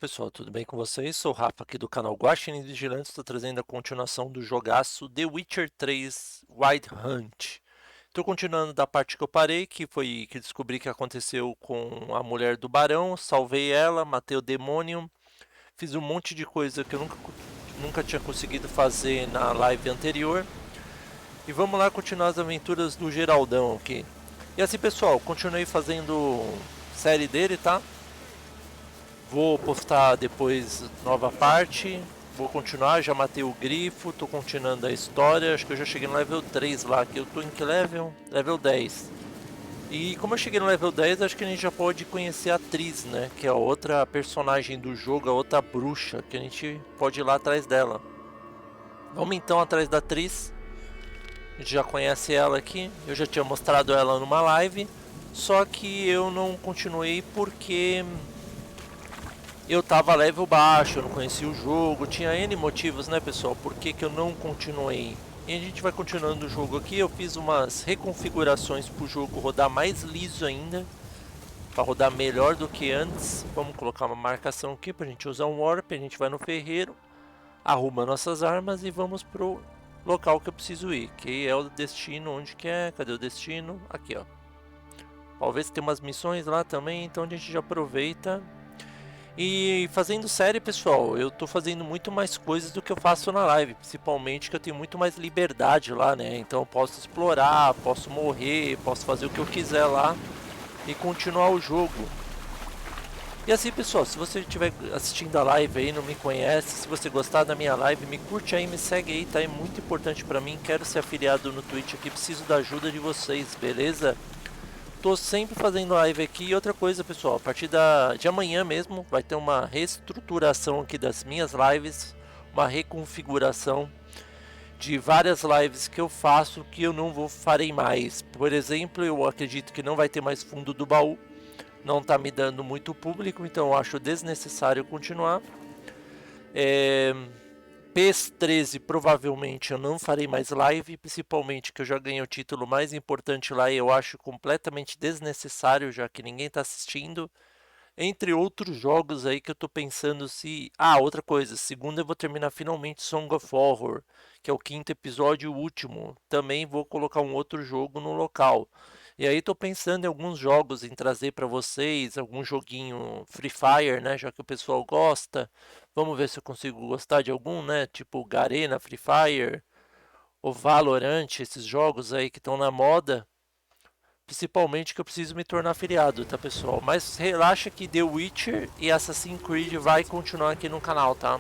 pessoal, tudo bem com vocês? Sou o Rafa aqui do canal Gostei e Vigilantes, estou trazendo a continuação do jogaço The Witcher 3 Wild Hunt. Estou continuando da parte que eu parei, que foi que descobri que aconteceu com a mulher do barão, salvei ela, matei o demônio, fiz um monte de coisa que eu nunca tinha conseguido fazer na live anterior. E vamos lá continuar as aventuras do Geraldão aqui. E assim pessoal, continuei fazendo série dele, tá? Vou postar depois nova parte. Vou continuar, já matei o grifo, tô continuando a história. Acho que eu já cheguei no level 3 lá, que eu tô em que level? Level 10. E como eu cheguei no level 10, acho que a gente já pode conhecer a Triss, né? Que é a outra personagem do jogo, a outra bruxa, que a gente pode ir lá atrás dela. Vamos então atrás da Triss. A gente já conhece ela aqui, eu já tinha mostrado ela numa live. Só que eu não continuei porque eu tava level baixo, eu não conhecia o jogo, tinha N motivos, né pessoal, por que eu não continuei. E a gente vai continuando o jogo aqui, eu fiz umas reconfigurações pro jogo rodar mais liso ainda, para rodar melhor do que antes. Vamos colocar uma marcação aqui pra gente usar um warp, a gente vai no ferreiro, arruma nossas armas e vamos pro local que eu preciso ir, que é o destino, onde que é, cadê o destino? Aqui ó. Talvez tem umas missões lá também, então a gente já aproveita. E fazendo série, pessoal, eu tô fazendo muito mais coisas do que eu faço na live, principalmente que eu tenho muito mais liberdade lá, né? Então eu posso explorar, posso morrer, posso fazer o que eu quiser lá e continuar o jogo. E assim, pessoal, se você estiver assistindo a live aí, não me conhece, se você gostar da minha live, me curte aí, me segue aí, tá? É muito importante pra mim, quero ser afiliado no Twitch aqui, preciso da ajuda de vocês, beleza? Tô sempre fazendo live aqui. E outra coisa, pessoal, a partir de amanhã mesmo vai ter uma reestruturação aqui das minhas lives, uma reconfiguração de várias lives que eu faço que eu não farei mais. Por exemplo, eu acredito que não vai ter mais fundo do baú, não tá me dando muito público, então eu acho desnecessário continuar. PS13 provavelmente eu não farei mais live, principalmente que eu já ganhei o título mais importante lá e eu acho completamente desnecessário, já que ninguém está assistindo. Entre outros jogos aí que eu tô pensando se... Ah, outra coisa, segunda eu vou terminar finalmente Song of Horror, que é o 5º episódio e o último. Também vou colocar um outro jogo no local. E aí tô pensando em alguns jogos em trazer para vocês, algum joguinho Free Fire, né, já que o pessoal gosta. Vamos ver se eu consigo gostar de algum, né, tipo Garena, Free Fire, ou Valorant, esses jogos aí que estão na moda. Principalmente que eu preciso me tornar afiliado, tá pessoal? Mas relaxa que The Witcher e Assassin's Creed vai continuar aqui no canal, tá?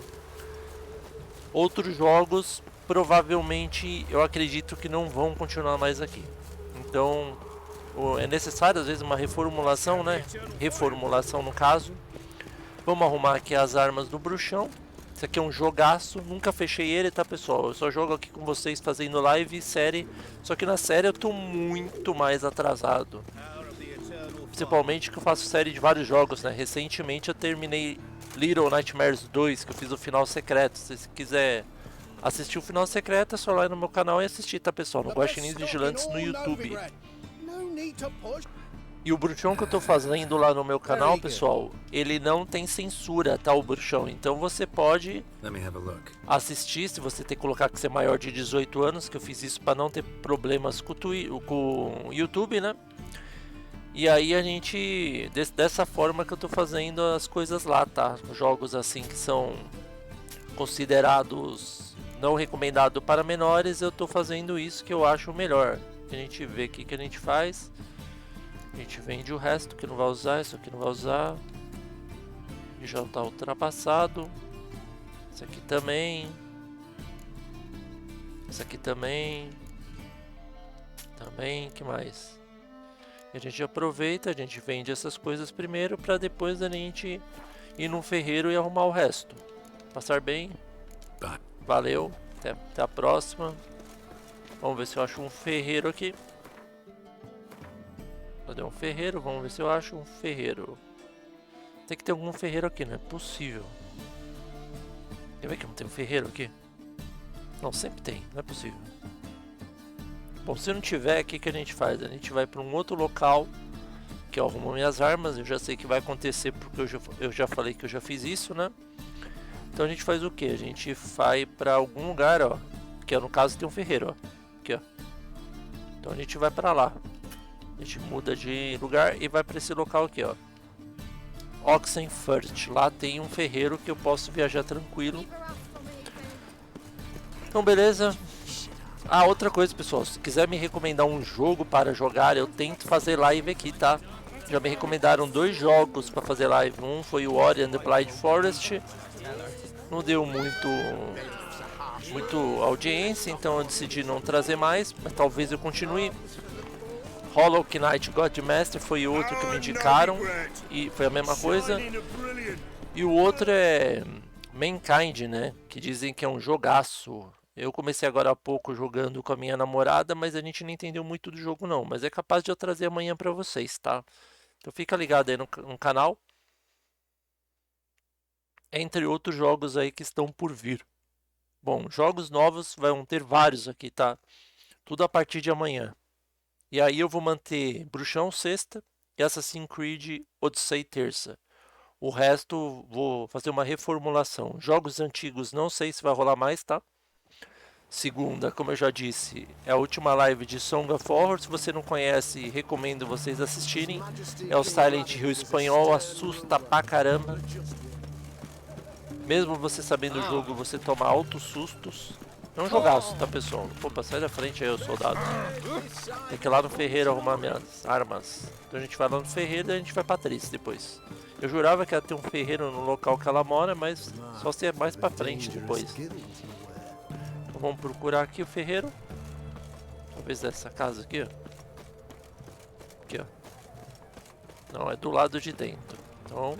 Outros jogos provavelmente eu acredito que não vão continuar mais aqui. Então é necessário às vezes uma reformulação, né? Reformulação no caso. Vamos arrumar aqui as armas do bruxão. Esse aqui é um jogaço, nunca fechei ele, tá pessoal? Eu só jogo aqui com vocês fazendo live e série. Só que na série eu tô muito mais atrasado. Principalmente que eu faço série de vários jogos, né? Recentemente eu terminei Little Nightmares 2, que eu fiz o final secreto. Se você quiser assistir o final secreto, é só lá no meu canal e assistir, tá pessoal? No Guaxinins Vigilantes no YouTube. E o bruxão que eu tô fazendo lá no meu canal, pessoal, ele não tem censura, tá, o bruxão. Então você pode assistir, se você tem que colocar que você é maior de 18 anos, que eu fiz isso para não ter problemas com o YouTube, né? E aí a gente, dessa forma que eu tô fazendo as coisas lá, tá? Jogos assim que são considerados não recomendado para menores, eu tô fazendo isso que eu acho melhor. A gente vê aqui que a gente faz. A gente vende o resto que não vai usar, isso aqui não vai usar. E já está ultrapassado. Isso aqui também. Isso aqui também. Também, que mais? E a gente aproveita, a gente vende essas coisas primeiro para depois a gente ir num ferreiro e arrumar o resto. Passar bem. Valeu, até a próxima. Vamos ver se eu acho um ferreiro aqui. Cadê um ferreiro? Vamos ver se eu acho um ferreiro. Tem que ter algum ferreiro aqui, não é possível. Quer ver que não tem um ferreiro aqui? Não, sempre tem, não é possível. Bom, se não tiver, o que a gente faz? A gente vai para um outro local Aqui eu arrumo minhas armas, eu já sei que vai acontecer porque eu já falei que eu já fiz isso, né? Então a gente faz o que? A gente vai pra algum lugar, ó. Que no caso tem um ferreiro, ó. Aqui, ó. Então a gente vai pra lá. A gente muda de lugar e vai pra esse local aqui, ó. Oxenfurt. Lá tem um ferreiro que eu posso viajar tranquilo. Então beleza. Ah, outra coisa, pessoal. Se quiser me recomendar um jogo para jogar, eu tento fazer live aqui, tá? Já me recomendaram 2 jogos para fazer live. Um foi o Ori and the Blind Forest. Não deu muito audiência, então eu decidi não trazer mais, mas talvez eu continue. Hollow Knight God Master foi outro que me indicaram e foi a mesma coisa. E o outro é Mankind, né? Que dizem que é um jogaço. Eu comecei agora há pouco jogando com a minha namorada, mas a gente não entendeu muito do jogo não. Mas é capaz de eu trazer amanhã pra vocês, tá? Então fica ligado aí no canal. Entre outros jogos aí que estão por vir. Bom, jogos novos vão ter vários aqui, tá? Tudo a partir de amanhã. E aí eu vou manter Bruxão sexta e Assassin's Creed Odyssey terça. O resto vou fazer uma reformulação. Jogos antigos não sei se vai rolar mais, tá? Segunda, como eu já disse, é a última live de Song of Horror. Se você não conhece, recomendo vocês assistirem. É o Silent Hill espanhol, assusta pra caramba. Mesmo você sabendo o jogo, você toma altos sustos. É um jogaço, tá, pessoal? Opa, sai da frente aí, ô soldado. Tem que ir lá no ferreiro arrumar minhas armas. Então a gente vai lá no ferreiro e a gente vai pra Triss depois. Eu jurava que ia ter um ferreiro no local que ela mora, mas só se é mais pra frente depois. Então vamos procurar aqui o ferreiro. Talvez essa casa aqui, ó. Aqui, ó. Não, é do lado de dentro. Então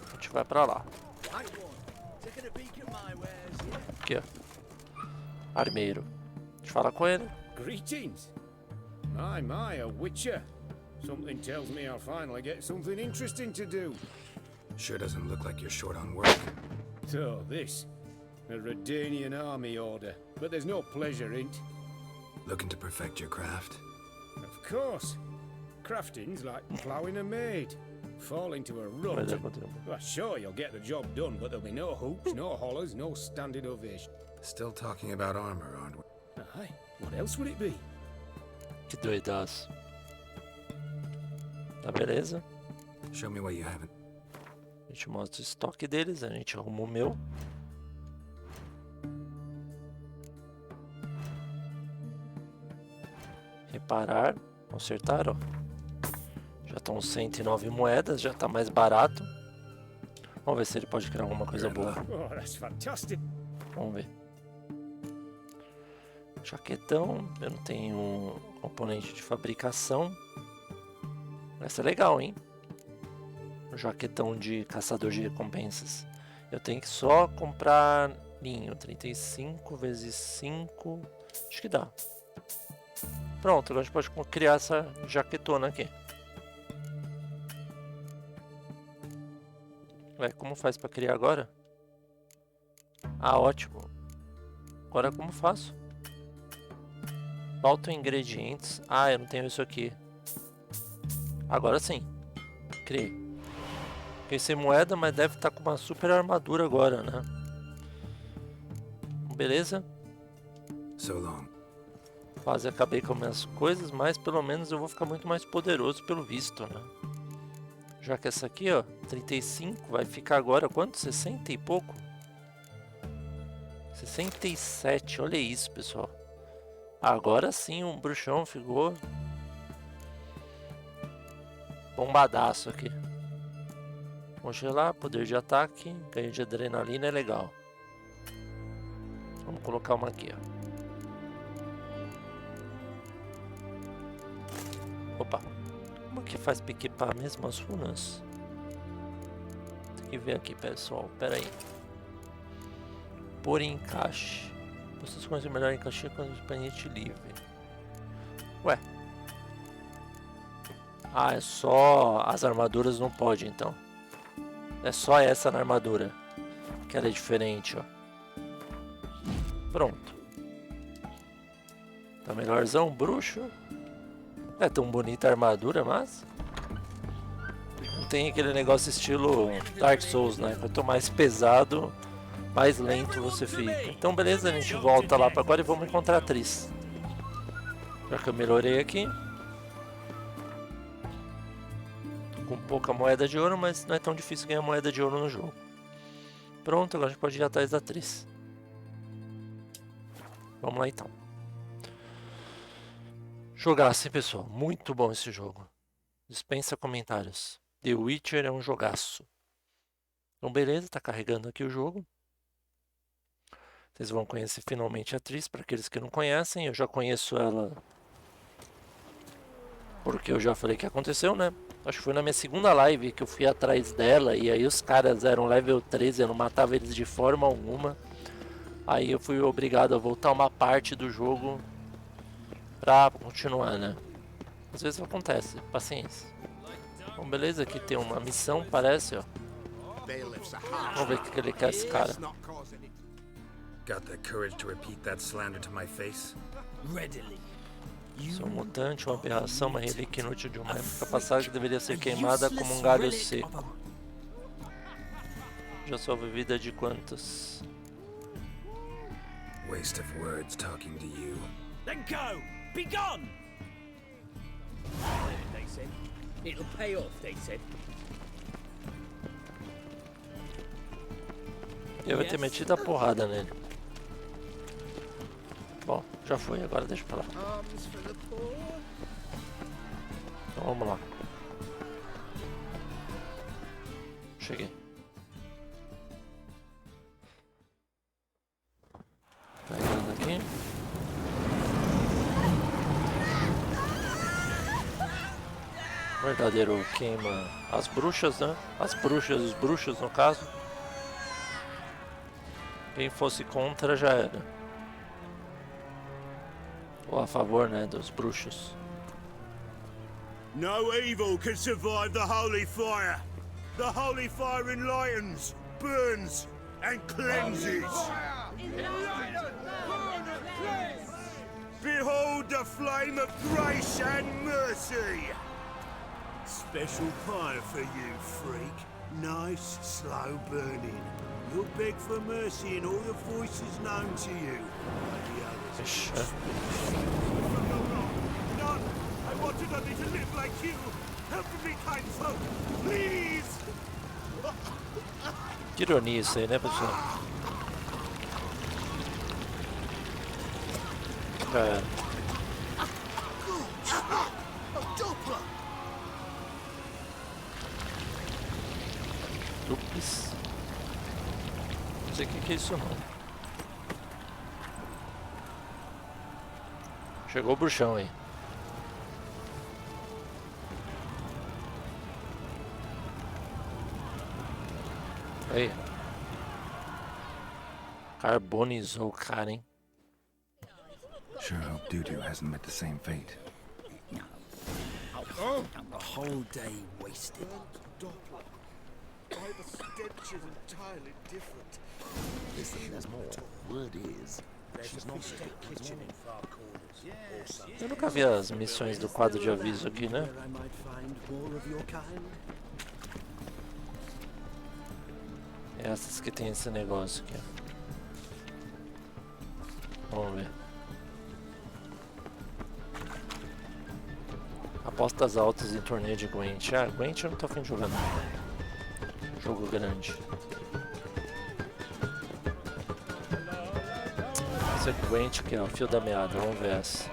a gente vai pra lá. Aqui, ó. Armeiro. Deixa eu falar com ele. Greetings. My, a witcher. Something tells me I'll finally get something interesting to do. Sure doesn't look like you're short on work. So this, a Redanian army order, but there's no pleasure in it. Looking to perfect your craft? Of course. Crafting's like ploughing a maid. Fall into a rut. Well, sure, you'll get the job done, but there'll be no hoops, no hollers, no standing ovation. Still talking about armor, aren't we? Aye, what else would it be? Que doidaço. Tá, beleza. Show me what you haven't. A gente mostra o estoque deles, a gente arruma o meu. Reparar, consertar, ó. Já estão 109 moedas, já tá mais barato. Vamos ver se ele pode criar alguma coisa boa. Oh, that's fantastic. Vamos ver. Jaquetão, eu não tenho componente de fabricação. Essa é legal, hein? Um jaquetão de caçador de recompensas. Eu tenho que só comprar linho. 35 vezes 5. Acho que dá. Pronto, agora a gente pode criar essa jaquetona aqui. Ué, como faz pra criar agora? Ah, ótimo. Agora como faço? Faltam ingredientes. Ah, eu não tenho isso aqui. Agora sim. Criei. Fiquei sem moeda, mas deve estar com uma super armadura agora, né? Beleza? So long. Quase acabei com minhas coisas, mas pelo menos eu vou ficar muito mais poderoso pelo visto, né? Já que essa aqui, ó, 35, vai ficar agora quanto? 60 e pouco? 67, olha isso, pessoal. Agora sim o bruxão ficou bombadaço aqui. Congelar, poder de ataque, ganho de adrenalina é legal. Vamos colocar uma aqui, ó. Opa, como que faz para equipar mesmo as runas? Tem que ver aqui, pessoal, pera aí. Por encaixe. Vocês conhecem melhor encaixar com o espanhete livre. Ué. Ah, é só as armaduras não pode então. É só essa na armadura. Que ela é diferente, ó. Pronto. Tá melhorzão, bruxo. É tão bonita a armadura, mas... não tem aquele negócio estilo Dark Souls, né? Quanto mais pesado, mais lento você fica. Então beleza, a gente volta lá pra agora e vamos encontrar a Triss. Já que eu melhorei aqui. Tô com pouca moeda de ouro, mas não é tão difícil ganhar moeda de ouro no jogo. Pronto, agora a gente pode ir atrás da Triss. Vamos lá então. Jogaço, hein, pessoal? Muito bom esse jogo. Dispensa comentários. The Witcher é um jogaço. Então beleza, tá carregando aqui o jogo. Vocês vão conhecer finalmente a Triss, para aqueles que não conhecem. Eu já conheço ela porque eu já falei que aconteceu, né? Acho que foi na minha segunda live que eu fui atrás dela. E aí os caras eram level 13, eu não matava eles de forma alguma. Aí eu fui obrigado a voltar uma parte do jogo pra continuar, né? Às vezes acontece, paciência. Bom, beleza, aqui tem uma missão, parece, ó. Vamos ver o que ele quer, esse cara. Got the courage to repeat that slander to my face? Sou um mutante, uma aberração, uma relíquia inútil de uma época passada que deveria ser queimada como um galho seco. Já salvo vida de quantos? Waste of words talking to you. Then go! Be gone! They said. It'll pay off, they said. Eu vou ter metido a porrada nele. Bom, já foi, agora deixa pra lá. Então vamos lá. Cheguei. Pegando aqui. O verdadeiro queima as bruxas, né? As bruxas, os bruxos no caso. Quem fosse contra já era. Ou a favor, né, dos bruxos. No evil can survive the holy fire. The holy fire enlightens, burns, and cleanses. Behold the flame of grace and mercy. Special fire for you, freak. Nice, slow burning. You'll beg for mercy in all the voices known to you. The others. None. I wanted only to live like you. Help me, kind folk, please. Que ironia isso aí, né, pessoal? Cara. Duplis. Não sei o que é isso não. Chegou o bruxão aí. Aí. Carbonizou o cara, hein? Sure hope Dudu hasn't met the same fate. A whole day wasted. The stench is entirely different. Listen, there's more. Word is, she's not sick kitchen in far corners. Eu nunca vi as missões do quadro de aviso aqui, né? Where I might find more of your kind. Essas que tem esse negócio aqui, ó. Vamos ver. Apostas altas em torneio de Gwent. Ah, Gwent eu não tô afim de jogar não. Jogo grande. Esse é Gwent aqui, ó. Fio da meada. Vamos ver essa.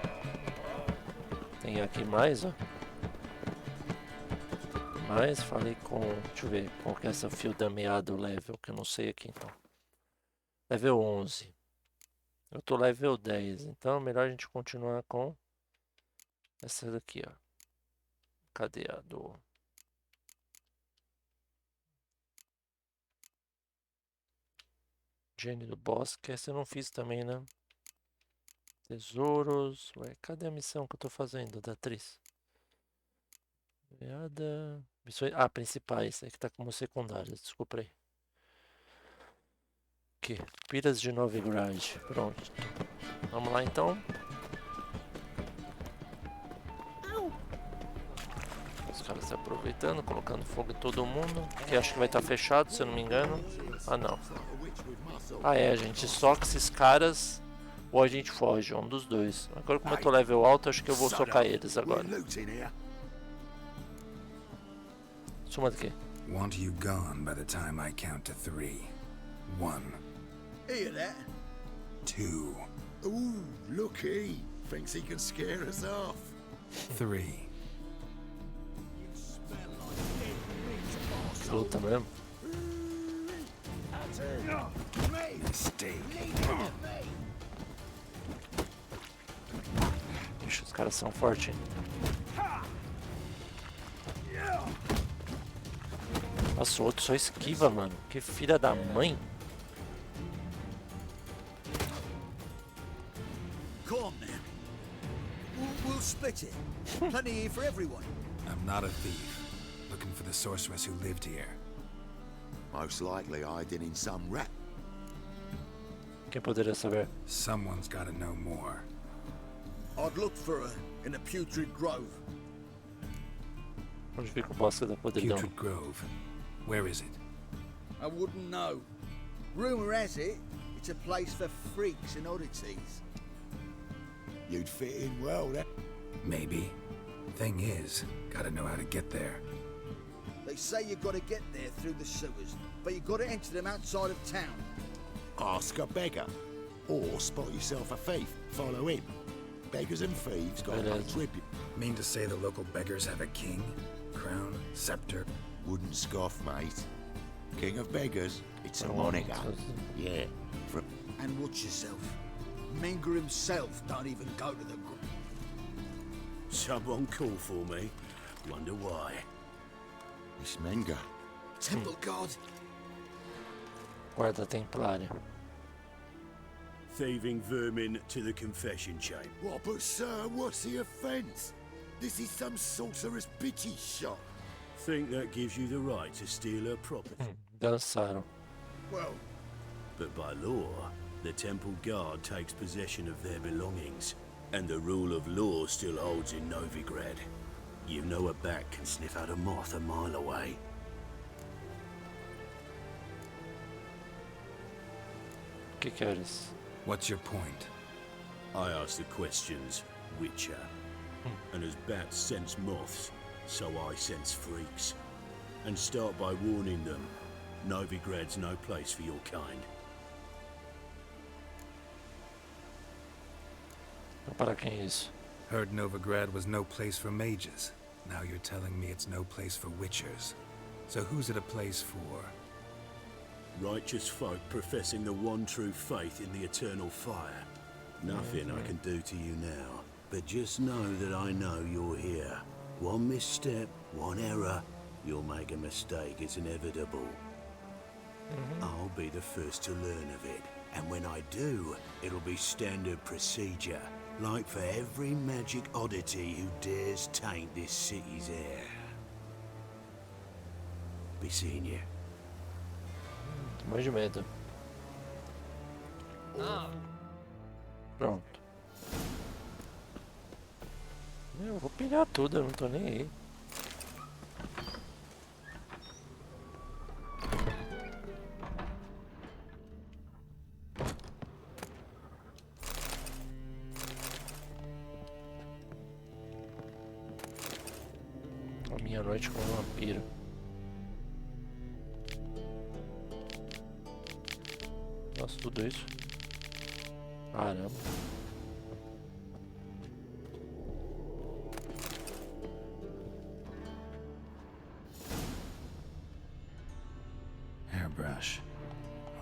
Tem aqui mais, ó. Mas falei com... Deixa eu ver qual que é essa fio da meada level, que eu não sei aqui então. Level 11. Eu tô level 10, então é melhor a gente continuar com essa daqui, ó. Cadê a do... Gênio do Bosque, essa eu não fiz também, né? Tesouros... Ué, cadê a missão que eu tô fazendo da Triss? Missões... Ah, principais, é que tá como secundárias, desculpa aí. Aqui, Piras de Novigrad, pronto. Vamos lá então. Os caras se aproveitando, colocando fogo em todo mundo. Que acho que vai estar fechado, se eu não me engano. Ah, não. Ah, é, a gente soca esses caras ou a gente foge, um dos dois. Agora, como eu tô level alto, acho que eu vou socar eles agora. Suma daqui. Want you gone by the time I count to 3. 1, Hear that? 2, Ooh, looky. Thinks he can scare us off. 3. Luta mesmo. Mistake. Ixi, os caras são fortes, hein? Nossa, o outro só esquiva, mano. Que filha da mãe. Come on now. We'll split it. Plenty here for everyone. I'm not a thief. Looking for the sorceress who lived here. Most likely hiding in some rat. Quem poderia saber? Someone's gotta know more. I'd look for her in the Putrid Grove. Onde fica o bosque da podridão? Putrid Grove. Where is it? I wouldn't know. Rumor has it, it's a place for freaks and oddities. You'd fit in well, then. Maybe. Thing is, gotta know how to get there. They say you gotta get there through the sewers, but you gotta enter them outside of town. Ask a beggar. Or spot yourself a thief. Follow him. Beggars and thieves got to pay tribute. Mean to say the local beggars have a king? Crown? Scepter? Wouldn't scoff, mate. King of beggars. It's a moniker. Yeah. And watch yourself. Menger himself don't even go to the... Someone call for me. Wonder why. It's Menger. Temple guard. Guarda templária. Thieving vermin to the confession chamber. What, but sir, what's the offence? This is some sorcerer's bitchy shop. Think that gives you the right to steal her property. Dançaram. Well, But by law, the temple guard takes possession of their belongings, and the rule of law still holds in Novigrad. You know a bat can sniff out a moth a mile away. Que queres? What's your point? I ask the questions, Witcher. And as bats sense moths, so I sense freaks. And start by warning them, Novigrad's no place for your kind. Para quem é isso? Heard Novigrad was no place for mages. Now you're telling me it's no place for witchers. So who's it a place for? Righteous folk professing the one true faith in the eternal fire. Nothing I can do to you now, but just know that I know you're here. One misstep, one error, you'll make a mistake, it's inevitable. I'll be the first to learn of it, and when I do, it'll be standard procedure, like for every magic oddity who dares taint this city's air. Be seeing you. Tô morrendo de medo. Pronto. Eu vou pilhar tudo, eu não tô nem aí. A minha noite com um vampiro. Nossa, tudo isso. Caramba. Hairbrush.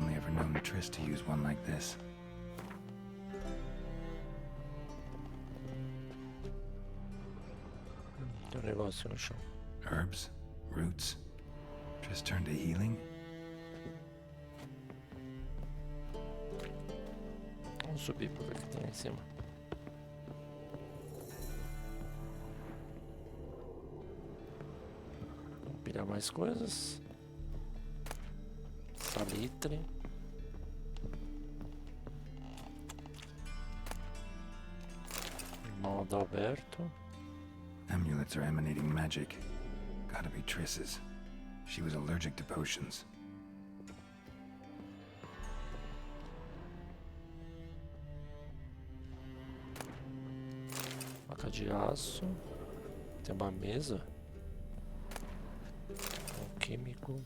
Only ever known Triss to use one like this. Tem um negócio no chão. Herbs? Roots? Triss turned to healing? Vamos subir pra ver o que tem lá em cima. Vamos pilhar mais coisas. Salitre. Irmão Adalberto. Amulets are emanating magic. Gotta be Triss's. She was allergic to potions. Faca de aço. Tem uma mesa. Um químico.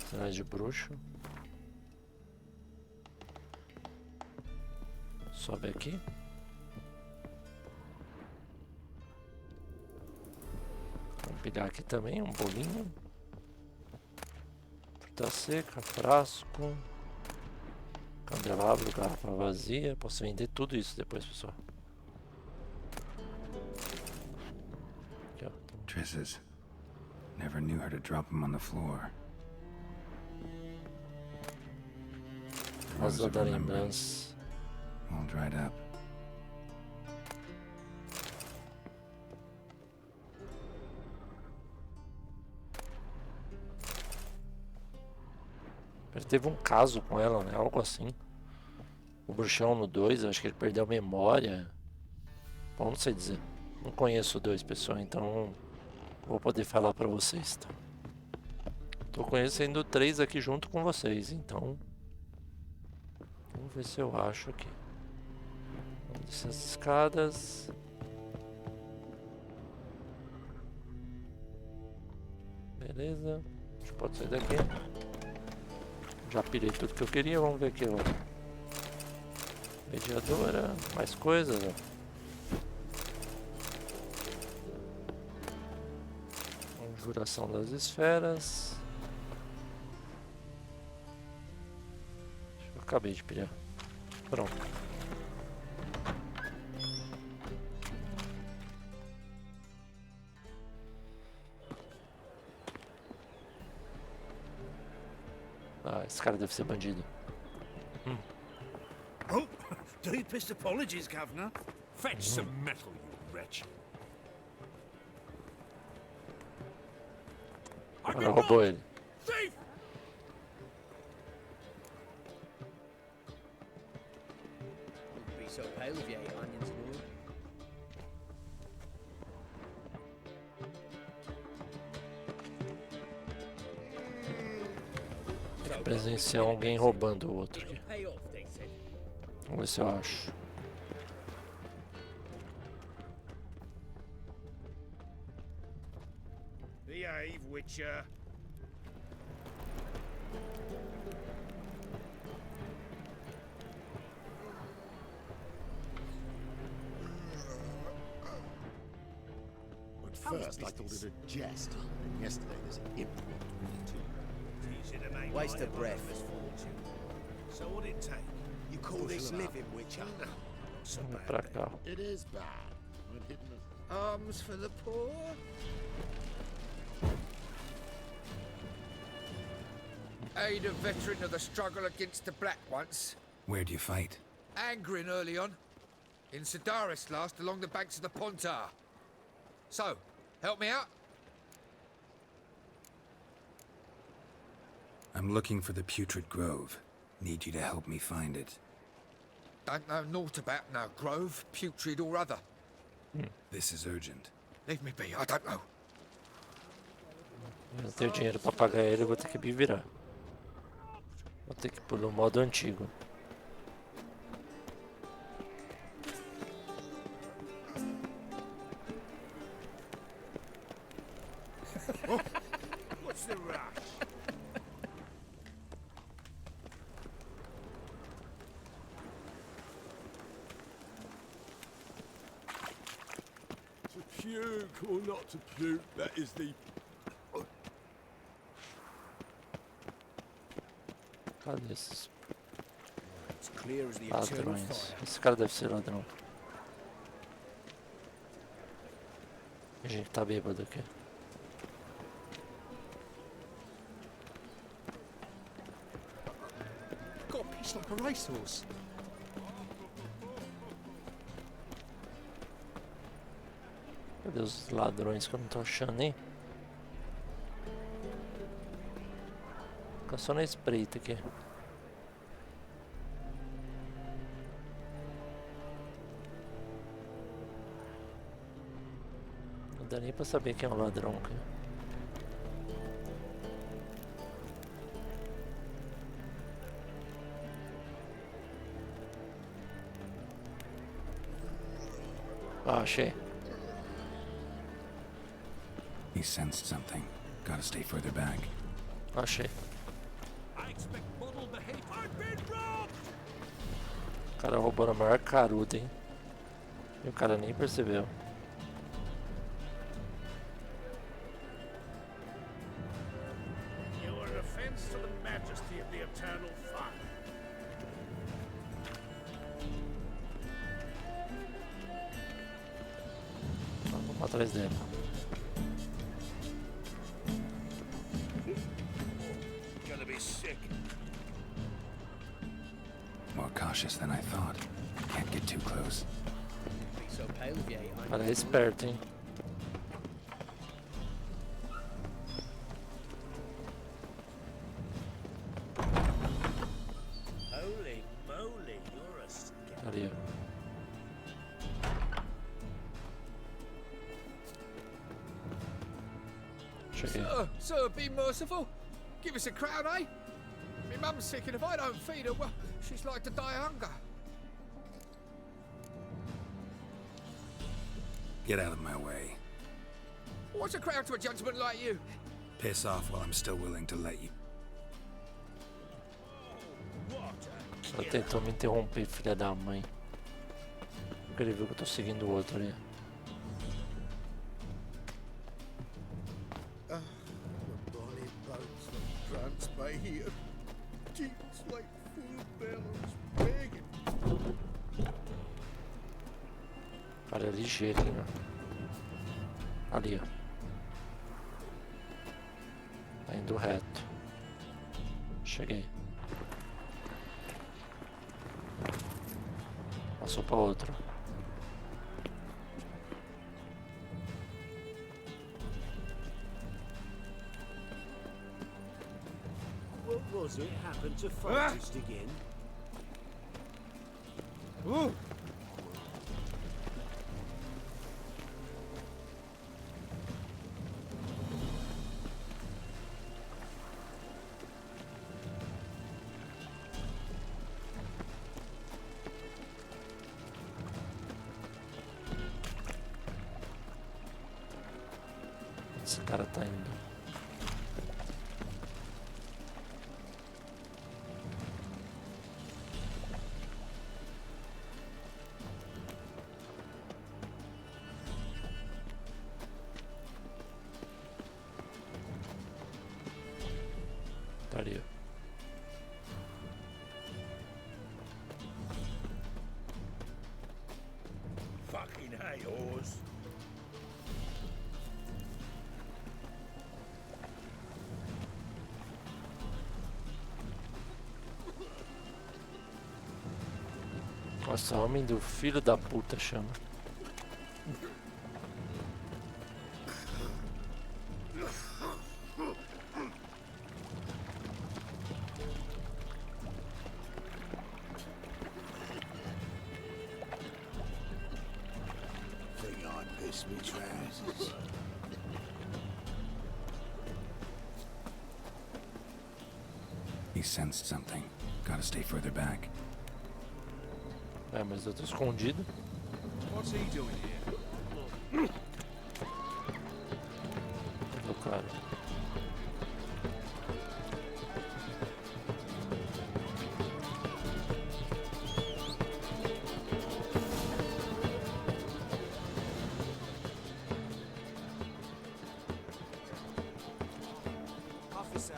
Sinais de bruxo. Sobe aqui. Vamos pegar aqui também um bolinho. Fruta seca, frasco. Candelabro, garrafa vazia. Posso vender tudo isso depois, pessoal. Aqui, ó. Triss's. Never knew her to drop them on the floor. Rosa da lembrança. All dried up. Ele teve um caso com ela, né? Algo assim. O bruxão no 2, acho que ele perdeu a memória. Bom, não sei dizer. Não conheço o 2, pessoal, então vou poder falar pra vocês, tá? Tô conhecendo o 3 aqui junto com vocês, então vamos ver se eu acho aqui. Vamos descer as escadas. Beleza. A gente pode sair daqui. Já pirei tudo que eu queria. Vamos ver aqui, ó. Mediadora. Mais coisas, ó. Conjuração das esferas. Eu acabei de pilhar. Pronto. Ah, esse cara deve ser bandido. Oh, deepest apologies, Governor. Fetch some metal, you wretch. Ela roubou ele. Thief! Wouldn't be so pale if you ate onions and all. Presenciar alguém roubando o outro aqui. It'll pay off, they said. Vamos ver se eu acho. Behave, Witcher. At first, I thought it a jest. And yesterday, there's an imp walked with it too. Waste of breath. So what'd it take? You call this living, Witcher? Not so Vamos bad. pra cá. It is bad. I'd hidden a Arms for the poor? Aid a veteran of the struggle against the Black once. Where'd you fight? Angering early on. In Sedaris last, along the banks of the Pontar. So, help me out? I'm looking for the Putrid Grove. Need you to help me find it. Don't know naught about no grove, putrid or other. This is urgent. Leave me be, I don't know. Eu não tenho dinheiro pra pagar ele, eu vou ter que me virar. Vou ter que ir pelo modo antigo. What's the rush? To puke or not to puke, that is the... Cadê esses It's clear as the eternal ladrões? fire. Esse cara deve ser ladrão. A gente tá bêbado aqui. got a piece like a racehorse. Cadê os ladrões que eu não tô achando, hein? Fica só na espreita aqui. dá nem pra saber quem é o ladrão aqui. Ah, achei. He sensed something. Gotta stay further back. Achei. I expect model behavior. I've been robbed! O cara roubou a maior caruda, hein? E o cara nem percebeu. You are an offense to the majesty of the eternal fire. Vamos atrás dele. Gonna be sick. More cautious than I thought. Can't get too close. Be so pale-viate, O aren't cara é you? esperto, hein? Holy moly, you're a scam. Ali, ó. Cheguei. Sir, be merciful. Give us a crown, eh? My mum's sick, and if I don't feed her, well, she's like to die of hunger. Get out of my way. What's a crown to a gentleman like you? Piss off while I'm still willing to let you. Ela tentou me interromper, filha da mãe. Porque ele viu que eu tô seguindo o outro ali. The bonny boats that prance by here. Jeeps like full bellows begging. O cara é ligeirinho. Ali, ó. Tá indo reto. Cheguei. Passou pra outro. What was it happened to focused again? Esse cara tá indo. Tá ali, ó. Fucking hey, oars. Nossa, homem do filho da puta chama. Think I pissed me trousers. He sensed something. Gotta stay further back. É, mas eu tô escondido. What's he doing here? Do cara. Officer,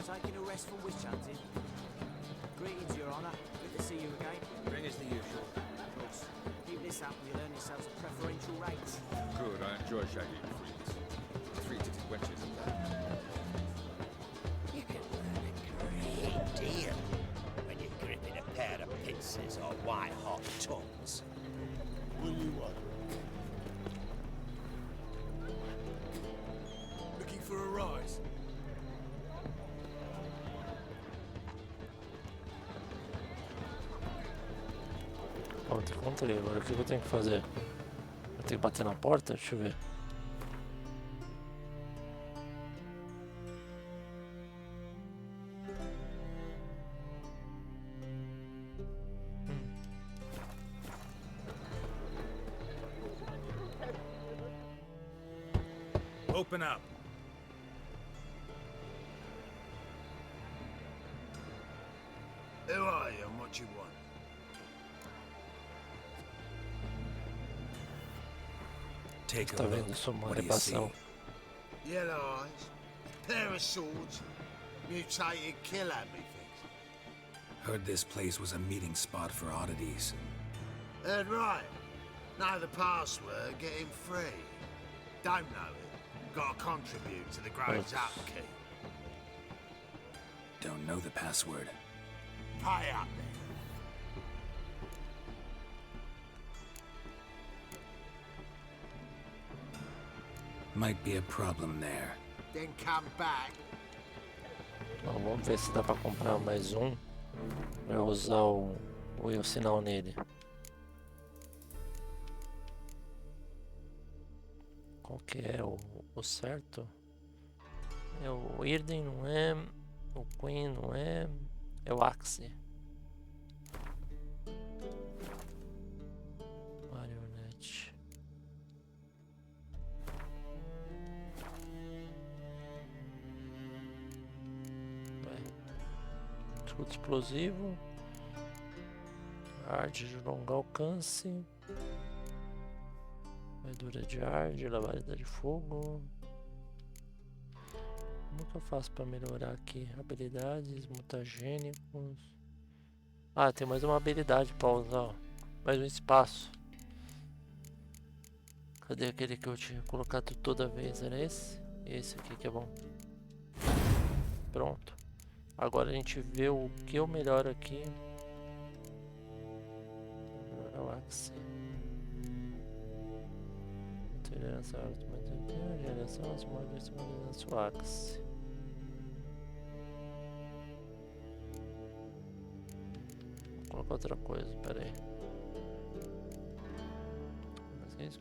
taking a rest from witch hunting. Greetings, Your Honour. Good to see you again. Bring us the usual. Of course. Keep this up and you'll earn yourselves a preferential rate. Good, I enjoy shagging freaks. Three-titted wenches and that. You can learn a great deal when you're gripping a pair of pincers or white-hot tongues. What do you want? Looking for a rise? Pronto, encontrei. Agora o que eu tenho que fazer? Eu tenho que bater na porta? Deixa eu ver. Open up. Who are you and what you want? Take Tá a look. vendo? Isso é uma What do you see? elevação. Yellow eyes, pair of swords, mutated killer, methinks. Heard this place was a meeting spot for oddities. Heard right. Know the password, get him free. Don't know it. Gotta contribute to the Grave's upkeep. Don't know the password. Pay up then. Might be a problem there. Then come back. Bom, vamos ver se dá pra comprar mais um. Pra usar o sinal nele. Qual que é o certo? É o Irden, não é? O Queen, não é? É o Axe. Marionete. Escudo explosivo. Arte de longo alcance. Armadura de ar, de labareda de fogo. Como que eu faço para melhorar aqui? Habilidades, mutagênicos. Ah, tem mais uma habilidade para usar. Ó. Mais um espaço. Cadê aquele que eu tinha colocado toda vez? Era esse? Esse aqui que é bom. Pronto. Agora a gente vê o que eu melhoro aqui. Relaxe. Geração, as mortes da sua axe. Vou colocar outra coisa, pera aí.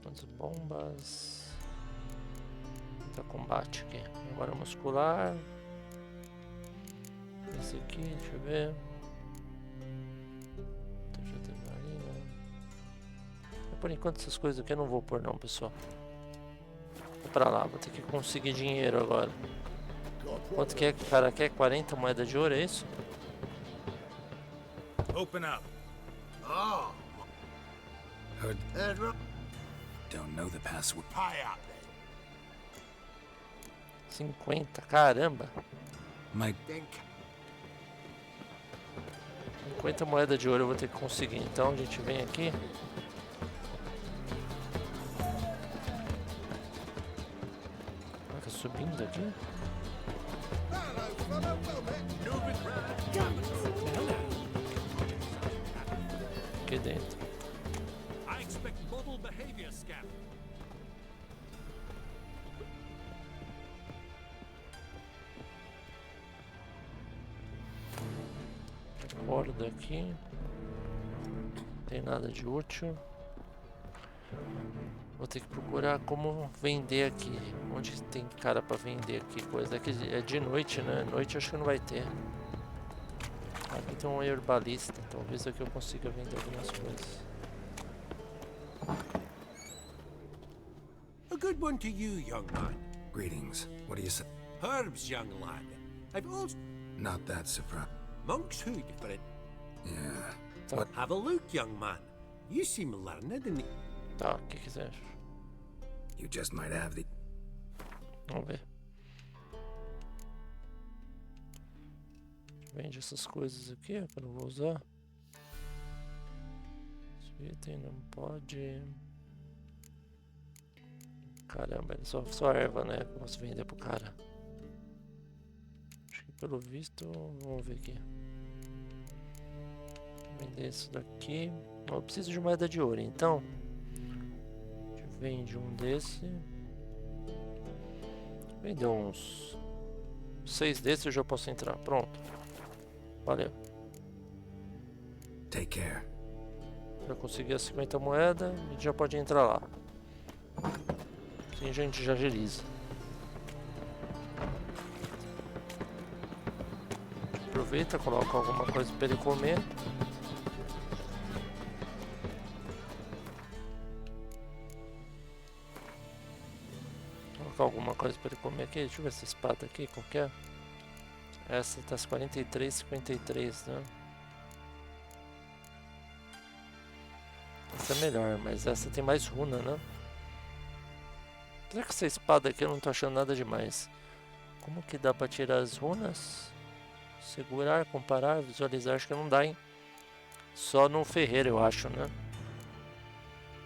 Quantas bombas. Tá combate aqui. Memória muscular. Esse aqui, deixa eu ver. Por enquanto essas coisas aqui eu não vou pôr não, pessoal. Vou pra lá, vou ter que conseguir dinheiro agora. Quanto que é que o cara quer? 40 moedas de ouro, é isso? Open up. Oh, Heard. heard right. Don't know the password. Pay up then. 50, caramba. Might. Then 50 moedas de ouro eu vou ter que conseguir. Então a gente vem aqui. Tá subindo aqui. Aqui dentro. I expect model behavior scan. Fora daqui. Não tem nada de útil. Vou ter que procurar como vender aqui. Onde tem cara pra vender aqui coisa. Aqui é de noite, né? Noite acho que não vai ter. Aqui tem um herbalista. Talvez aqui eu consiga vender algumas coisas. A good one to you, young man. Greetings. What do you say? Herbs, young lad. I've also Not that surprised. monk's hood for it. Yeah. Tá, What? Have a look, young man. You seem learned and tá, o que quiser. You just might have the. Vamos ver. Vende essas coisas aqui, que eu não vou usar. Esse item não pode. Caramba, é só erva, né? Que eu posso vender pro cara. Acho que pelo visto, vamos ver aqui. Vou vender isso daqui. Eu preciso de moeda de ouro, então. A gente vende um desse. Vender uns 6 desses eu já posso entrar. Pronto. Valeu. Take care. Já consegui as 50 moedas, a gente já pode entrar lá. Assim a gente já agiliza. Aproveita, coloca alguma coisa para ele comer. colocar alguma coisa pra ele comer aqui. Deixa eu ver essa espada aqui, qual que é? Essa tá 43,53, né? Essa é melhor, mas essa tem mais runa, né? Será que essa espada aqui eu não tô achando nada demais? Como que dá pra tirar as runas? Segurar, comparar, visualizar, acho que não dá, hein? Só no ferreiro, eu acho, né?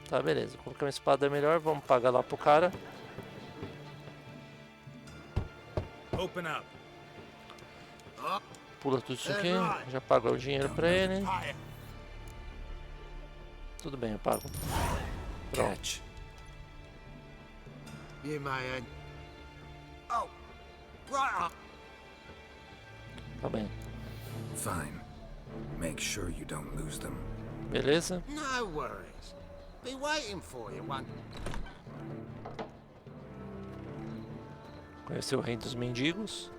Tá, beleza. Coloquei uma espada melhor, vamos pagar lá pro cara. Open up. Pula tudo isso aqui, já paga o dinheiro pra ele. Tudo bem, eu pago. Pronto. You may. Oh, right up. Tá bem. Fine. Make sure you don't lose them. Beleza? No worries. Be waiting for you one. Conhecer o rei dos mendigos.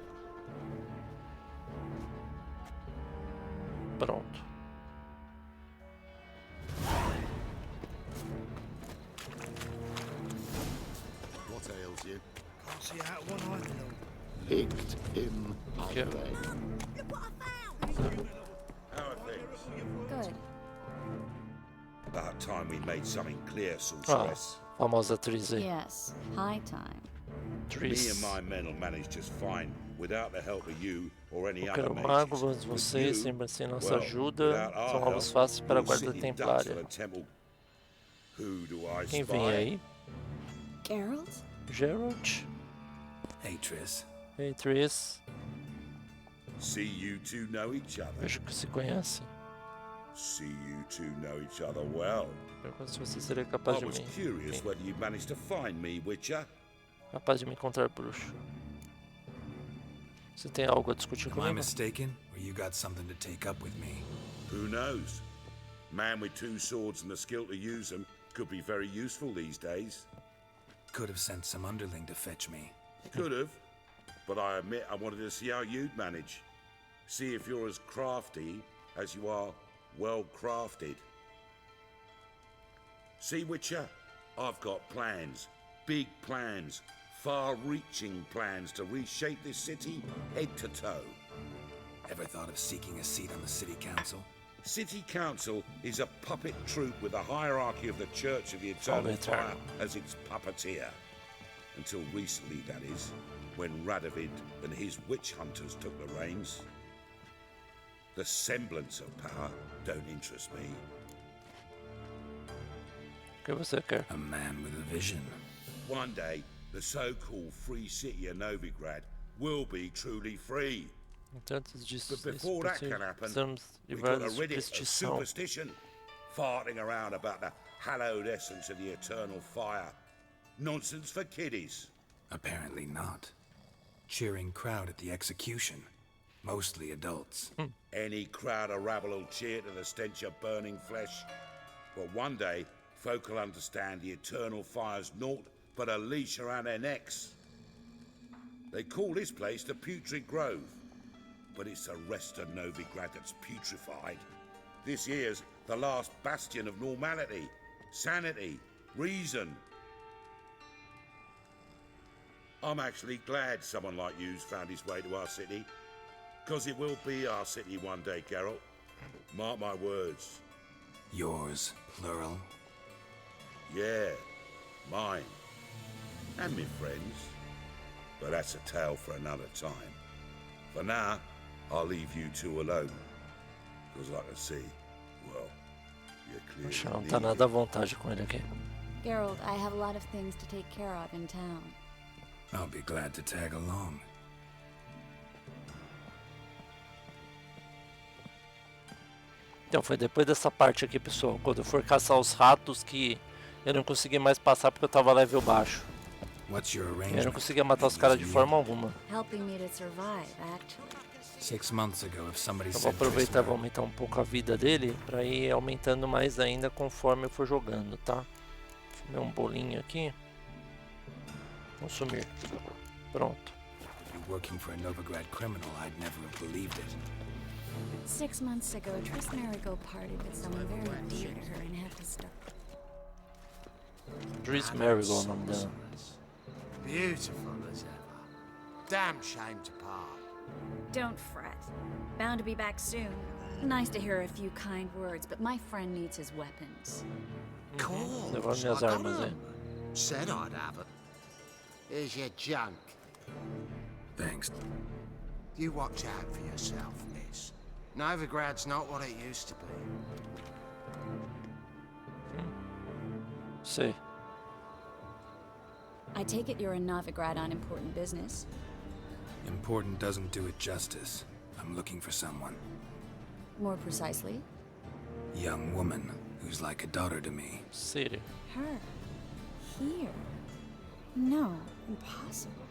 Pronto. What ails you? Can't see out one eye, though. Picked him Okay. away. How are things? Good. About time we made something clear, Ah, famosa Triss aí. Yes. High time. Me Triss. and my men will manage just fine without the help of you or any Eu other quero mago, mages. vocês, With sempre sem nossa well, ajuda, without our são alvos help, fáceis para a we'll guarda sit in ducks templária. for the temple. Who do I Quem spy? vem aí? Geralt? Geralt. Hey, Triss. Hey, Triss. See you two know each other. Vejo que se conhecem. See you two know each other well. Pergunto se você seria capaz I de was me... curious whether you managed to find me, Witcher. Capaz de me encontrar, bruxo. Você tem algo a discutir Am I comigo? mistaken, or you got something to take up with me? Who knows? Man with two swords and the skill to use them could be very useful these days. Could have sent some underling to fetch me. Could have, but I admit I wanted to see how you'd manage. See if you're as crafty as you are well crafted. See, Witcher, I've got plans, big plans, far-reaching plans to reshape this city head to toe. Ever thought of seeking a seat on the city council? City Council is a puppet troupe with a hierarchy of the Church of the Eternal Fire as its puppeteer. Until recently, that is, when Radovid and his witch hunters took the reins. The semblance of power don't interest me. O que você quer? A man with a vision. One day, the so-called free city of Novigrad will be truly free. Antes disso, But before that can happen, precisamos we've livrar got da to rid it of superstição. superstition, farting around about the hallowed essence of the eternal fire. Nonsense for kiddies. Apparently not. Cheering crowd at the execution. Mostly adults. Any crowd of rabble will cheer to the stench of burning flesh. But one day, folk will understand the eternal fire's naught but a leash around their necks. They call this place the Putrid Grove, but it's the rest of Novigrad that's putrefied. This here's the last bastion of normality, sanity, reason. I'm actually glad someone like you's found his way to our city. Because it will be our city one day, Geralt. Mark my words. Yours, plural. Yeah, mine. And me friends. But that's a tale for another time. For now, I'll leave you two alone. Because like I see, well, you're Acho que não clearly tá needed. nada à vontade com ele aqui. Geralt, I have a lot of things to take care of in town. I'll be glad to tag along. Então foi depois dessa parte aqui, pessoal, quando eu for caçar os ratos, que eu não consegui mais passar porque eu tava level baixo. What's your Eu não arrangement? conseguia matar os caras de forma alguma. Helping me to survive, actually. 6 months ago, if somebody Eu vou said aproveitar e vou Triss aumentar um pouco a vida dele pra ir aumentando mais ainda conforme eu for jogando, tá? Vou comer um bolinho aqui. Consumir. Pronto. were you working for a Novigrad criminal, I'd never have believed it. 6 months ago, Triss Marigold parted with someone very dear to her and had to stop. Triss Marigold, o nome dela. Beautiful as ever. Damn shame to part. Don't fret. Bound to be back soon. Nice to hear a few kind words, but my friend needs his weapons. Levando Course, minhas I got armas, hein? 'em. Said I'd have it. Here's your junk. Thanks. You watch out for yourself, miss. Novigrad's not what it used to be. Sei. I take it you're in Novigrad on important business. Important doesn't do it justice. I'm looking for someone. More precisely, Young woman who's like a daughter to me. Ciri. her. Here. No, impossible.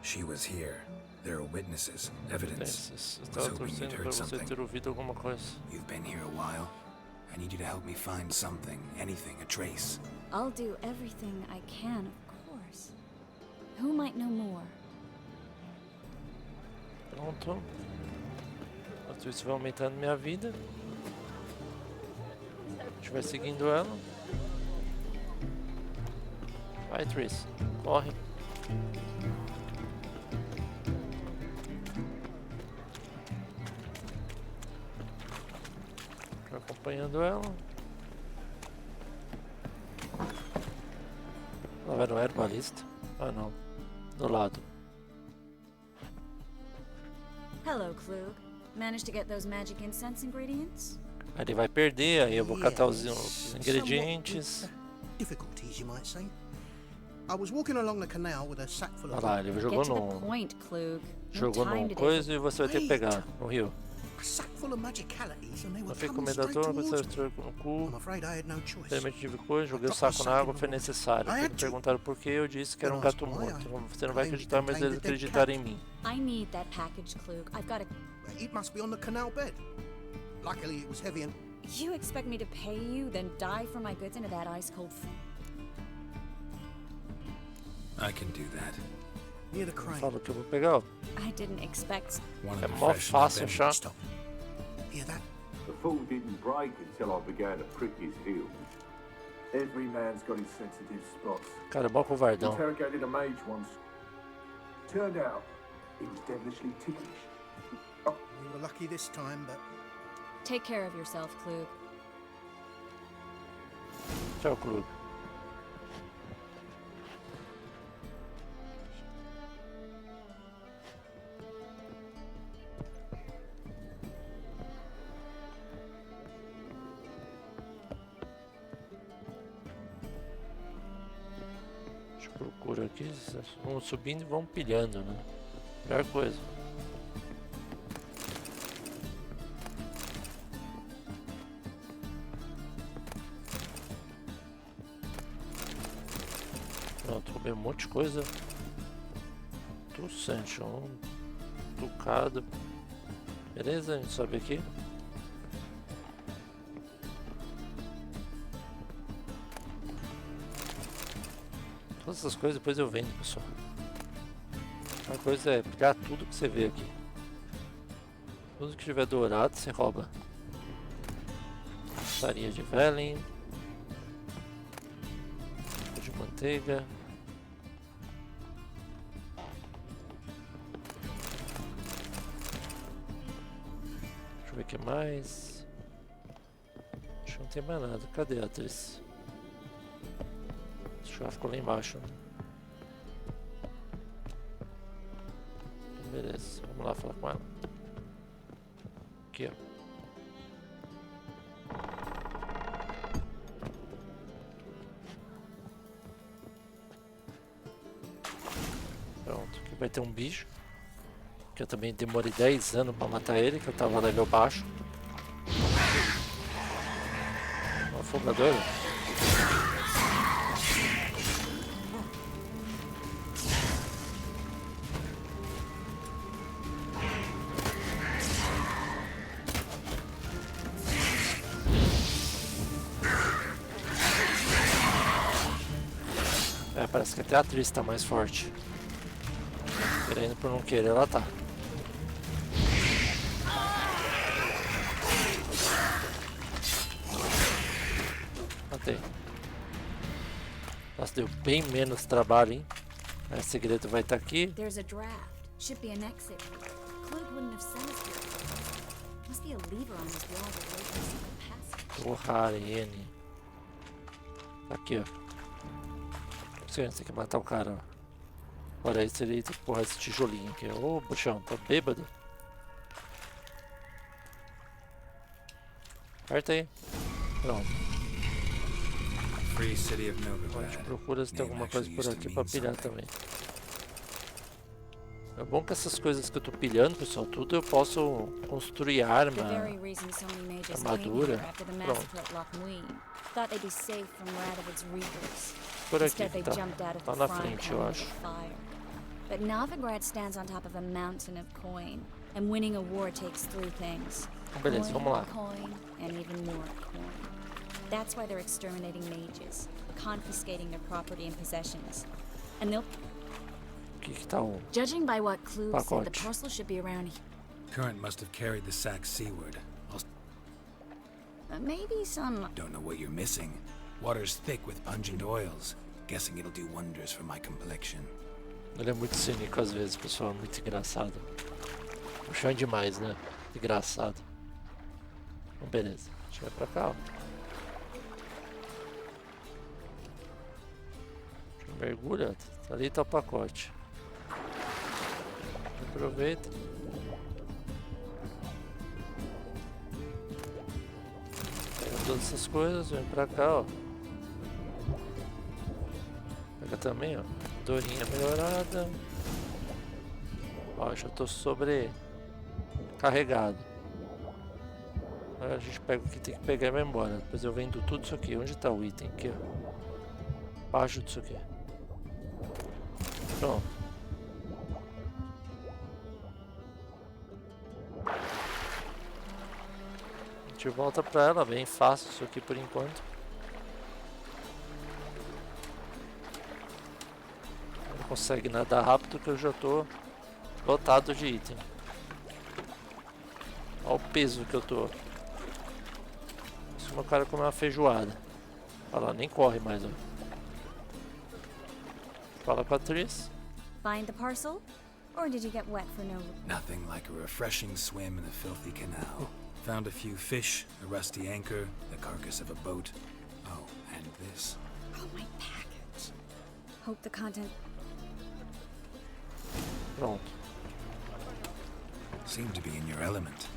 She was here. There are witnesses, evidence. Nesses. Eu Was tava hoping you'd torcendo pra heard você something. ter ouvido alguma coisa. You've been here a while. I need you to help me find something, anything, a trace. I'll do everything I can, of course. Who might know more? Pronto. Enquanto isso vai aumentando minha vida. A gente vai seguindo ela. Vai, Triss. Corre. Vai acompanhando ela. Ela não era balista? Ah, não. Do lado. Hello, Klug. Managed to get those magic incense ingredients? Aí ele vai perder, aí eu vou catar os ingredientes. Difficulties, you might say. I was walking along the canal with a sack full Olha of lá, ele jogou Get to the no, point, Klug. No jogou time no today. coisa e você vai ter que pegar no rio. a sack full of magicalities, and they were Não fica com coming medo da straight toa, towards você me. no cu. I'm afraid I had no choice. Infelizmente tive coisa, joguei o saco na água, foi necessário. Me perguntaram por que, eu disse que era um gato morto. Você não vai acreditar, mas eles acreditaram em mim. I need that package, Klug. I've got to... It must be on the canal bed. Luckily, it was heavy and... You expect me to pay you, then dive for my goods into that ice-cold... I can do that. Near the crane. Fala que eu vou pegar, ó. I didn't expect... One of É the mó fresh fácil November achar. Stop. Hear that? The fall didn't break until I began to prick his heels. Every man's got his sensitive spots. Cara, é mó covardão. Interrogated a mage once. Turned out he was devilishly ticklish. We were lucky this time, but... Take care of yourself, Klug. Tchau, Klug. Deixa eu procurar aqui. Vamos subindo e vamos pilhando, né? Melhor coisa. Pronto, roubei um monte de coisa. Do Sancho, ducado. Beleza, a gente sobe aqui. Todas essas coisas depois eu vendo, pessoal. A coisa é pegar tudo que você vê aqui. Tudo que tiver dourado você rouba. Farinha de Velen. De manteiga. Deixa eu ver o que mais. Acho que não tem mais nada. Cadê a Triss? Acho que ela ficou lá embaixo. Beleza, vamos lá falar com ela. Aqui, ó. Pronto, aqui vai ter um bicho. Que eu também demorei 10 anos pra matar ele, que eu tava level baixo. Uma afogadora. É, parece que até a Triss tá mais forte. Querendo por não querer, ela tá. Matei. Nossa, deu bem menos trabalho, hein? O segredo vai estar aqui. There's a draft. Should be an exit. Claude wouldn't have sent us here. Must be a lever on this wall that opens the passage. Rolar N. Tá aqui, ó. Você tem que matar o cara, ó. Olha aí, seria porra, esse tijolinho aqui. Ô, bruxão, tá bêbado? Aperta aí. Pronto. Free city of A gente procura se tem alguma coisa por aqui pra pilhar também. É bom que essas coisas que eu tô pilhando, pessoal, tudo eu posso construir arma, armadura. Pronto. Por aqui que tá na frente, eu acho. But Novigrad stands on top of a mountain of coin, and winning a war takes three things. Beleza, vamos lá. Coin, and even more coin. That's why they're exterminating mages, confiscating their property and possessions. And they'll... Que tá o Judging by what Clue said, the pacote? parcel should be around here. Current must have carried the sack seaward. Maybe some... Don't know what you're missing. Water's thick with pungent oils. Guessing it'll do wonders for my complexion. Ele é muito cínico às vezes, pessoal, muito engraçado. Puxão demais, né? Engraçado. Então, beleza, a gente vai pra cá, ó. Mergulha, ali tá o pacote. Aproveita. Pega todas essas coisas, vem pra cá, ó. Pega também, ó. Dorinha melhorada. Ó, já tô sobrecarregado. Agora a gente pega o que tem que pegar e vai embora. Depois eu vendo tudo isso aqui. Onde tá o item? Aqui, ó. Abaixo disso aqui. Pronto. A gente volta pra ela. Bem fácil isso aqui por enquanto. Não consegue nadar rápido que eu já tô lotado de item. Olha o peso que eu tô. Se o meu cara comer uma feijoada. Olha lá, nem corre mais, ó. Fala com a Triss. Find the parcel? Or did you get wet for no... Nothing like a refreshing swim in a filthy canal. Found a few fish, a rusty anchor, the carcass of a boat. Oh, and this. Oh, my package. Hope the content... Pronto. Seem to be in your element.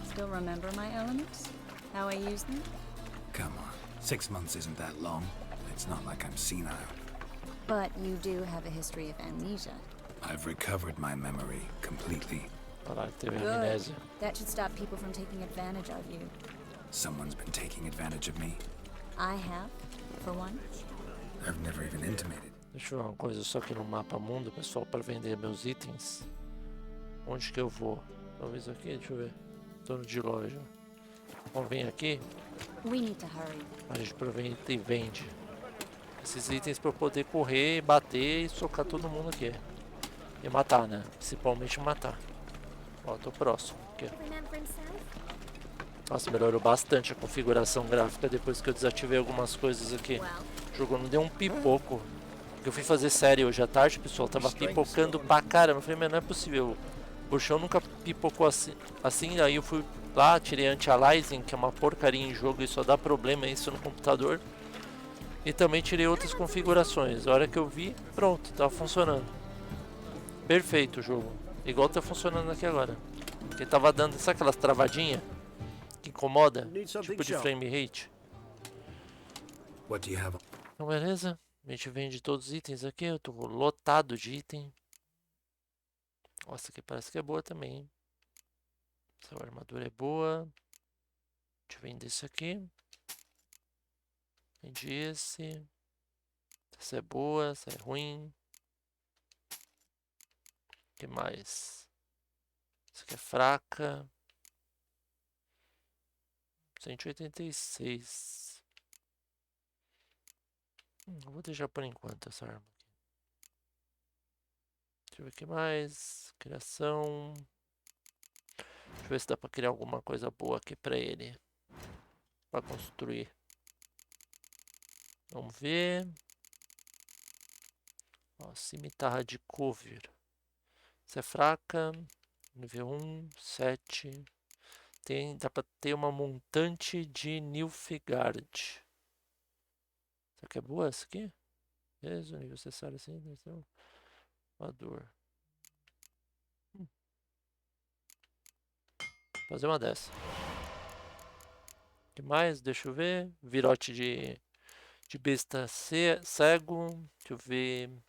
Still remember my elements? How I use them? Come on, 6 months isn't that long. It's not like I'm senile. But you do have a history of amnesia. I've recovered my memory completely. Olha lá, teve Good. amnésia. That should stop people from taking advantage of you. Someone's been taking advantage of me. I have, for one. I've never even intimated. Deixa eu ver uma coisa só aqui no mapa mundo, pessoal, para vender meus itens. Onde que eu vou? Talvez aqui, deixa eu ver. Dono de loja. Vamos vir aqui. We need to hurry. A gente aproveita e vende esses itens para eu poder correr, bater e socar todo mundo aqui. E matar, né? Principalmente matar. Ó, tô próximo. Aqui. Nossa, melhorou bastante a configuração gráfica depois que eu desativei algumas coisas aqui. O jogo não deu um pipoco. Eu fui fazer série hoje à tarde, pessoal, tava pipocando pra caramba. Eu falei, mas não é possível. O bruxão nunca pipocou assim. Aí eu fui lá, tirei anti-aliasing, que é uma porcaria em jogo e só dá problema isso no computador. E também tirei outras configurações. A hora que eu vi, pronto, tava funcionando. Perfeito o jogo. Igual tá funcionando aqui agora. Porque tava dando, sabe aquelas travadinhas que incomoda? Tipo de frame rate. What do you have? Então, beleza. A gente vende todos os itens aqui. Eu tô lotado de item. Nossa, aqui parece que é boa também, hein? Essa armadura é boa. Deixa eu vender isso aqui. Vendi esse. Essa é boa, essa é ruim. O que mais? Essa aqui é fraca. 186. Vou deixar por enquanto essa arma aqui. Deixa eu ver o que mais. Criação. Deixa eu ver se dá pra criar alguma coisa boa aqui pra ele. Pra construir. Vamos ver. Ó, cimitarra de cover. Essa é fraca. Nível 1, 7. Dá pra ter uma montante de Nilfgaard. Será que é boa essa aqui? Beleza, nível necessário assim. Voador. Fazer uma dessa. O que mais? Deixa eu ver. Virote de besta cego. Deixa eu ver.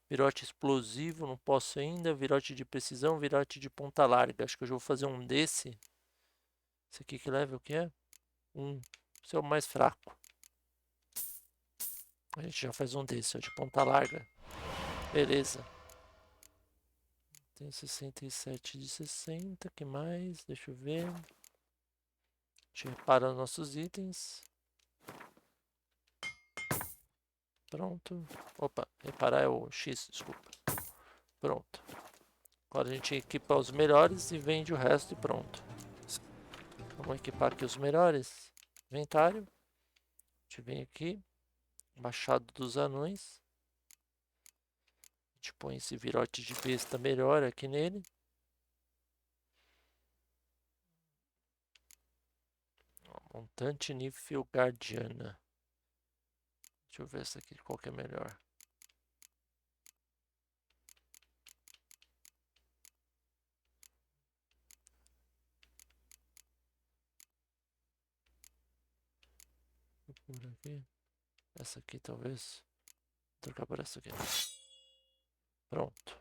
Virote explosivo, não posso ainda. Virote de precisão, virote de ponta larga. Acho que eu já vou fazer um desse. Esse aqui que level o que é? Esse é o mais fraco. A gente já faz um desse, ó, de ponta larga. Beleza. Tem 67 de 60. Que mais? Deixa eu ver. A gente repara os nossos itens. Pronto. Opa, reparar é o X, desculpa. Pronto. Agora a gente equipa os melhores e vende o resto e pronto. Vamos equipar aqui os melhores. Inventário. A gente vem aqui. Machado dos anões. A gente põe esse virote de besta melhor aqui nele. Montante Nilfgaardiana. Deixa eu ver essa aqui, qual que é melhor. Por aqui. Essa aqui talvez. Vou trocar por essa aqui. Pronto.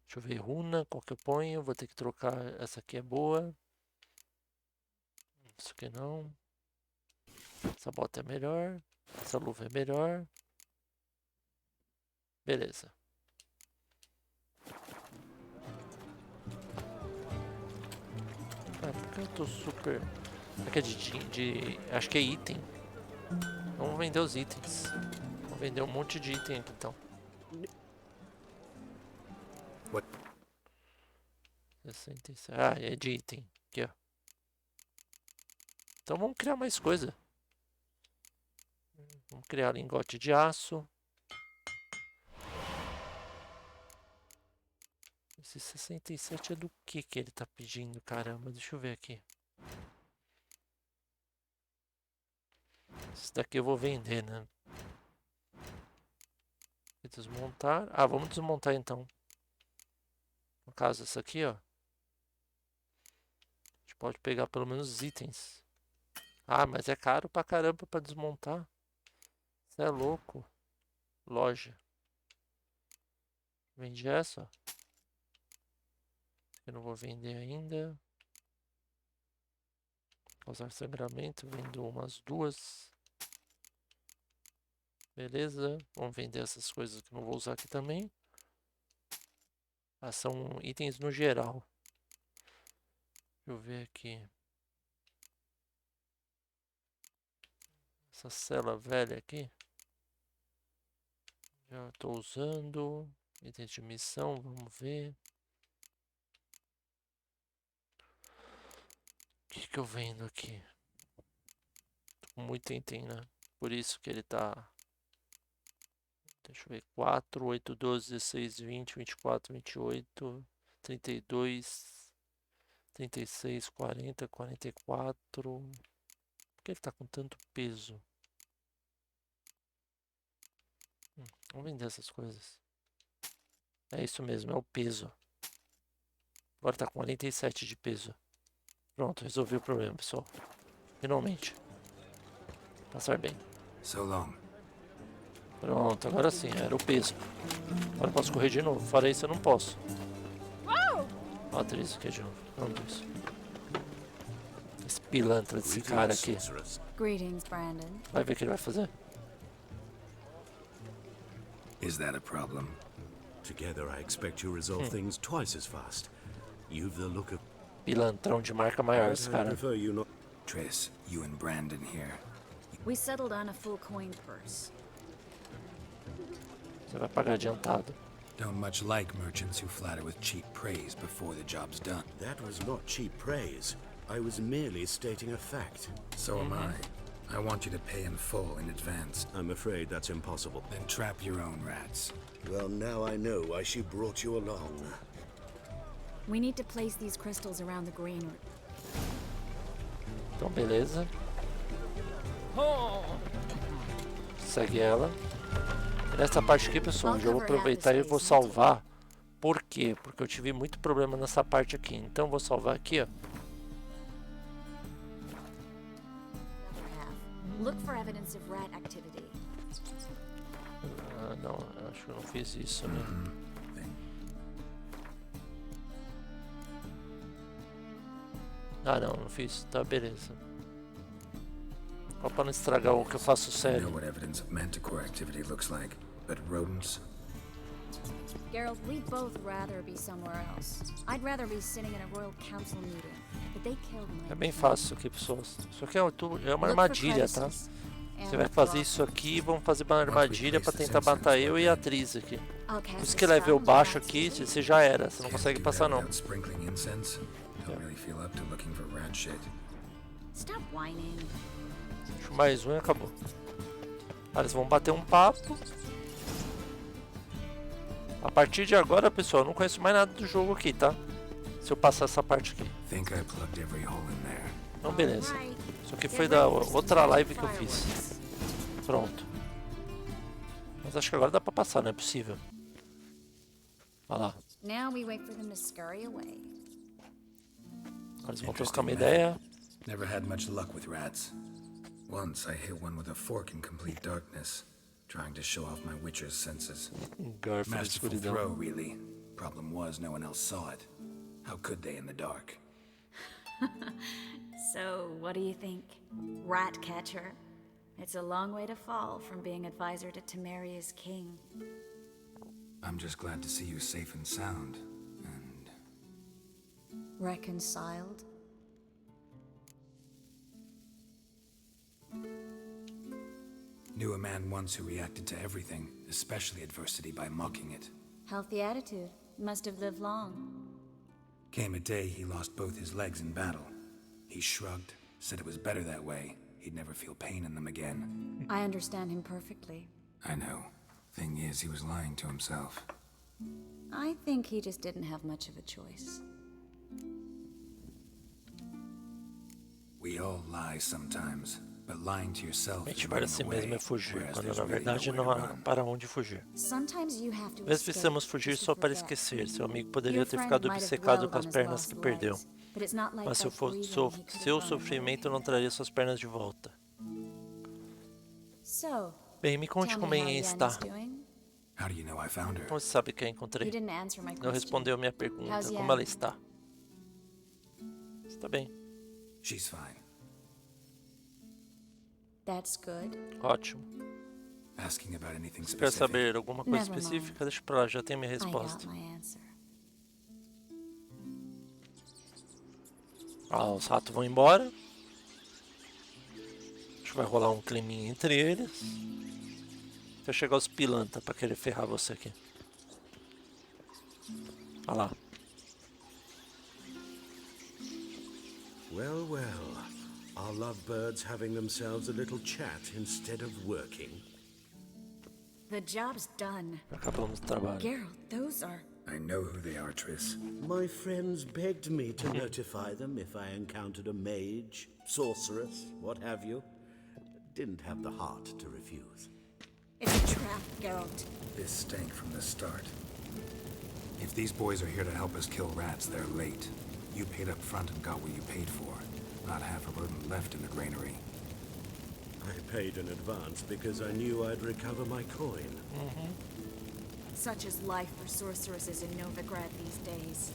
Deixa eu ver runa, qual que eu ponho. Vou ter que trocar. Essa aqui é boa. Isso aqui não. Essa bota é melhor. Essa luva é melhor. Beleza. Porque eu tô super... Aqui é acho que é item. Vamos vender os itens. Vamos vender um monte de item aqui então. 67. Ah, é de item. Aqui, ó. Então vamos criar mais coisa. Vamos criar lingote de aço. Esse 67 é do que ele tá pedindo? Caramba, deixa eu ver aqui. Esse daqui eu vou vender, né? Desmontar. Ah, vamos desmontar então. No caso, essa aqui, ó. A gente pode pegar pelo menos os itens. Ah, mas é caro pra caramba pra desmontar. Você é louco. Loja. Vende essa, ó. Eu não vou vender ainda. Causar sangramento. Vendo umas duas. Beleza. Vamos vender essas coisas que não vou usar aqui também. Ah, são itens no geral. Deixa eu ver aqui. Essa cela velha aqui. Já estou usando. Itens de missão, vamos ver. O que eu vendo aqui? Tô com muito item, né? Por isso que ele tá... Deixa eu ver. 4, 8, 12, 16, 20, 24, 28, 32, 36, 40, 44... Por que ele tá com tanto peso? Vamos vender essas coisas. É isso mesmo, é o peso. Agora tá com 47 de peso. Pronto, resolvi o problema, pessoal. Finalmente. Passar bem. So long. Pronto, agora sim, era o peso. Agora eu posso correr de novo. Fora isso, eu não posso. Ó, a Triss aqui de novo. Pronto, isso. Esse pilantra desse cara aqui. Greetings, Brandon. Vai ver o que ele vai fazer. Is that a problem? Together, I expect you resolve things twice as fast. You've the look of... Pilantrão de marca maior, esse I cara. prefer you not... Triss, you and Brandon here. We settled on a full coin purse. Você vai pagar adiantado. Don't much like merchants who flatter with cheap praise before the job's done. That was not cheap praise. I was merely stating a fact. So am I. I want you to pay in full in advance. I'm afraid that's impossible. Then trap your own rats. Well, now I know why she brought you along. We need to place these crystals around the granary. Então, beleza. Segue ela. E nessa parte aqui, pessoal, eu já vou aproveitar e vou salvar. Por quê? Porque eu tive muito problema nessa parte aqui. Então, eu vou salvar aqui, ó. Look for evidence of rat activity. Ah, não, acho que eu não fiz isso, né? Ah, não fiz. Tá, beleza. Só pra não estragar o que eu faço I sério. know what evidence of manticore activity looks like, but rodents? Geralt, we'd both rather be somewhere else. I'd rather be sitting in a royal council meeting, but they killed my... É bem fácil isso aqui, pessoas. Isso aqui é uma armadilha, tá? Você vai fazer isso aqui e vão fazer uma armadilha pra tentar matar eu e a Triss aqui. Por isso que level baixo aqui, você já era. Você não consegue passar, não. Stop whining. Deixa mais um e acabou. Aí eles vão bater um papo. A partir de agora, pessoal, eu não conheço mais nada do jogo aqui, tá? Se eu passar essa parte aqui. Então, beleza. Isso aqui foi da outra live que eu fiz. Pronto. Mas acho que agora dá pra passar, não é possível. Olha lá. Now we wait for them to scurry away. Agora eles vão trocar uma ideia. Never had much luck with rats. Once I hit one with a fork in complete darkness, trying to show off my witcher's senses. Masterful throw, really. Problem was, no one else saw it. How could they in the dark? So, what do you think? Rat catcher? It's a long way to fall from being advisor to Temeria's king. I'm just glad to see you safe and sound, and... Reconciled? Knew a man once who reacted to everything, especially adversity, by mocking it. Healthy attitude. Must have lived long. Came a day he lost both his legs in battle. He shrugged, said it was better that way. He'd never feel pain in them again. I understand him perfectly. I know. Thing is, he was lying to himself. I think he just didn't have much of a choice. We all lie sometimes, but lying to yourself is Mentir para si mesmo é fugir, quando na verdade não há para onde fugir. Sometimes you have to Às vezes precisamos fugir só para esquecer. Seu amigo poderia ter ficado obcecado com as pernas que perdeu. Mas seu sofrimento não traria suas pernas de volta. Bem, me conte como Minha está. Como você sabe que a encontrei? Não respondeu a minha pergunta. Como ela está? Está bem. She's fine. That's good. Ótimo. Asking about anything Se quer specific? saber alguma coisa específica, deixa pra lá, já tenho minha resposta. Ah, os ratos vão embora. Acho que vai rolar um climinha entre eles. Vai chegar os pilantra pra querer ferrar você aqui. Olha lá. Well, well. Are lovebirds having themselves a little chat instead of working? The job's done. Acabamos o trabalho. Geralt, those are... I know who they are, Triss. My friends begged me to notify them if I encountered a mage, sorceress, what have you. Didn't have the heart to refuse. It's a trap, Geralt. This stank from the start. If these boys are here to help us kill rats, they're late. You paid up front and got what you paid for. Not half a rodent left in the granary. I paid in advance because I knew I'd recover my coin. Such is life for sorceresses in Novigrad these days.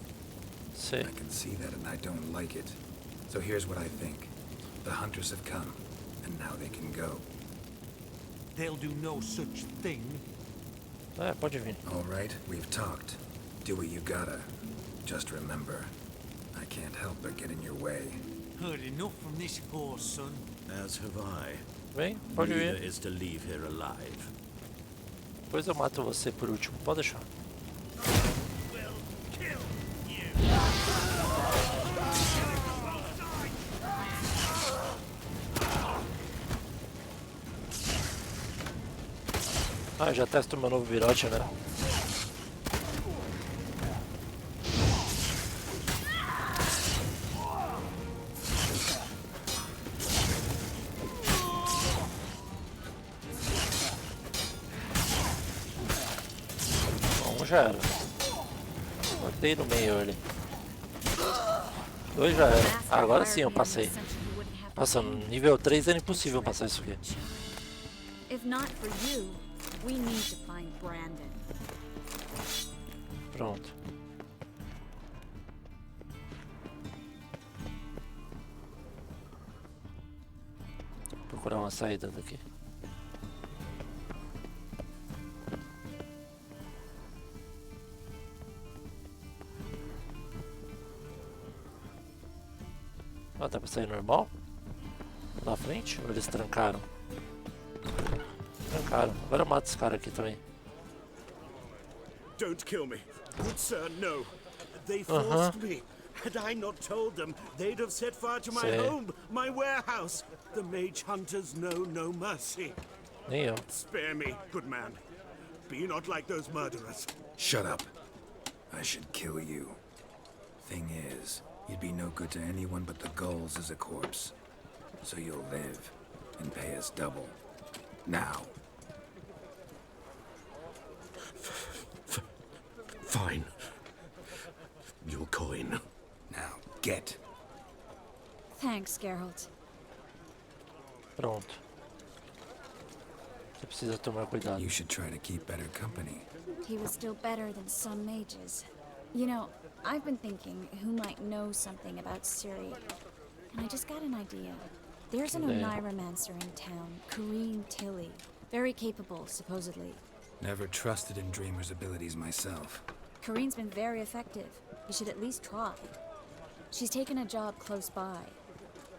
I can see that and I don't like it. So here's what I think. The hunters have come, and now they can go. They'll do no such thing. Pode vir. All right, we've talked. Do what you gotta. Just remember, I can't help but get in your way. Heard enough from this horse, son. As have I. Vem, pode Neither vir. is to leave here alive. Depois eu mato você por último, pode deixar. Ah, já testo meu novo virote, né? Bom, já era. Cortei no meio ali. 2 já era. Ah, agora sim eu passei. Nossa, no nível 3 era impossível passar isso aqui. If not for you, we need to find Brandon. Pronto. Vou procurar uma saída daqui. Ah, dá pra sair normal? Na frente? Ou eles trancaram? Trancaram. Agora eu mato esse cara aqui também. Don't kill me. Good sir, no. They forced me. Had I not told them, they'd have set fire to my home, my warehouse. The mage hunters know no mercy. Nem eu. Spare me, good man. Be not like those murderers. Shut up. I should kill you. Thing is, you'd be no good to anyone but the gulls as a corpse. So you'll live and pay us double. Now. Fine. Your coin. Now, get. Thanks, Geralt. Pronto. Você precisa tomar cuidado. You should try to keep better company. He was still better than some mages. You know, I've been thinking who might know something about Ciri. And I just got an idea. There's an Oneiromancer in town, Corrine Tilly. Very capable, supposedly. Never trusted in Dreamer's abilities myself. Corrine's been very effective. You should at least try. She's taken a job close by.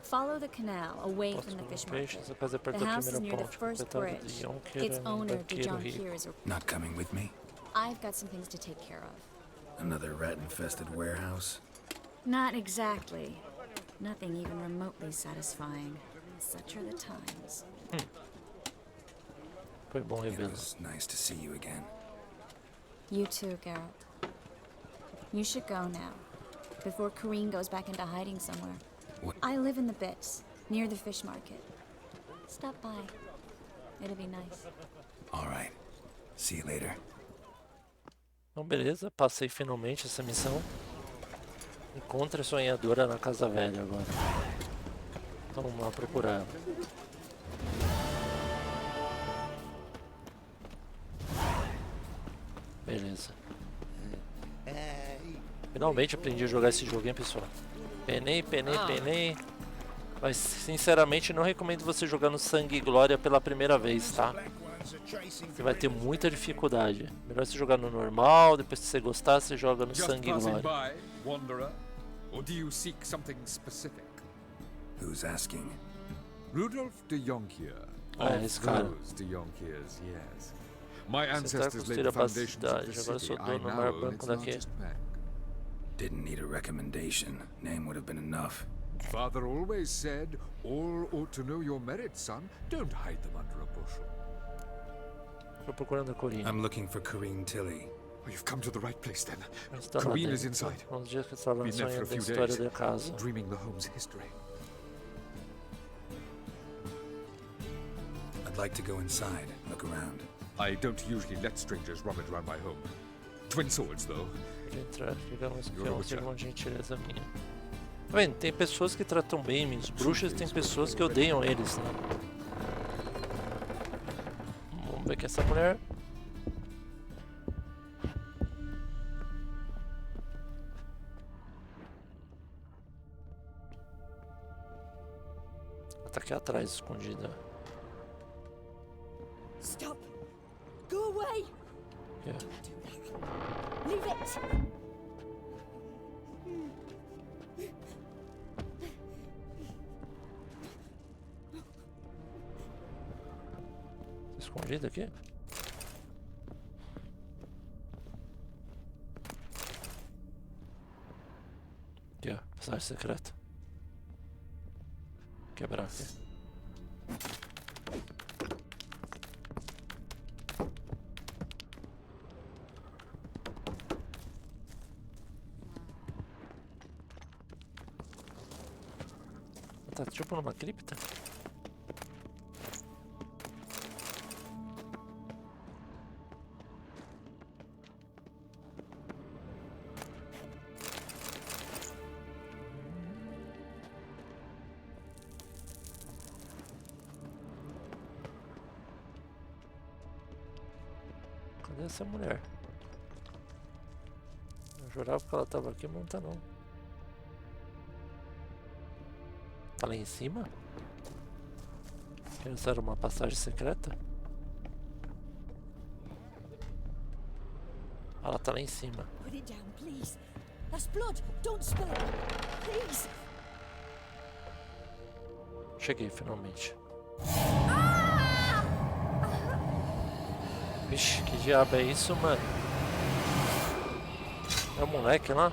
Follow the canal away from the fish market. The house is near the first bridge. Its owner, Dijon is... Not coming with me? I've got some things to take care of. Another rat-infested warehouse? Not exactly. Nothing even remotely satisfying. Such are the times. Foi bom It revê-lo. was nice to see you again. You too, Geralt. You should go now, before Corrine goes back into hiding somewhere. What? I live in the Bits, near the fish market. Stop by. It'll be nice. All right. See you later. Então, beleza. Passei finalmente essa missão. Encontre a sonhadora na Casa Velha agora. Então vamos lá procurar ela. Beleza. Finalmente aprendi a jogar esse jogo, hein, pessoal? Penei. Mas sinceramente não recomendo você jogar no Sangue e Glória pela primeira vez, tá? Você vai ter muita dificuldade. Melhor você jogar no normal, depois se você gostar, você joga no Sangue e Glória. Or do you seek something specific? Who's asking? Rudolf de Jonkier. Ah, esse cara. Those de Jonkiers, yes. My Você tá ancestors laid construindo the a foundations of cidade. the Agora eu city. sou I dono do now maior own banco its daqui. largest bank. Didn't need a recommendation. Name would have been enough. Father always said, all ought to know your merits, son. Don't hide them under a bushel. Tô procurando a Corrine. I'm looking for Corrine Tilly. Oh, you've come to the right place then. Está lá Corrine is dentro. inside. Uns dias que estava Been there for a sonhando a few história days, da casa. dreaming the home's history. I'd like to go inside, look around. I don't usually let strangers rummage around my home. Twin swords, though. Pode entrar, digamos que é uma segunda gentileza minha. Tá vendo? Tem pessoas que tratam bem os bruxos e tem pessoas que odeiam eles, né? Vamos ver quem é essa mulher. Ela tá aqui atrás, escondida. Stop! Go away! Yeah. Don't do that. Leave it! Tá escondida aqui? Aqui, ó. Passagem secreta. Quebrar aqui. Tá tipo numa cripta? Cadê essa mulher? Eu jurava que ela tava aqui, mas não tá não. Tá lá em cima? Essa era uma passagem secreta? Ela tá lá em cima. Put it down, please. That's blood. Don't spill it. Please. Cheguei finalmente. Vixe, que diabo é isso, mano? É o moleque lá?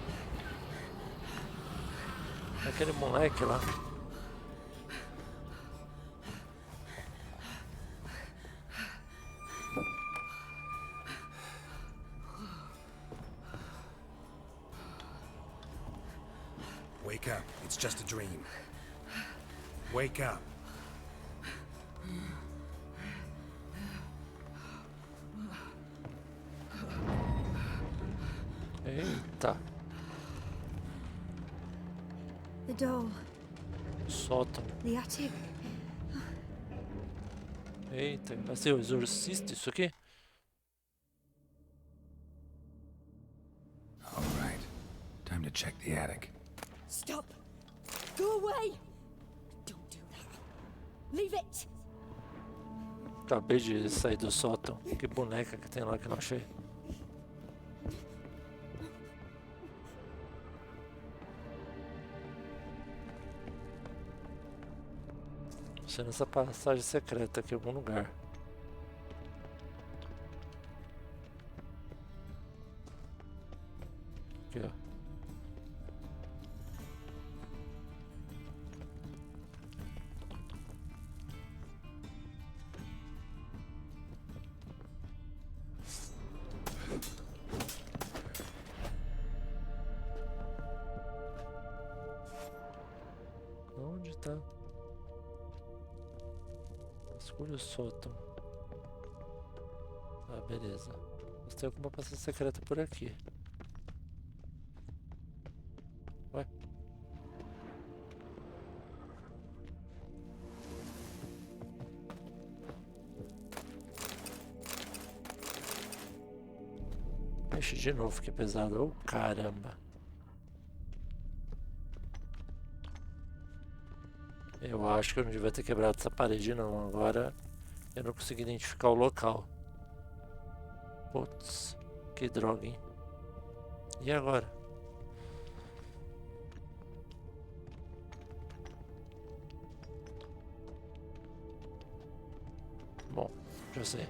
É aquele moleque lá. Wake up. It's just a dream. Wake up. Eita. The doll. Sótão. The attic. Eita, vai ser o exorcista isso aqui? All right. Time to check the attic. Stop. Go away. Don't do that. Leave it. Acabei de sair do sótão. Que boneca que tem lá que eu não achei. Sendo essa passagem secreta aqui em algum lugar. Aqui, ó. Onde tá? Escolha o sótão. Ah, beleza. Mas tem alguma passagem secreta por aqui. Ué? Mexe de novo, que pesado. Oh, caramba. Eu acho que eu não devia ter quebrado essa parede não. Agora eu não consegui identificar o local. Putz, que droga, hein? E agora? Bom, já sei.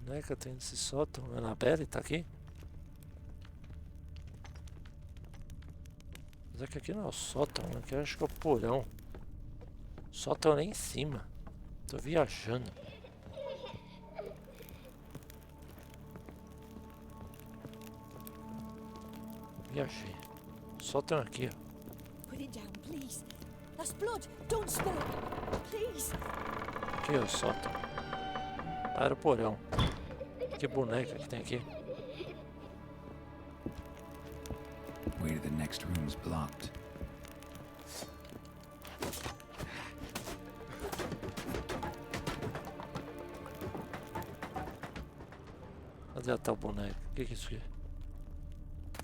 Boneca tem esse sótão. A Anabelle tá aqui? Mas é que aqui não é o sótão, aqui eu acho que é o porão. O sótão é lá em cima. Tô viajando. Viajei. O sótão é aqui, ó. Put it down, please. That's blood. Don't spill it. Please. Aqui é o sótão. Ah, era o porão. Que boneca que tem aqui. Way to the next room's blocked. Cadê a tal boneca? O que é isso aqui?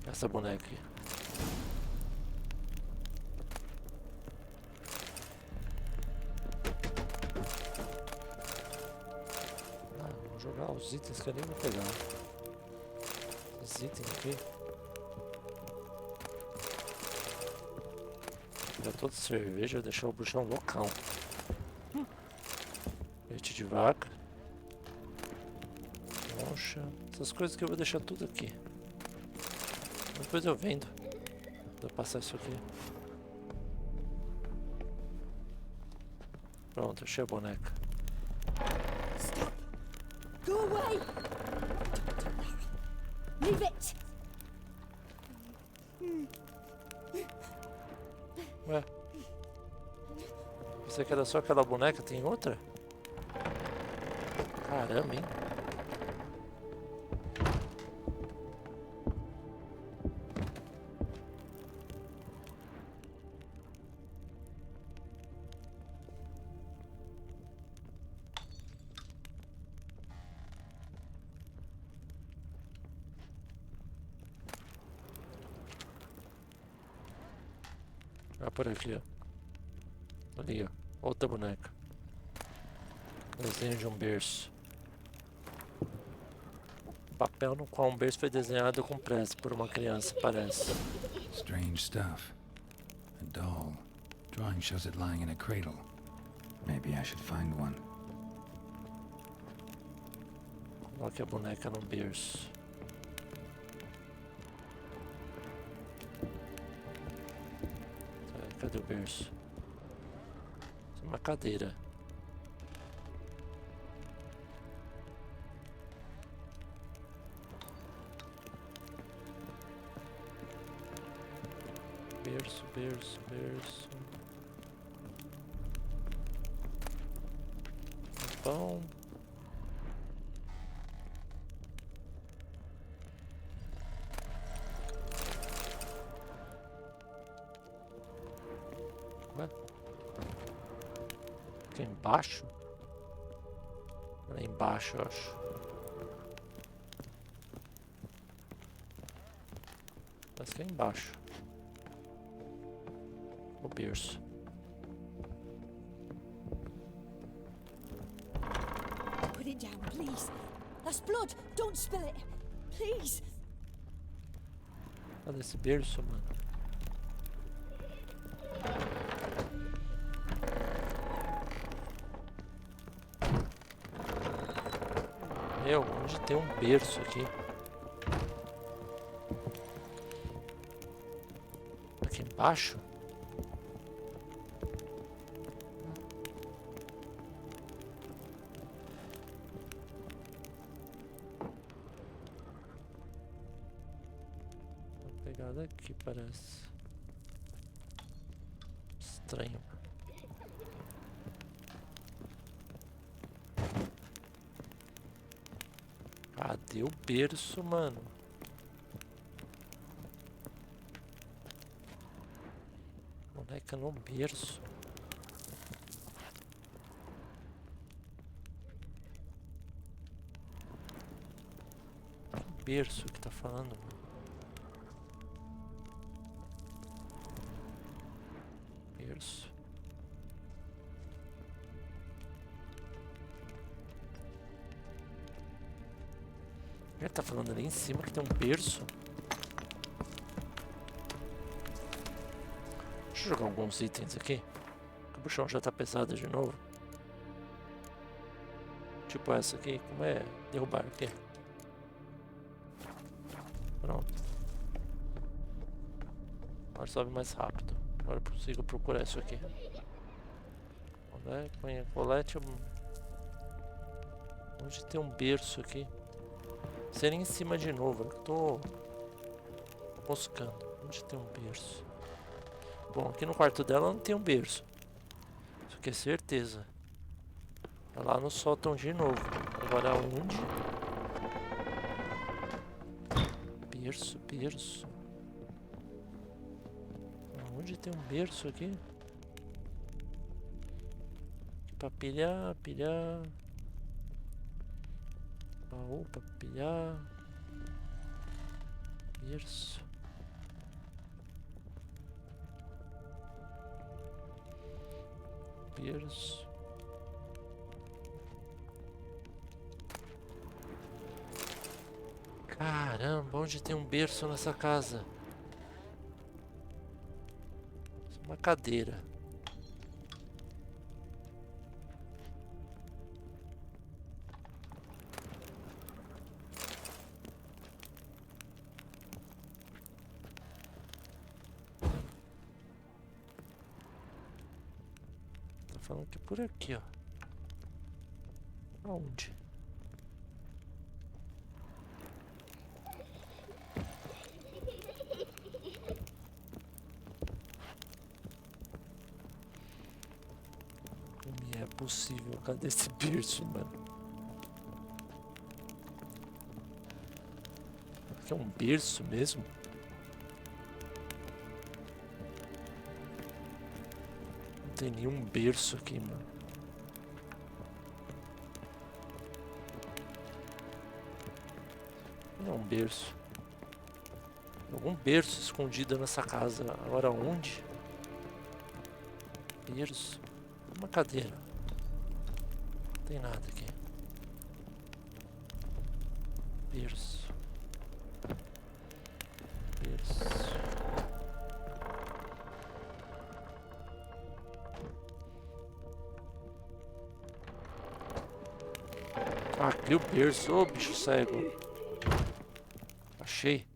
Essa boneca aqui. Vou jogar os itens que eu nem vou pegar. Os itens aqui. Já toda cerveja, deixar o bruxão loucão. Leite de vaca. Concha. Essas coisas que eu vou deixar tudo aqui. Depois eu vendo. Vou passar isso aqui. Pronto, achei a boneca. Stop! Go away! Leave it! Ué? Pensei que era só aquela boneca, tem outra? Caramba, hein? Ah, por aqui, ó. Ali, ó. Outra boneca. Desenho de um berço. Papel no qual um berço foi desenhado com pressa por uma criança, parece. Strange stuff. A doll. Drawing shows it lying in a cradle. Maybe I should find one. Coloque a boneca no berço. Cadê o berço? Isso é uma cadeira. Berço, berço, berço. Pão. Ué? Aqui embaixo? Lá embaixo, eu acho. Parece que é embaixo. O berço. Put it down, please. That's blood. Don't spill it. Please. Olha esse berço, mano. Meu, onde tem um berço aqui? Aqui embaixo? Uma pegada aqui, parece. Estranho. Cadê o berço, mano? Boneca no berço. Que berço que tá falando, mano? Berço. Ele tá falando ali em cima que tem um berço. Deixa eu jogar alguns itens aqui. O chão já tá pesado de novo. Tipo essa aqui. Como é derrubar aqui? Pronto. Agora sobe mais rápido. Agora eu consigo procurar isso aqui. Colete. Onde tem um berço aqui? Seria em cima de novo. Eu tô moscando. Onde tem um berço? Bom, aqui no quarto dela não tem um berço. Isso aqui é certeza. Tá lá no sótão de novo. Agora onde? Berço, berço. Onde tem um berço aqui? Pra pilhar. Baú pra pilhar. Berço. Berço. Caramba, onde tem um berço nessa casa? Uma cadeira. falando que é por aqui, ó. Aonde? Não é possível. Cadê esse berço, mano? Aqui é um berço mesmo? Não tem nenhum berço aqui, mano. Não é um berço. Algum berço escondido nessa casa. Agora onde? Berço. Uma cadeira. Não tem nada aqui. Berço. Berço. Ah, aqui o berço. Ô, bicho cego. Achei.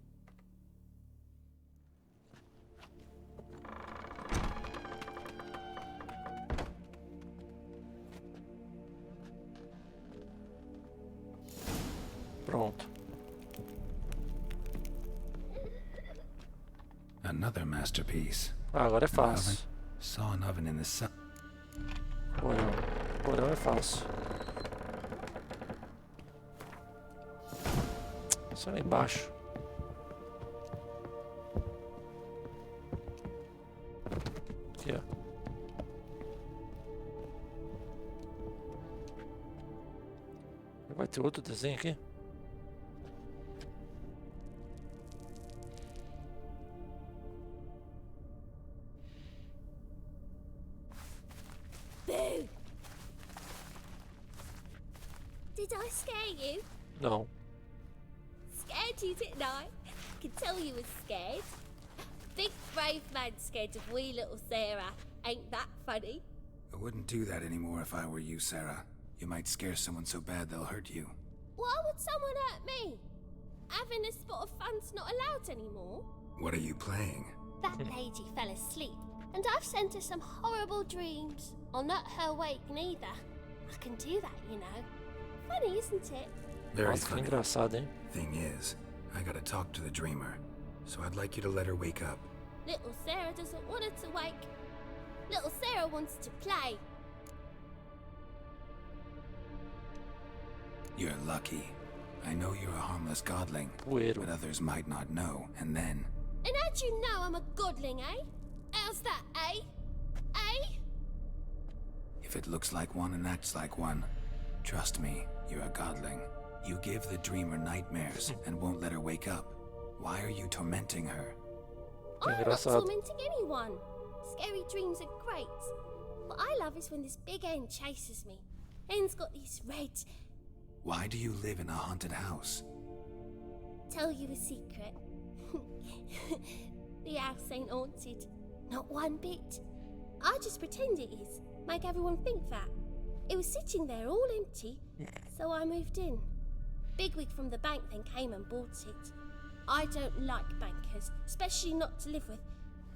Pronto. Another masterpiece. Ah, agora é fácil. Saw an oven in the sun. Porão. Porão é fácil. Só lá embaixo. Aqui, ó. Vai ter outro desenho aqui? Boo! Did I scare you? Não. Scared you, didn't I? Could tell you was scared. Big brave man scared of wee little Sarah. Ain't that funny? I wouldn't do that anymore if I were you, Sarah. You might scare someone so bad they'll hurt you. Why would someone hurt me? Having a spot of fun's not allowed anymore. What are you playing? That lady fell asleep, and I've sent her some horrible dreams. I'll not her wake neither. I can do that, you know. Funny, isn't it? Very Nossa, que funny. engraçado, hein? Thing is, I gotta talk to the dreamer, so I'd like you to let her wake up. Little Sarah doesn't want her to wake. Little Sarah wants to play. You're lucky. I know you're a harmless godling, Bueno. but others might not know, and then... And how'd you know I'm a godling, eh? How's that, eh? Eh? If it looks like one and acts like one, trust me, you're a godling. You give the dreamer nightmares and won't let her wake up. Why are you tormenting her? I'm not engraçado. tormenting anyone. Scary dreams are great. What I love is when this big hen chases me. Hen's got these red... Why do you live in a haunted house? Tell you a secret. The house ain't haunted. Not one bit. I just pretend it is. Make everyone think that. It was sitting there all empty, so I moved in. Bigwig from the bank then came and bought it. I don't like bankers, especially not to live with,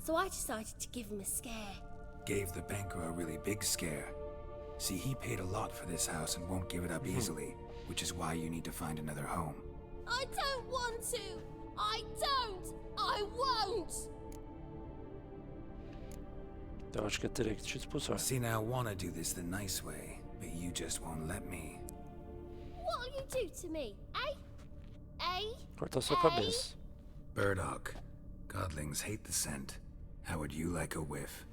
so I decided to give him a scare. Gave the banker a really big scare. See, he paid a lot for this house and won't give it up easily, which is why you need to find another home. I don't want to! I don't! I won't! Eu acho que eu teria que te expulsar. See, now I want to do this the nice way, but you just won't let me. What'll you do to me, eh? Eh? Corta a sua cabeça. Burdock. Godlings hate the scent. How would you like a whiff?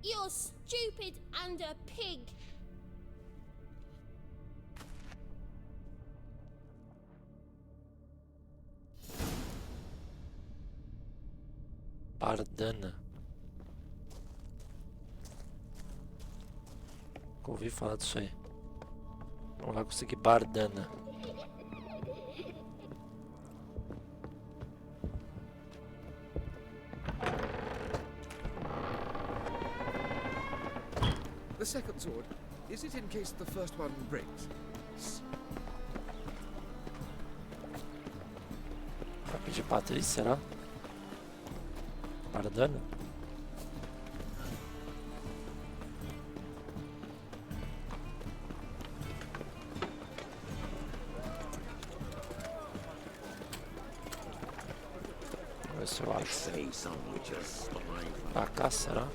You're stupid and a pig. Bardana. Nunca ouvi falar disso aí. Vamos lá conseguir Bardana. The second sword, is it in case the first one breaks? Vai pedir pra Triss, será? Bardana? Pra cá, será?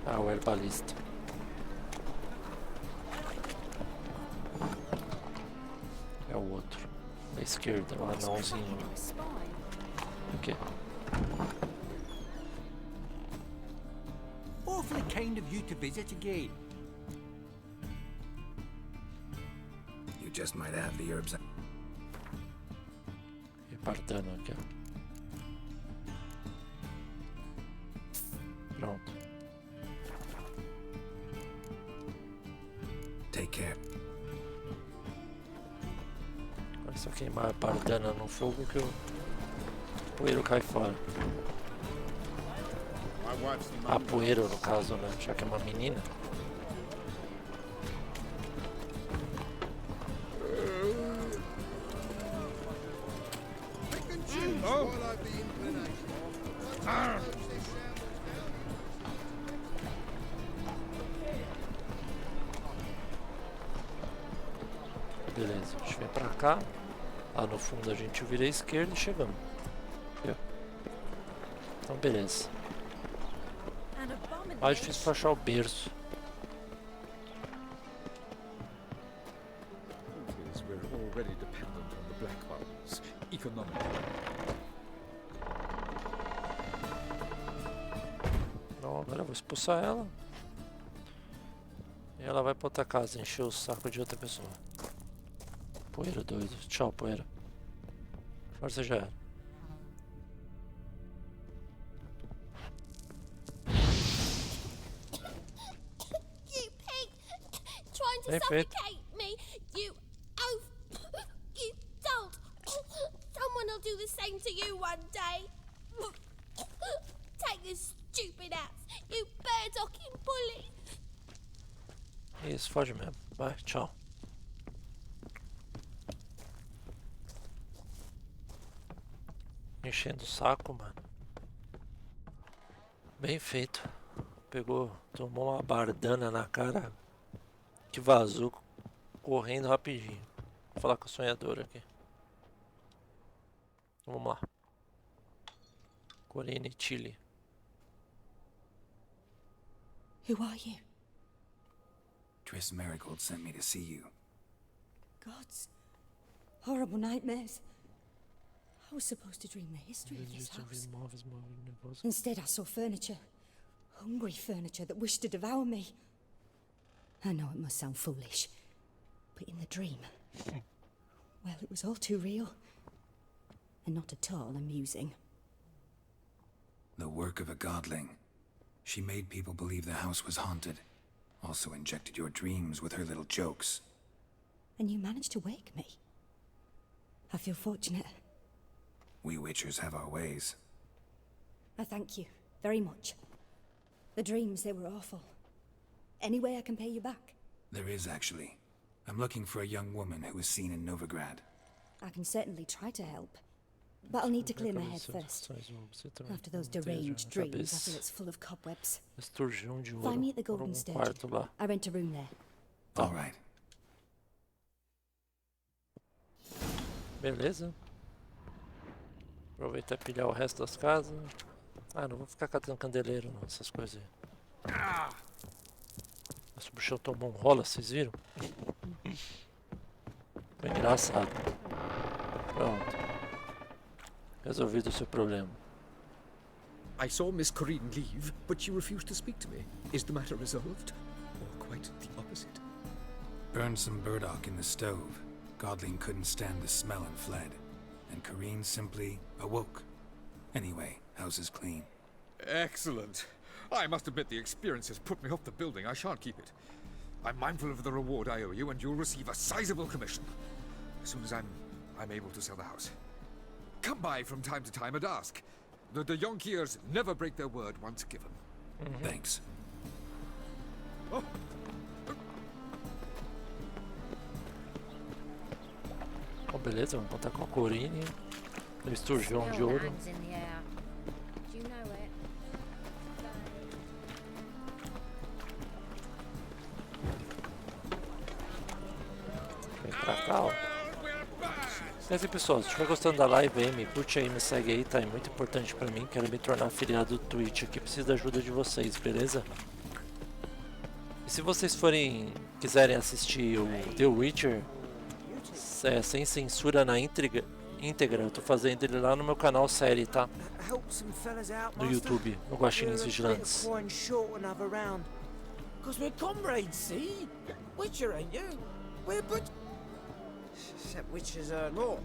Ah, o herbalista. É o outro. Da esquerda, o anãozinho. Aqui. Awfully kind of you to visit again. You just might have the herbs. Repartando aqui, ó. Pronto. Take care. Agora só queimar a pardana no fogo que o poeiro cai fora. A poeira, no caso, né? Já que é uma menina. Beleza, a gente vem pra cá. Lá no fundo a gente vira à esquerda e chegamos. Aqui, ó. Então beleza. Mais difícil pra achar o berço. Não, agora eu vou expulsar ela. E ela vai pra outra casa, encher o saco de outra pessoa. Poeira doido. Tchau, poeira. Agora você já era. You pig! Trying to suffocate me! You oaf! You dolt! Someone will do the same to you one day! Take this stupid ass! You bird-docking bully! Isso, foge mesmo. Vai, tchau. Enchendo o saco, mano. Bem feito. Pegou, tomou uma bardana na cara que vazou correndo rapidinho. Vou falar com a sonhadora aqui. Vamos lá. Corine Chile. Who are you? Triss Marigold sent me to see you. Gods. Horrible nightmares. I was supposed to dream the history of this house. Instead, I saw furniture. Hungry furniture that wished to devour me. I know it must sound foolish, but in the dream, well, it was all too real. And not at all amusing. The work of a godling. She made people believe the house was haunted. Also injected your dreams with her little jokes. And you managed to wake me. I feel fortunate. We witchers have our ways. I thank you very much. The dreams, they were awful. Any way I can pay you back? There is, actually. I'm looking for a young woman who was seen in Novigrad. I can certainly try to help. But I'll need to clear my head first. After those deranged dreams, I feel it's full of cobwebs. Find me at the Golden Sturgeon. I rent a room there. All right. Beleza. Aproveitar e pilhar o resto das casas. Ah, não vou ficar catando candeleiro não, essas coisas aí. Nossa, o bichão tomou um rola, vocês viram? Foi engraçado. Pronto. Resolvido o seu problema. I saw Miss Corinne leave, but she refused to speak to me. Is the matter resolved? Or quite the opposite? Burned some burdock in the stove. Godling couldn't stand the smell and fled. And Corinne simply awoke. Anyway, house is clean. Excellent. I must admit the experience has put me off the building. I shan't keep it. I'm mindful of the reward I owe you, and you'll receive a sizable commission. As soon as I'm able to sell the house. Come by from time to time and ask. The Yonkiers never break their word once given. Thanks. Oh. Oh, beleza, vamos contar com a Corinne. O esturjão de ouro. Cacau. É assim, pessoal, se estiver gostando da live aí, me curte aí, me segue aí, tá? É muito importante pra mim. Quero me tornar afiliado do Twitch aqui, preciso da ajuda de vocês, beleza? E se vocês quiserem assistir o The Witcher sem censura na íntegra, eu tô fazendo ele lá no meu canal Série, tá? No YouTube, no Guaxinins Vigilantes. Because we're comrades, see? Witcher, ain't you? We're but... Except Witchers are law.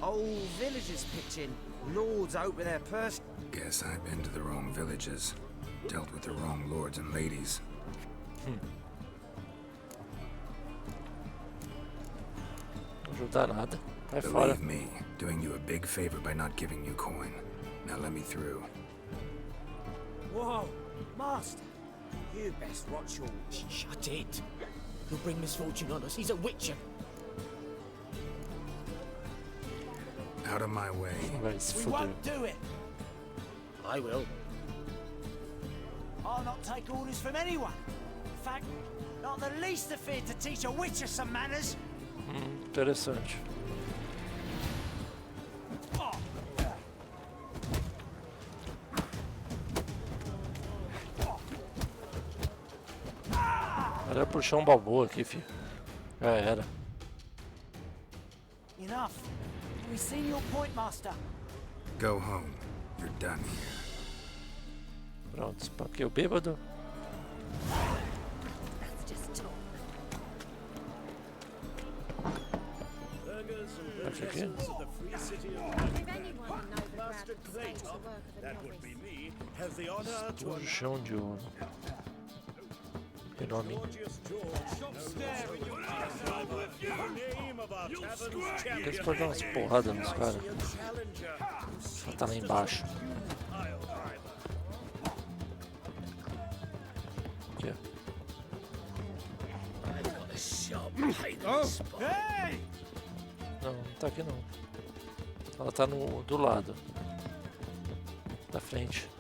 Old villagers pitch in. Lords out with their purse. Guess I've been to the wrong villages. Dealt with the wrong lords and ladies. Não ajuda nada. Vai fora. Believe me, doing you a big favor by not giving you coin. Now let me through. Whoa, Master. You best watch your... Shut it. He'll bring misfortune on us. He's a witcher. Out of my way. We won't do it. I will. I'll not take orders from anyone. In fact, not the least afraid to teach a witcher some manners. Interessante. Era puxar um balboa aqui, filho. Já era. Enough. We've seen your point, Master. Go home. You're done here. Pronto, espanquei o bêbado. Acho que chão de ouro. Que nome? Eles podem dar umas porradas nos caras. Só tá lá embaixo. Aqui, ó. Não, não tá aqui não. Ela tá do lado. Da frente.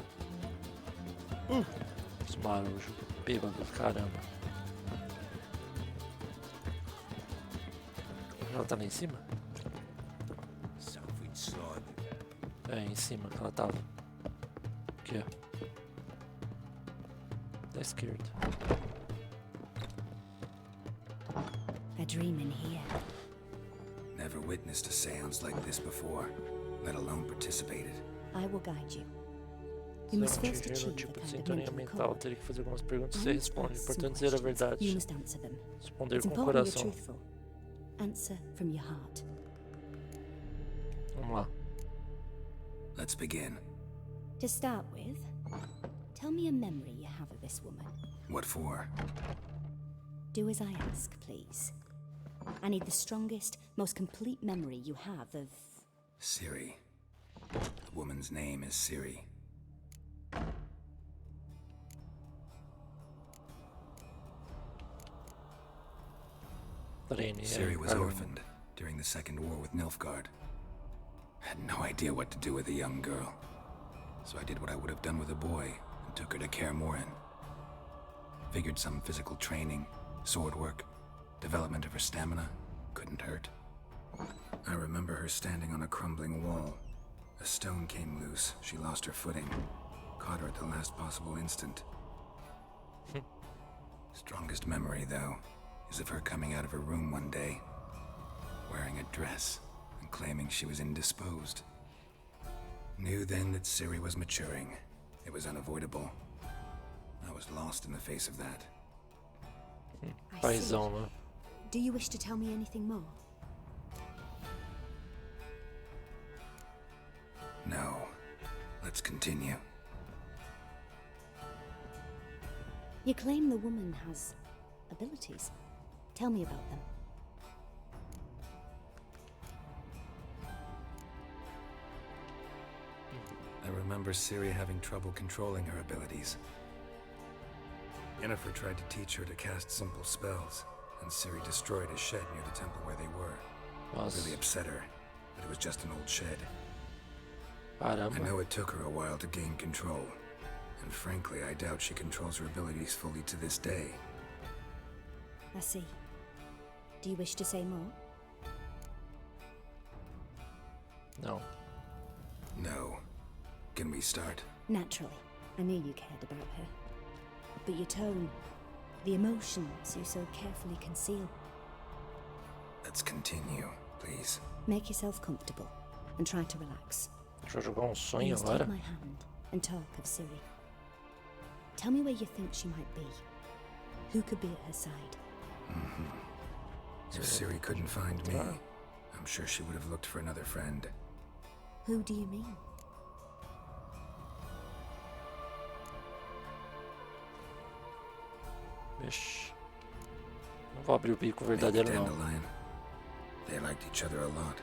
Os marujos. Bêbado, caramba. Ela tá lá em cima? É, em cima que ela tava. Aqui, ó. Da esquerda. A dream in here. Never witnessed a seance like this before, let alone participated. I will guide you. You must first achieve the Tipo de kind of sintonia mental mental, accord. teria que fazer algumas perguntas e você responde. Ask Importante some dizer a questions. verdade. You must answer them. Responder It's com o important you're coração. truthful. Answer from your heart. Vamos lá. Let's begin. To start with, tell me a memory you have of this woman. What for? Do as I ask, please. I need the strongest, most complete memory you have of... Ciri. The woman's name is Ciri. Ciri was orphaned during the Second War with Nilfgaard. Had no idea what to do with a young girl. So I did what I would have done with a boy and took her to Kaer Morhen. Figured some physical training, sword work, development of her stamina couldn't hurt. I remember her standing on a crumbling wall. A stone came loose, she lost her footing. Caught her at the last possible instant. Strongest memory, though, is of her coming out of her room one day, wearing a dress and claiming she was indisposed. Knew then that Ciri was maturing. It was unavoidable. I was lost in the face of that. I see. Do you wish to tell me anything more? No. Let's continue. You claim the woman has abilities. Tell me about them. I remember Ciri having trouble controlling her abilities. Yennefer tried to teach her to cast simple spells, and Ciri destroyed a shed near the temple where they were. Really upset her, but it was just an old shed. I know it took her a while to gain control, and frankly, I doubt she controls her abilities fully to this day. I see. Do you wish to say more? Não. No. Can we start? Naturally. I knew you cared about her. But your tone, the emotions you so carefully conceal. Let's continue, please. Make yourself comfortable and try to relax. Deixa eu jogar um sonho Please take agora. my hand and talk of Ciri. Tell me where you think she might be. Who could be at her side? If Ciri couldn't find me, I'm sure she would have looked for another friend. Who do you mean? Vixe. Não vou abrir o bico verdadeiro, não. Dandelion. They liked each other a lot.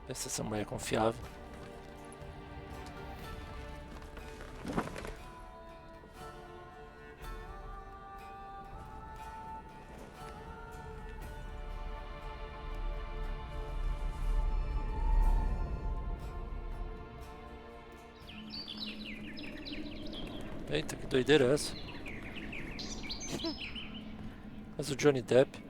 Vê se essa mulher é confiável. Eita, que doideira é essa? Mas o Johnny Depp.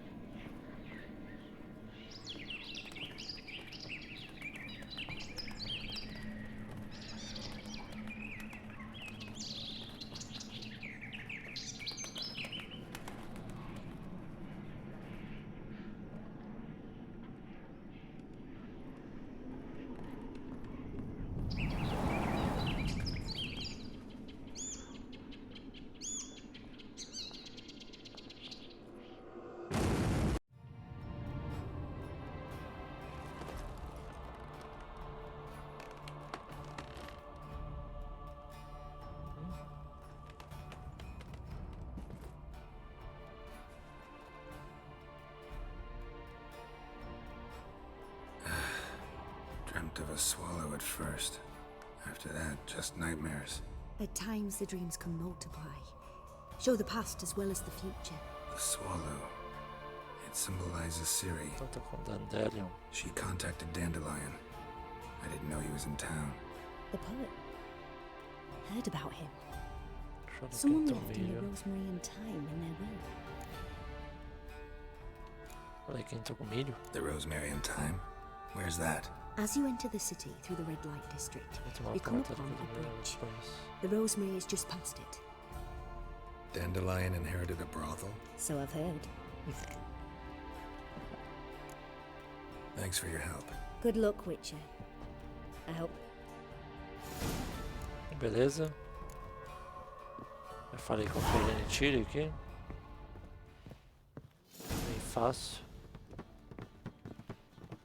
Dreamt of a swallow at first. After that, just nightmares. At times the dreams can multiply. Show the past as well as the future. The swallow. It symbolizes Ciri. Tô com Dandelion. She contacted Dandelion. I didn't know he was in town. The poet. Heard about him. Deixa eu ver Someone quem tá left him the milho. rosemary and thyme in their will. Falei quem tô com milho. The rosemary and thyme? Where's that? As you enter the city through the red light district, tomar you come conta upon do a bridge. depois. The rosemary is just past it. Dandelion inherited a brothel? So I've heard. Thanks for your help. Good luck, Witcher. I hope. Beleza. Eu falei com o Ciri aqui. Bem fácil.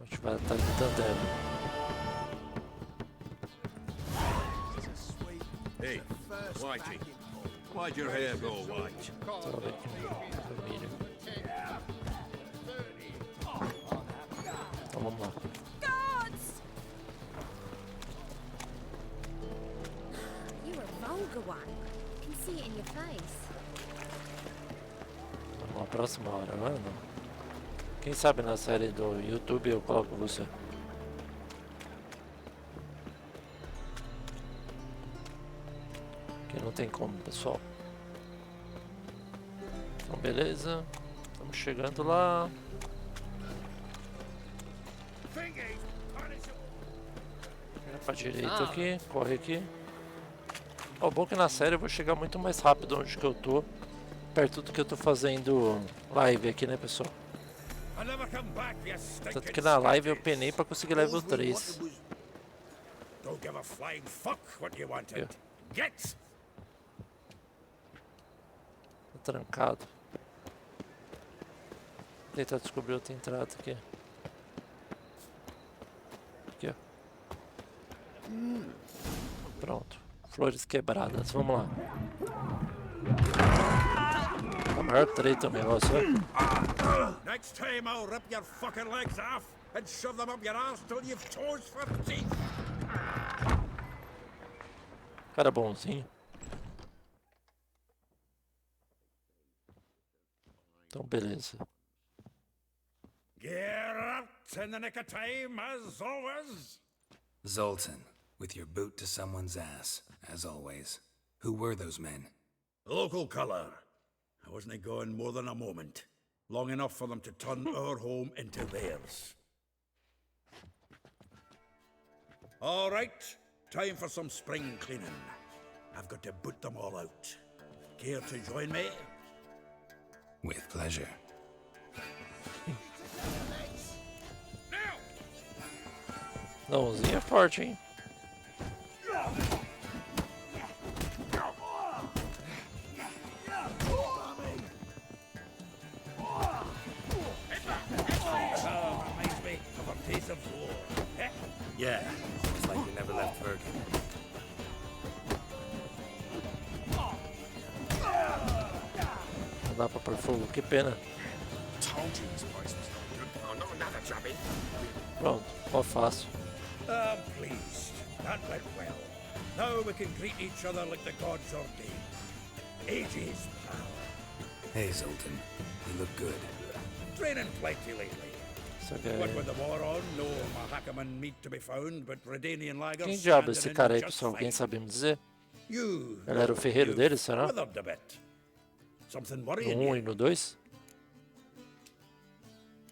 A gente vai atrás do Dandelion. Hey, Whitey. Why'd your hair go white? Tô vendo aqui o milho. Então vamos lá. Guards! You're a vulgar one. I can see it in your face. Vamos lá, próxima hora, mano. Quem sabe na série do YouTube eu coloco você. Que não tem como, pessoal. Então, beleza. Estamos chegando lá. Vira pra direita aqui, corre aqui. Ó, bom que na série eu vou chegar muito mais rápido onde que eu tô. Perto do que eu tô fazendo live aqui, né, pessoal? Tanto que na live eu penei pra conseguir level 3. Don't give a flying fuck what you wanted. Get! Tá trancado. Vou tentar descobrir outra entrada aqui. Aqui, ó. Pronto. Flores quebradas. Vamos lá. Tá maior treta o negócio, né? Next time I'll rip your fucking legs off and shove them up your ass till you've toes for teeth. Cara bonzinho. Então, beleza. Get out in the nick of time, as always. Zoltan, with your boot to someone's ass, as always. Who were those men? Local colour. I wasn't gone more than a moment. Long enough for them to turn our home into theirs. All right, time for some spring cleaning. I've got to boot them all out. Care to join me? With pleasure. Nãozinho é forte, hein? Reminds me of a piece of war. Yeah, it's like you never left Virgin. Não dá pra pôr fogo, que pena. Told you this place was no good. Oh, not another jobbing. Pronto, ó fácil. I'm pleased. That went well. Now we can greet each other like the gods ordained. Ages, pal. Hey, Zoltan. You look good. Training plenty lately. What with the war on, no Mahakaman meat to be found, but Redanian lagers. Quem diabo é esse standing cara aí, in just pessoal? Alguém fine. sabe me dizer? You, Ele era o ferreiro you've dele, será? withered a bit. Something No worrying 1 you? e no 2?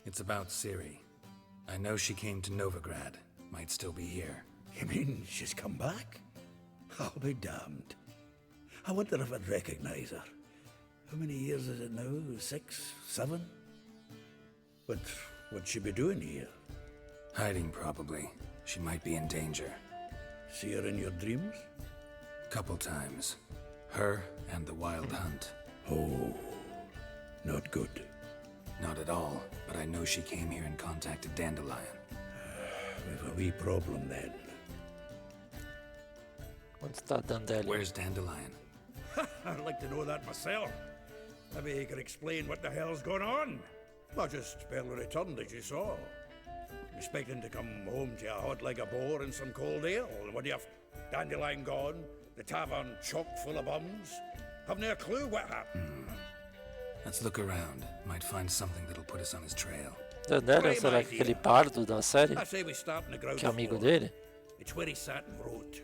It's about Ciri. I know she came to Novigrad. Might still be here. You mean she's come back? I'll be damned. I wonder if I'd recognize her. How many years is it now? 6, 7? But what'd she be doing here? Hiding, probably. She might be in danger. See her in your dreams? Couple times. Her and the Wild Hunt. Oh, not good. Not at all, but I know she came here and contacted Dandelion. We've a wee problem then. Onde está Dandelion? Where's Dandelion? I'd like to know that myself. Maybe he could explain what the hell's going on. I just barely returned, as you saw. Expecting to come home to a hot like a boar and some cold ale. What do you have? Dandelion gone, the tavern chock full of bums. Haven't a clue what happened. Let's look around. Might find something that'll put us on his trail. Dandelion, será que aquele bardo da série? I say we start in the ground Que é amigo floor. dele? It's where he sat and wrote.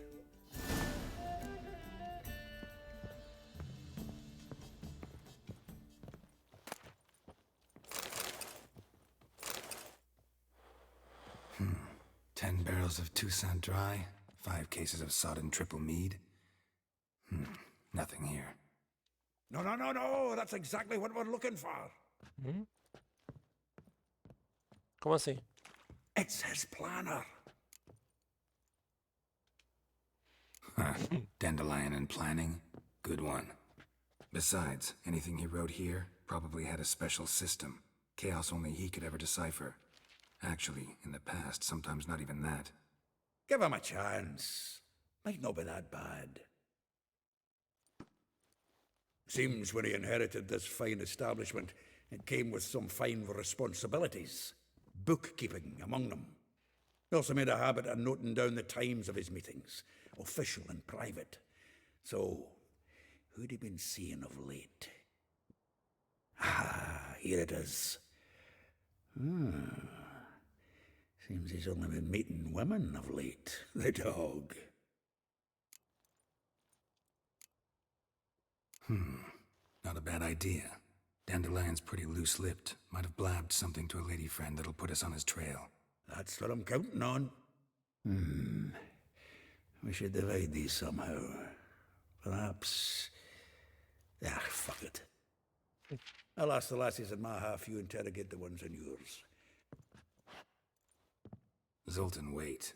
Hmm. 10 barrels of Toussaint Dry, 5 cases of sodden triple mead. Nothing here. No, that's exactly what we're looking for. Como assim? It's his planner. Dandelion and planning? Good one. Besides, anything he wrote here probably had a special system. Chaos only he could ever decipher. Actually, in the past, sometimes not even that. Give him a chance. Might not be that bad. Seems when he inherited this fine establishment, it came with some fine responsibilities. Bookkeeping among them. He also made a habit of noting down the times of his meetings, official and private. So, who'd he been seeing of late? Ah, here it is. Seems he's only been meeting women of late, the dog. Not a bad idea. Dandelion's pretty loose-lipped. Might have blabbed something to a lady friend that'll put us on his trail. That's what I'm counting on. We should divide these somehow. Perhaps... fuck it. I'll ask the lassies in my half, you interrogate the ones in yours. Zoltan, wait.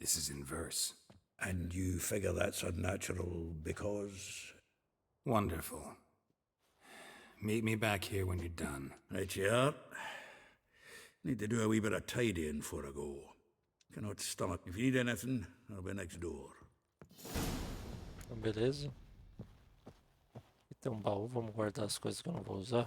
This is in verse. And you figure that's unnatural because... Wonderful. Meet me back here when you're done. Right you are. Need to do a wee bit of tidying before I go. Cannot stomach. If you need anything, I'll be next door. Beleza. E tem um baú, vamos guardar as coisas que eu não vou usar.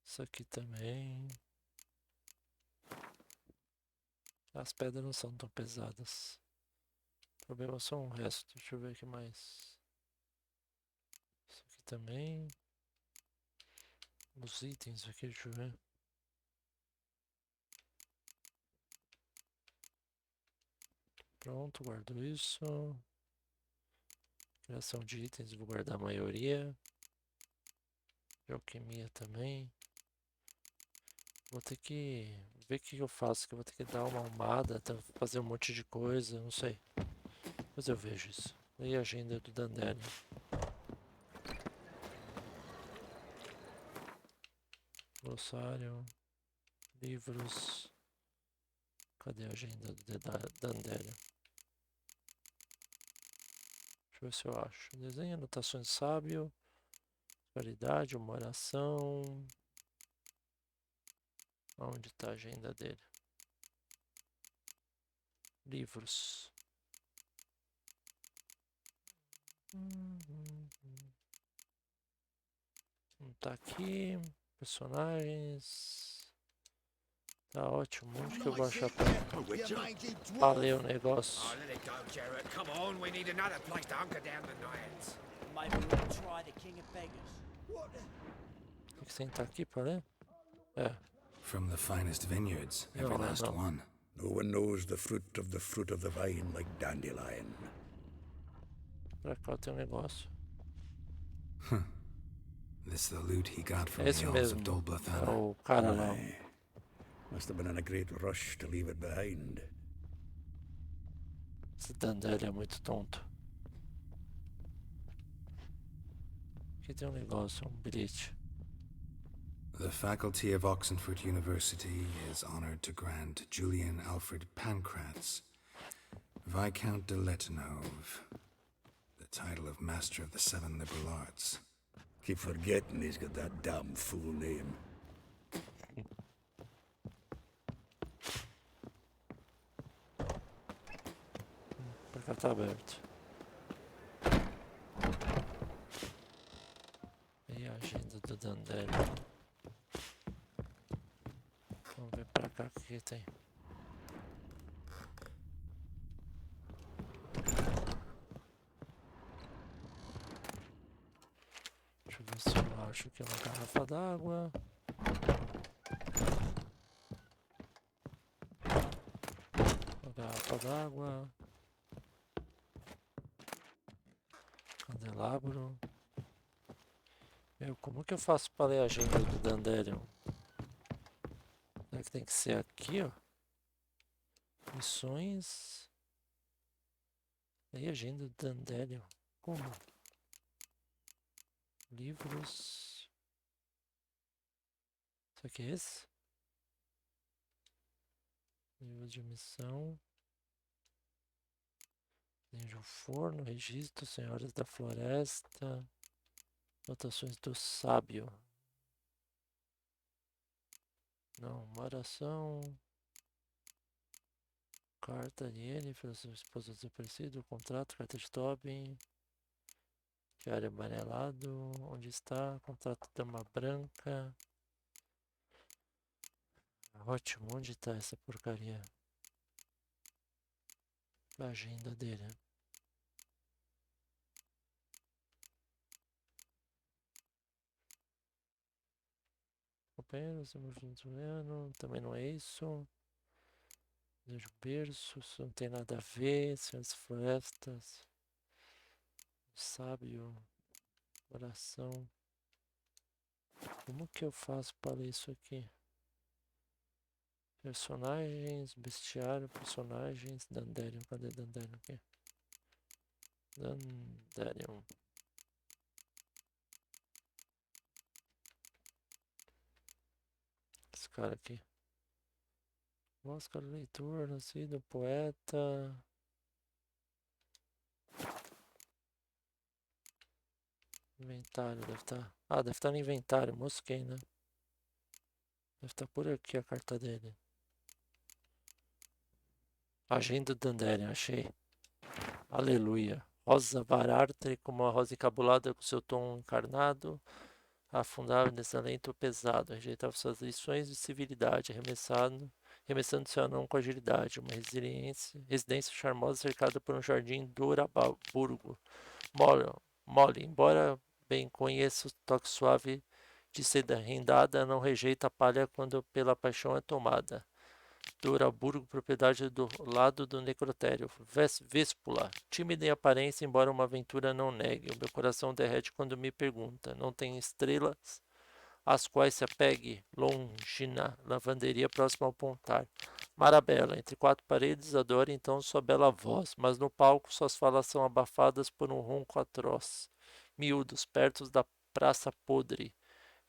Essa aqui também. As pedras não são tão pesadas. O problema é só o resto. Deixa eu ver o que mais. Isso aqui também. Os itens aqui, deixa eu ver. Pronto, guardo isso. Criação de itens, vou guardar a maioria. Alquimia também. Vou ter que ver o que eu faço, que eu vou ter que dar uma arrumada, fazer um monte de coisa, não sei. Mas eu vejo isso. E a agenda do Dandelion. Glossário. Livros. Cadê a agenda do Dandelion? Deixa eu ver se eu acho. Desenho, anotações de sábio. Qualidade, uma oração. Onde está a agenda dele? Livros. Não tá aqui. Personagens. Tá ótimo. Onde que eu vou achar pra ler o negócio? Tem que sentar aqui pra ler? É. From the finest vineyards, every last one. No one knows the fruit of the vine like dandelion. Pra cá tem um negócio. This the loot he got from Esse the elves mesmo. of Dolblathana. É o cara lá. Must have been in a great rush to leave it behind. Esse Dandelion é muito tonto. Aqui tem um negócio, um bilhete. The faculty of Oxenford University is honored to grant Julian Alfred Pancratz, Viscount de Letonove, the title of Master of the Seven Liberal Arts. Keep forgetting he's got that damn full name. Pra cá tá aberto. E a agenda do Dandelion. Vamos ver pra cá o que tem. Deixa eu ver se eu acho que é uma garrafa d'água. Uma garrafa d'água. Candelabro. Meu, como que eu faço para ler a agenda do Dandelion? Será que tem que ser aqui, ó? Missões. E a agenda do Dandelion. Como? Livros. Isso aqui é esse? Livros de missão. Desejo forno, registro, senhoras da floresta. Notações do sábio. Não, uma oração. Carta de ele, para sua esposa desaparecida, contrato, carta de Tobin. Diário amarelado, onde está? Contrato dama branca. Ótimo, onde está essa porcaria? A agenda dele. Companheiros, também não é isso. Desejo berço, isso não tem nada a ver. Senhoras florestas. Sábio. Oração. Como que eu faço para ler isso aqui? Personagens, bestiário, personagens, Dandelion. Cadê Dandelion aqui? Dandelion. Esse cara aqui. Oscar, leitor, nascido, poeta. Inventário, deve estar. Ah, deve estar no inventário, mosquei, né? Deve estar por aqui a carta dele. Agenda do Dandelion, achei. Aleluia. Rosa vararte como a rosa encabulada com seu tom encarnado. Afundava nesse alento pesado. Rejeitava suas lições de civilidade. Arremessando seu anão com agilidade. Uma residência charmosa cercada por um jardim Duraburgo. Mole, embora bem conheça o toque suave de seda rendada, não rejeita a palha quando pela paixão é tomada. Doraburgo, propriedade do lado do necrotério. Véspula, tímida em aparência, embora uma aventura não negue. O meu coração derrete quando me pergunta. Não tem estrelas às quais se apegue? Longina, lavanderia próxima ao pontar. Marabella, entre quatro paredes, adora então sua bela voz, mas no palco suas falas são abafadas por um ronco atroz. Miúdos, perto da praça podre.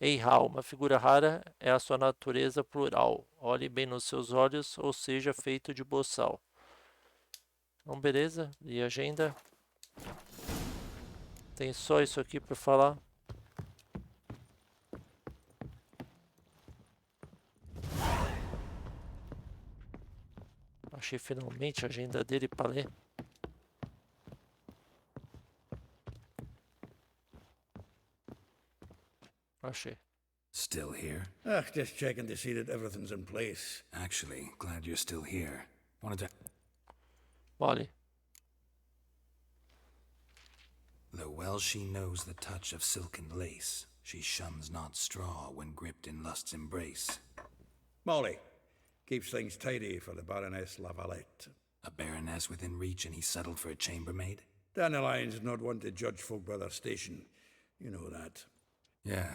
Eihal, uma figura rara é a sua natureza plural. Olhe bem nos seus olhos, ou seja, feito de boçal. Então, beleza. E agenda? Tem só isso aqui para falar. Achei finalmente a agenda dele para ler. Achei. Still here? Just checking to see that everything's in place. Actually, glad you're still here. Wanted to... Olhe. Though well she knows the touch of silken lace, she shuns not straw when gripped in lust's embrace. Molly, keeps things tidy for the Baroness Lavalette. A baroness within reach and he settled for a chambermaid? Dandelion's not one to judge folk by their station. You know that. Yeah.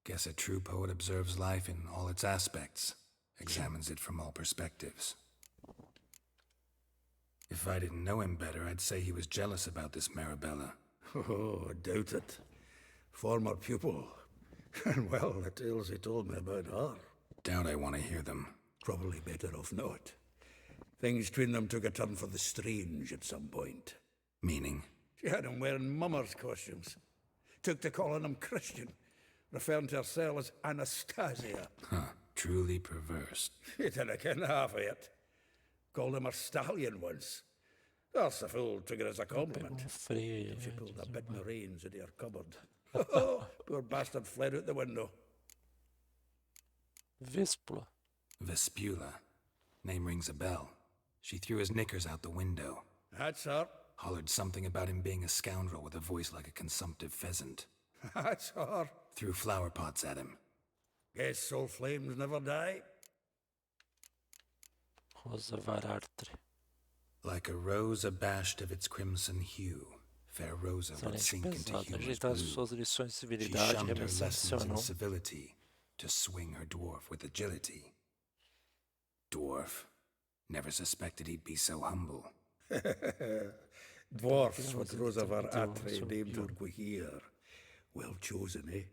Guess a true poet observes life in all its aspects, examines it from all perspectives. If I didn't know him better, I'd say he was jealous about this Marabella. Oh, I doubt it. Former pupil. And well, the tales he told me about her. Doubt I want to hear them. Probably better off not. Things between them took a turn for the strange at some point. Meaning? She had him wearing mummers' costumes. Took to calling him Christian, referring to herself as Anastasia. Huh, truly perverse. He didn't ken half of it. Called him a stallion once. That's the fool took it as a compliment. She pulled a bit of reins into her cupboard. Poor bastard fled out the window. Vespula. Vespula. Name rings a bell. She threw his knickers out the window. That's her. Hollered something about him being a scoundrel with a voice like a consumptive pheasant. That's her. Threw flower pots at him. Guess soul flames never die. Rosa Varartre. Like a rose abashed of its crimson hue, fair Rosa would sink into humor's blue. She shunned her lessons in civility, to swing her dwarf with agility. Dwarf. Never suspected he'd be so humble. Dwarfs what Rosa Varartre named her Quahir. Well chosen, eh?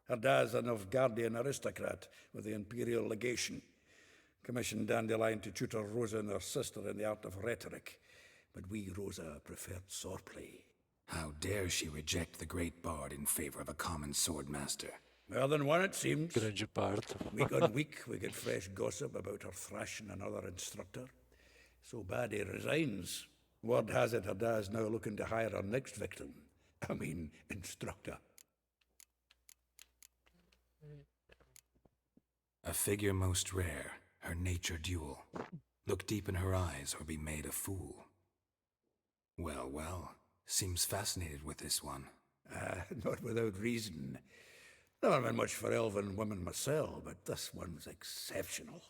Her dad's a Novgardian aristocrat with the Imperial Legation. Commissioned Dandelion to tutor Rosa and her sister in the art of rhetoric. But we, Rosa, preferred swordplay. How dare she reject the great bard in favor of a common swordmaster? More than one, it seems. Grande parte. Week on week, we get fresh gossip about her thrashing another instructor. So bad he resigns. Word has it her dad's now looking to hire her next victim. I mean, instructor. A figure most rare, her nature dual. Look deep in her eyes or be made a fool. Well, well, seems fascinated with this one. Not without reason. Never been much for elven women myself, but this one's exceptional.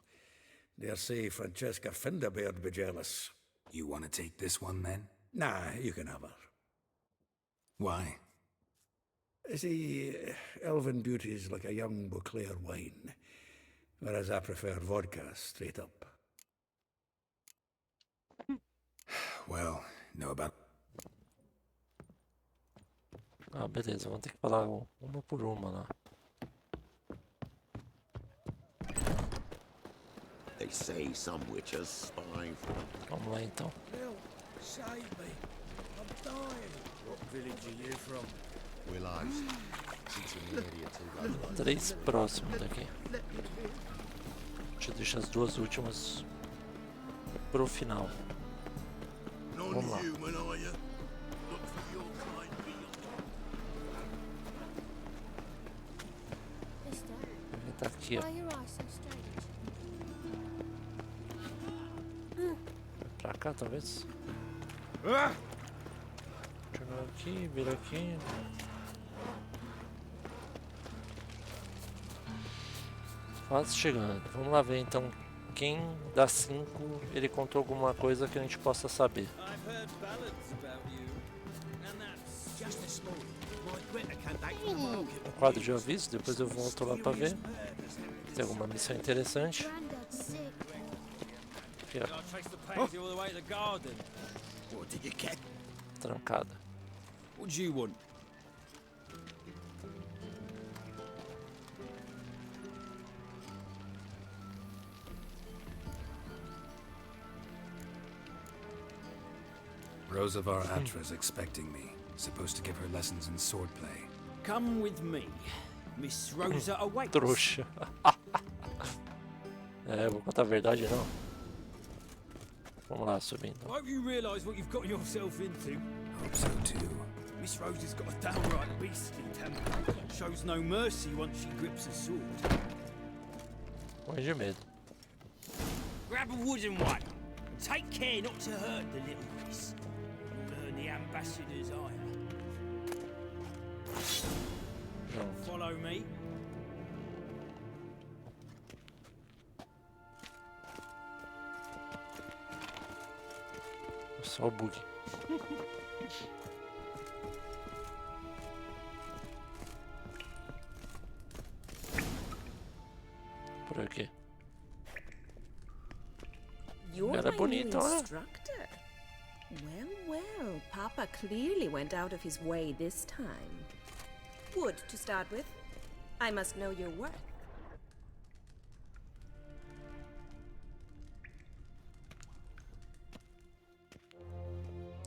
Dare say Francesca Finderbeard be jealous. You want to take this one, then? Nah, you can have her. Why? See, elven beauty's like a young Beauclair wine, whereas I prefer vodka straight up. Well, know about... Ah, beleza, vamos ter que falar uma por uma lá. They say some witches spy from... Vamos lá então. Help, save me. I'm dying. What village are you from? Willows. Since an area to go. Três próximos daqui. Deixa eu deixar as duas últimas pro final. Vamos lá. Ele tá aqui, ó. Pra cá, talvez. Deixa eu ver aqui, vira aqui. Quase chegando. Vamos lá ver então quem das 5 ele contou alguma coisa que a gente possa saber. Quadro de aviso, depois eu volto lá pra ver. Tem alguma missão interessante. Aqui, ó. Trancada. What do you want? Rosavar Atra's expecting me. Supposed to give her lessons in swordplay. Come with me. Miss Rosa awaits. Trouxa. Vou contar a verdade não. Vamos lá, subindo. I hope you realise what you've got yourself into. Hope so too. Miss Rosa's got a downright beastly temper. Shows no mercy once she grips a sword. Morre de medo. Grab a wooden one. And take care not to hurt the little miss. You'll earn the ambassador's ire. Follow me. Só o bug. Por aqui. Ela é bonita, olha. Well, Papa clearly went out of his way this time. Wood, to start with. I must know your worth.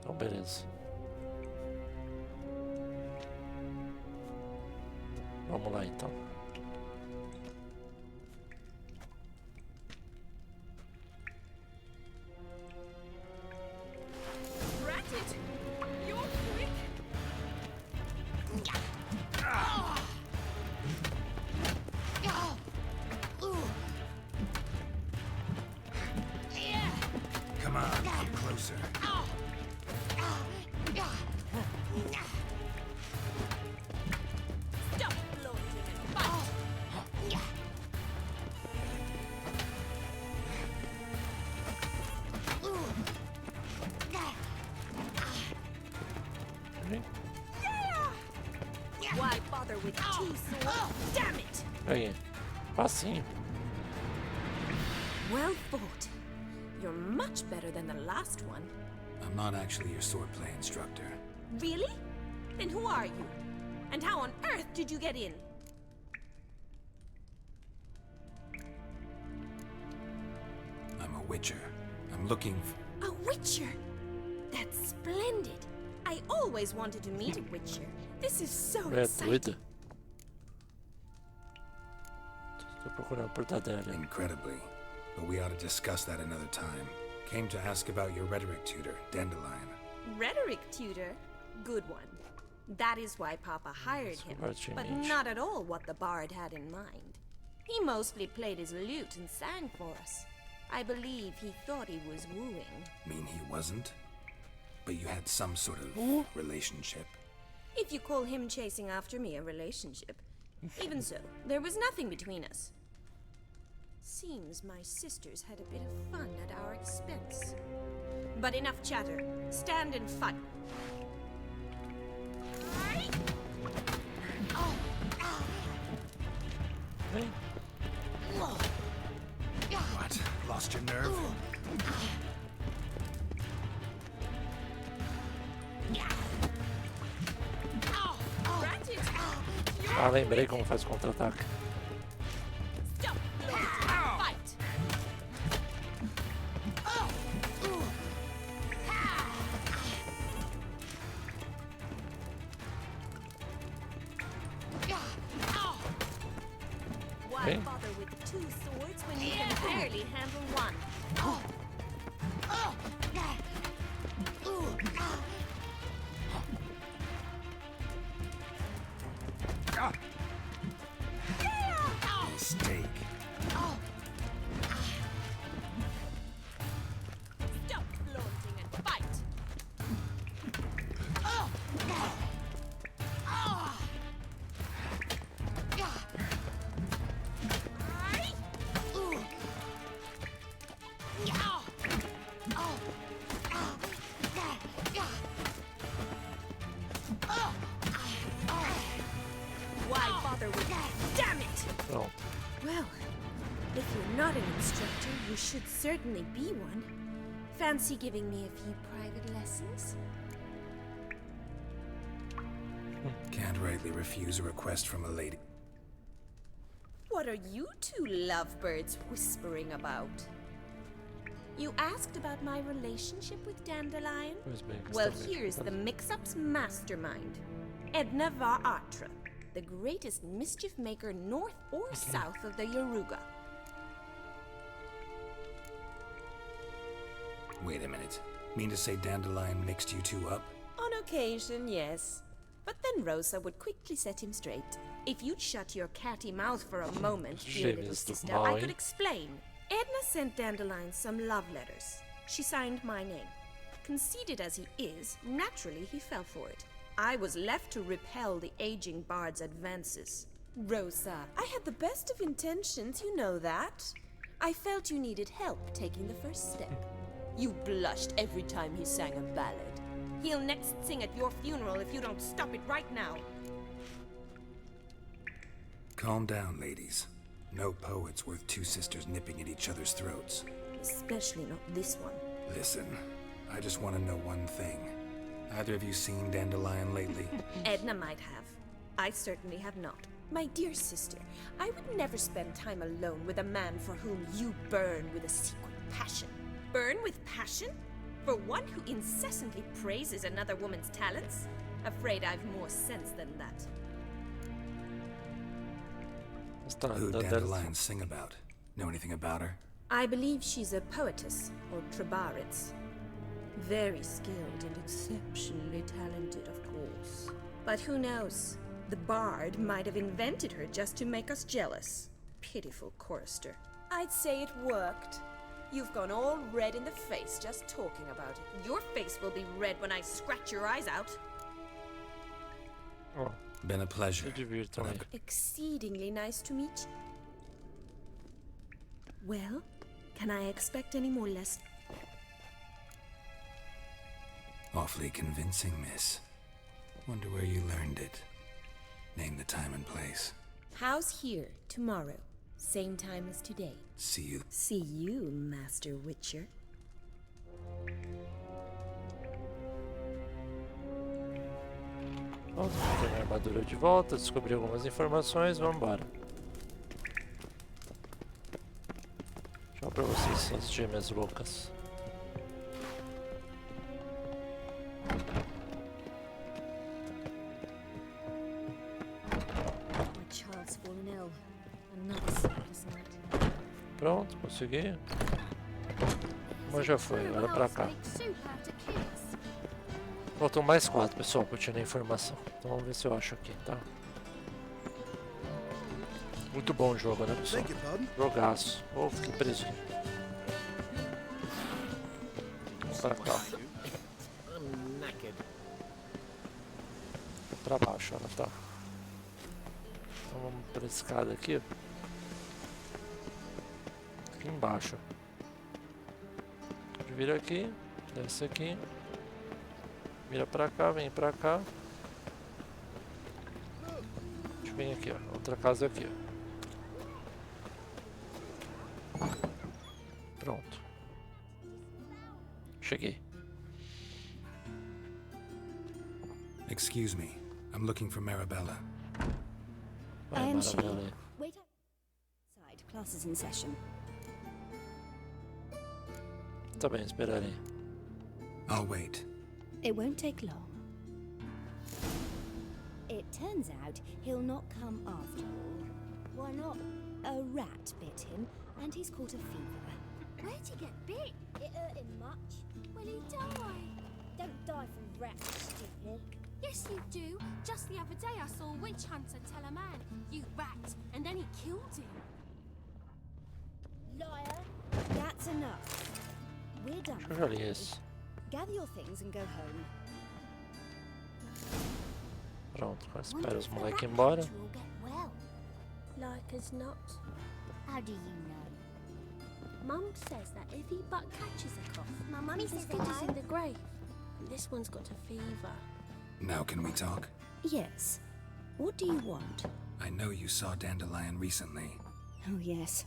Então, beleza. Vamos lá, então. Come on, get closer. Why bother with two swords? Damn it! Aí, facinho. Well fought. You're much better than the last one. I'm not actually your swordplay instructor. Really? Then who are you? And how on earth did you get in? I'm a witcher. I'm looking for... A witcher? That's splendid. I always wanted to meet a witcher. This is so exciting. Estou procurando por Tadela. Incredibly. But we ought to discuss that another time. Came to ask about your rhetoric tutor, Dandelion. Rhetoric tutor? Good one. That is why Papa hired him, but not at all what the bard had in mind. He mostly played his lute and sang for us. I believe he thought he was wooing. Mean he wasn't? But you had some sort of relationship? If you call him chasing after me a relationship. Even so, there was nothing between us. Seems my sisters had a bit of fun at our expense. But enough chatter. Stand and fight. What? Lost your nerve? Ah, lembrei como faz contra-ataque. Why bother with two swords when you can barely handle one? Mistake. Stop flaunting and fight. Pronto. Well, if you're not an instructor, you should certainly be one. Fancy giving me a few private lessons? Can't rightly refuse a request from a lady. What are you two lovebirds whispering about? You asked about my relationship with Dandelion? Well, here's the mix-up's mastermind. Edna Va Atra, the greatest mischief maker north or south of the Yaruga. Wait a minute. Mean to say Dandelion mixed you two up? On occasion, yes. But then Rosa would quickly set him straight. If you'd shut your catty mouth for a moment, dear little sister, I could explain. Edna sent Dandelion some love letters. She signed my name. Conceited as he is, naturally he fell for it. I was left to repel the aging bard's advances. Rosa, I had the best of intentions, you know that. I felt you needed help taking the first step. You blushed every time he sang a ballad. He'll next sing at your funeral if you don't stop it right now. Calm down, ladies. No poet's worth two sisters nipping at each other's throats. Especially not this one. Listen, I just want to know one thing. Either of you seen Dandelion lately? Edna might have. I certainly have not. My dear sister, I would never spend time alone with a man for whom you burn with a secret passion. Burn with passion? For one who incessantly praises another woman's talents? Afraid I've more sense than that. Who Dandelion sing about? Know anything about her? I believe she's a poetess, or Trebaritz. Very skilled and exceptionally talented, of course. But who knows? The bard might have invented her just to make us jealous. Pitiful chorister. I'd say it worked. You've gone all red in the face just talking about it. Your face will be red when I scratch your eyes out. Oh. Been a pleasure. Exceedingly nice to meet you. Well, can I expect any more lessons? Awfully convincing, miss. Wonder where you learned it. Name the time and place. House here, tomorrow. Same time as today. See you. See you, Master Witcher. Vamos ter minha armadura de volta, descobrir algumas informações, vamos embora. Tchau pra vocês, suas gêmeas loucas. Pronto, consegui. Mas já foi, olha pra cá. Faltam mais 4, pessoal, pra eu tirar a informação. Então vamos ver se eu acho aqui, tá? Muito bom o jogo, né, pessoal? Jogaço. Oh, fiquei preso. Vamos pra cá. Pra baixo, ela tá. Então vamos pra escada aqui. Aqui embaixo. Vira aqui, desce aqui. Vira pra cá, vem pra cá. A gente vem aqui, ó. Outra casa aqui, ó. Pronto. Cheguei. Excuse me. I'm looking for Marabella. I am she. Wait outside. Class is in session. Tá bem, esperarei. I'll wait. It won't take long. It turns out he'll not come after all. Why not? A rat bit him, and he's caught a fever. Where'd he get bit? It hurt him much. Will he die? Don't die from rats, stupid. Yes, you do. Just the other day I saw a witch hunter tell a man, "You rat," and then he killed him. Liar. That's enough. We're done. Sure he is. Gather your things and go home. Pronto, espera os moleques ir embora. Like as not. How do you know? Mum says that if he but catches a cough, my mummy's as good as in the grave. This one's got a fever. Now can we talk? Yes. What do you want? I know you saw Dandelion recently. Oh, yes.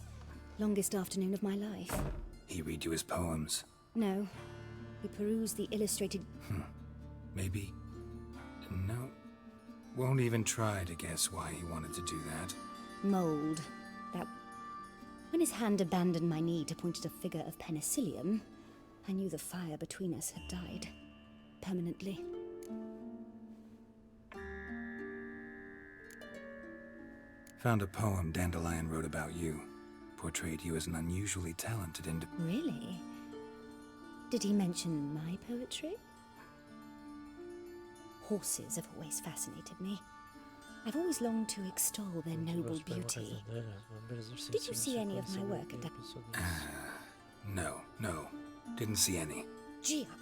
Longest afternoon of my life. He read you his poems? No. He perused the illustrated... Maybe... No. Won't even try to guess why he wanted to do that. Mold. That... When his hand abandoned my knee to point at a figure of penicillium, I knew the fire between us had died. Permanently. Found a poem Dandelion wrote about you. Portrayed you as an unusually talented Really? Did he mention my poetry? Horses have always fascinated me. I've always longed to extol their noble beauty. Did you see any of my work at No. Didn't see any. Gee up!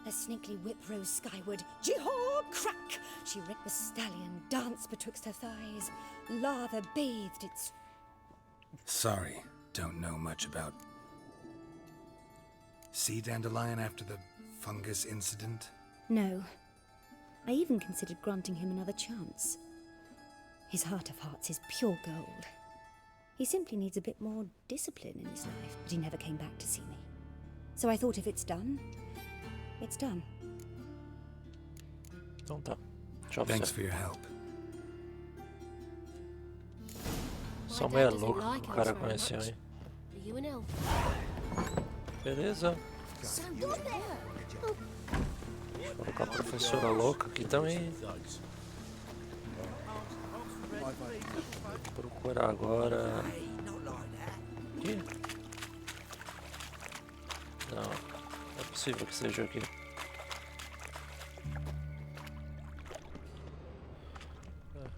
A snaky whip rose skyward. Jee-haw! Crack! She ripped the stallion, danced betwixt her thighs. Lather bathed its... Sorry, don't know much about... See Dandelion after the fungus incident? No. I even considered granting him another chance. His heart of hearts is pure gold. He simply needs a bit more discipline in his life, but he never came back to see me. So I thought if it's done, it's done. Então tá. Tchau, Thanks for your help. Só meia louca que o cara conheceu, hein? Beleza. Vou colocar a professora louca aqui também. Vou procurar agora. Aqui? Não, é possível que seja aqui.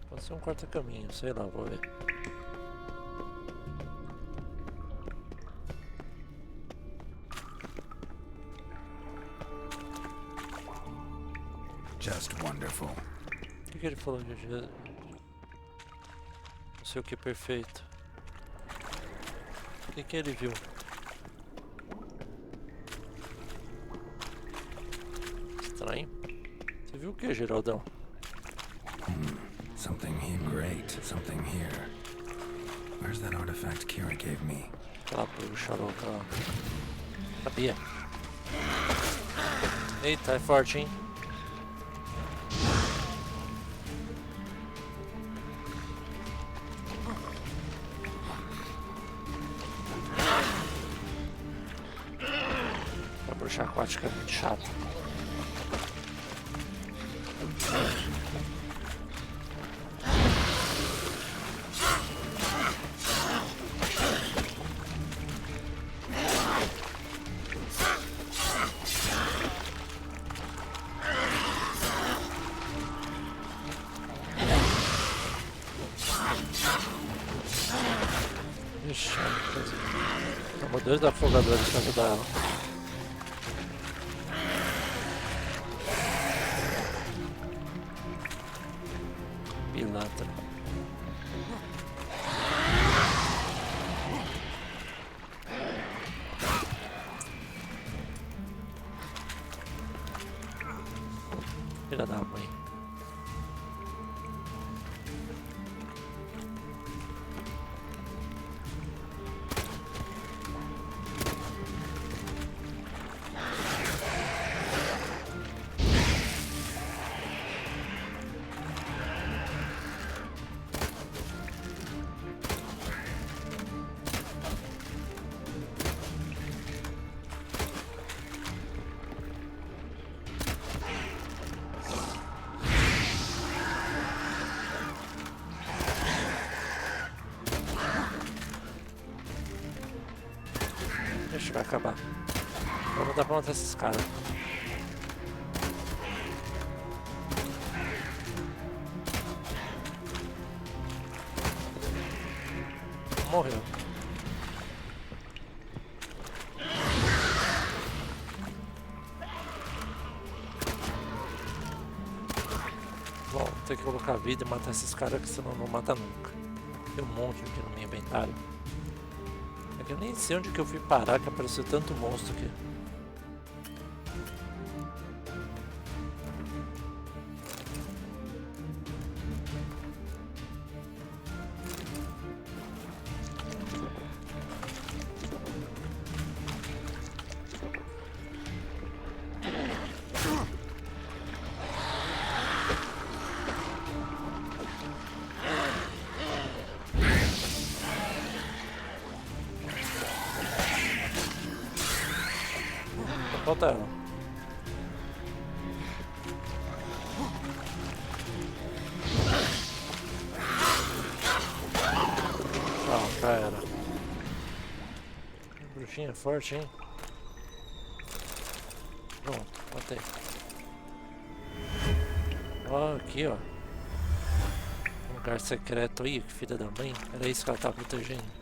Pode ser um corta-caminho, sei lá, vou ver. Just wonderful. O que ele falou de não sei o que perfeito? O que ele viu? Estranho. Você viu o que, Geraldão? Something here great, something here. Where's that artifact Ciri gave me? Aquela bruxa louca lá. Sabia? Eita, é forte, hein? A bruxa aquática é muito chata. Ixi, chamou dois afogadores pra ajudar ela. Pilantra. Filha da mãe. Ixi, vai acabar. Vamos dar pra matar esses caras. Morreu. Bom, tem que colocar vida e matar esses caras, que senão não mata nunca. Tem um monte aqui no meu inventário. É que eu nem sei onde que eu fui parar, que apareceu tanto monstro aqui. falta ela. Já era. Bruxinha forte, hein? Pronto, matei. Ó, aqui, ó. Um lugar secreto aí, que filha da mãe. Era isso que ela tá protegendo.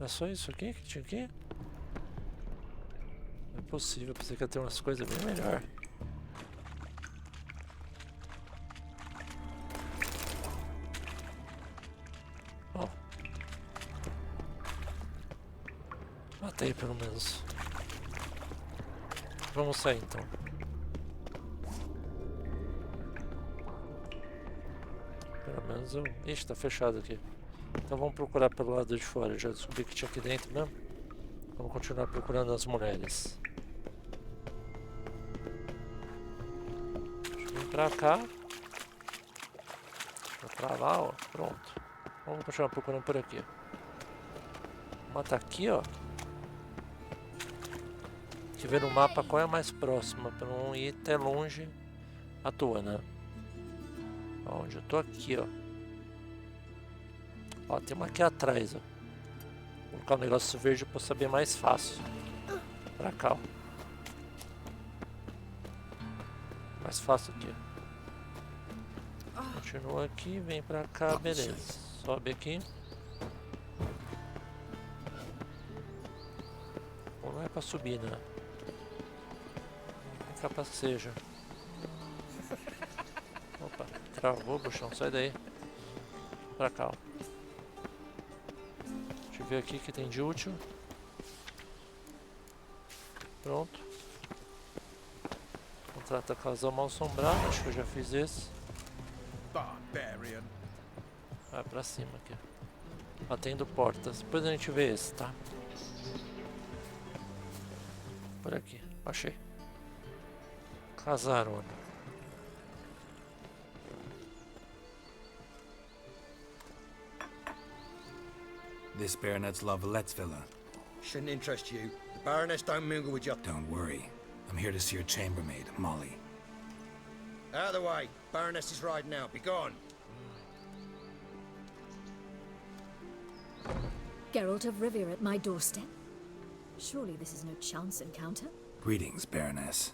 É só isso aqui que tinha aqui? Não é possível, pensei que ia ter umas coisas bem melhor. Bom. Matei pelo menos. Vamos sair então. Pelo menos eu... Ixi, tá fechado aqui. Então vamos procurar pelo lado de fora. Eu já descobri que tinha aqui dentro mesmo. Vamos continuar procurando as mulheres. Deixa eu vir pra cá. Pra lá, ó. Pronto. Vamos continuar procurando por aqui. Vou matar aqui, ó. Tem que ver no mapa qual é a mais próxima. Pra não ir até longe à toa, né? Onde eu tô aqui, ó. Ó, tem uma aqui atrás, ó. Vou colocar o negócio verde pra saber mais fácil. Pra cá, ó. Mais fácil aqui. Continua aqui, vem pra cá, beleza. Sobe aqui. Ou não é pra subir, né? É capaz que seja. Opa, travou, bruxão, sai daí. Pra cá, ó. Deixa eu ver aqui o que tem de útil. Pronto. Contrata casal mal assombrado, acho que eu já fiz esse. Barbarian. Vai pra cima aqui. Batendo portas. Depois a gente vê esse, tá? Por aqui. Achei. Casarona. This baronet's Lavallette's villa. Shouldn't interest you. The Baroness don't mingle with you. Don't worry. I'm here to see your chambermaid, Molly. Out of the way. Baroness is riding out. Be gone. Geralt of Rivia at my doorstep? Surely this is no chance encounter? Greetings, Baroness.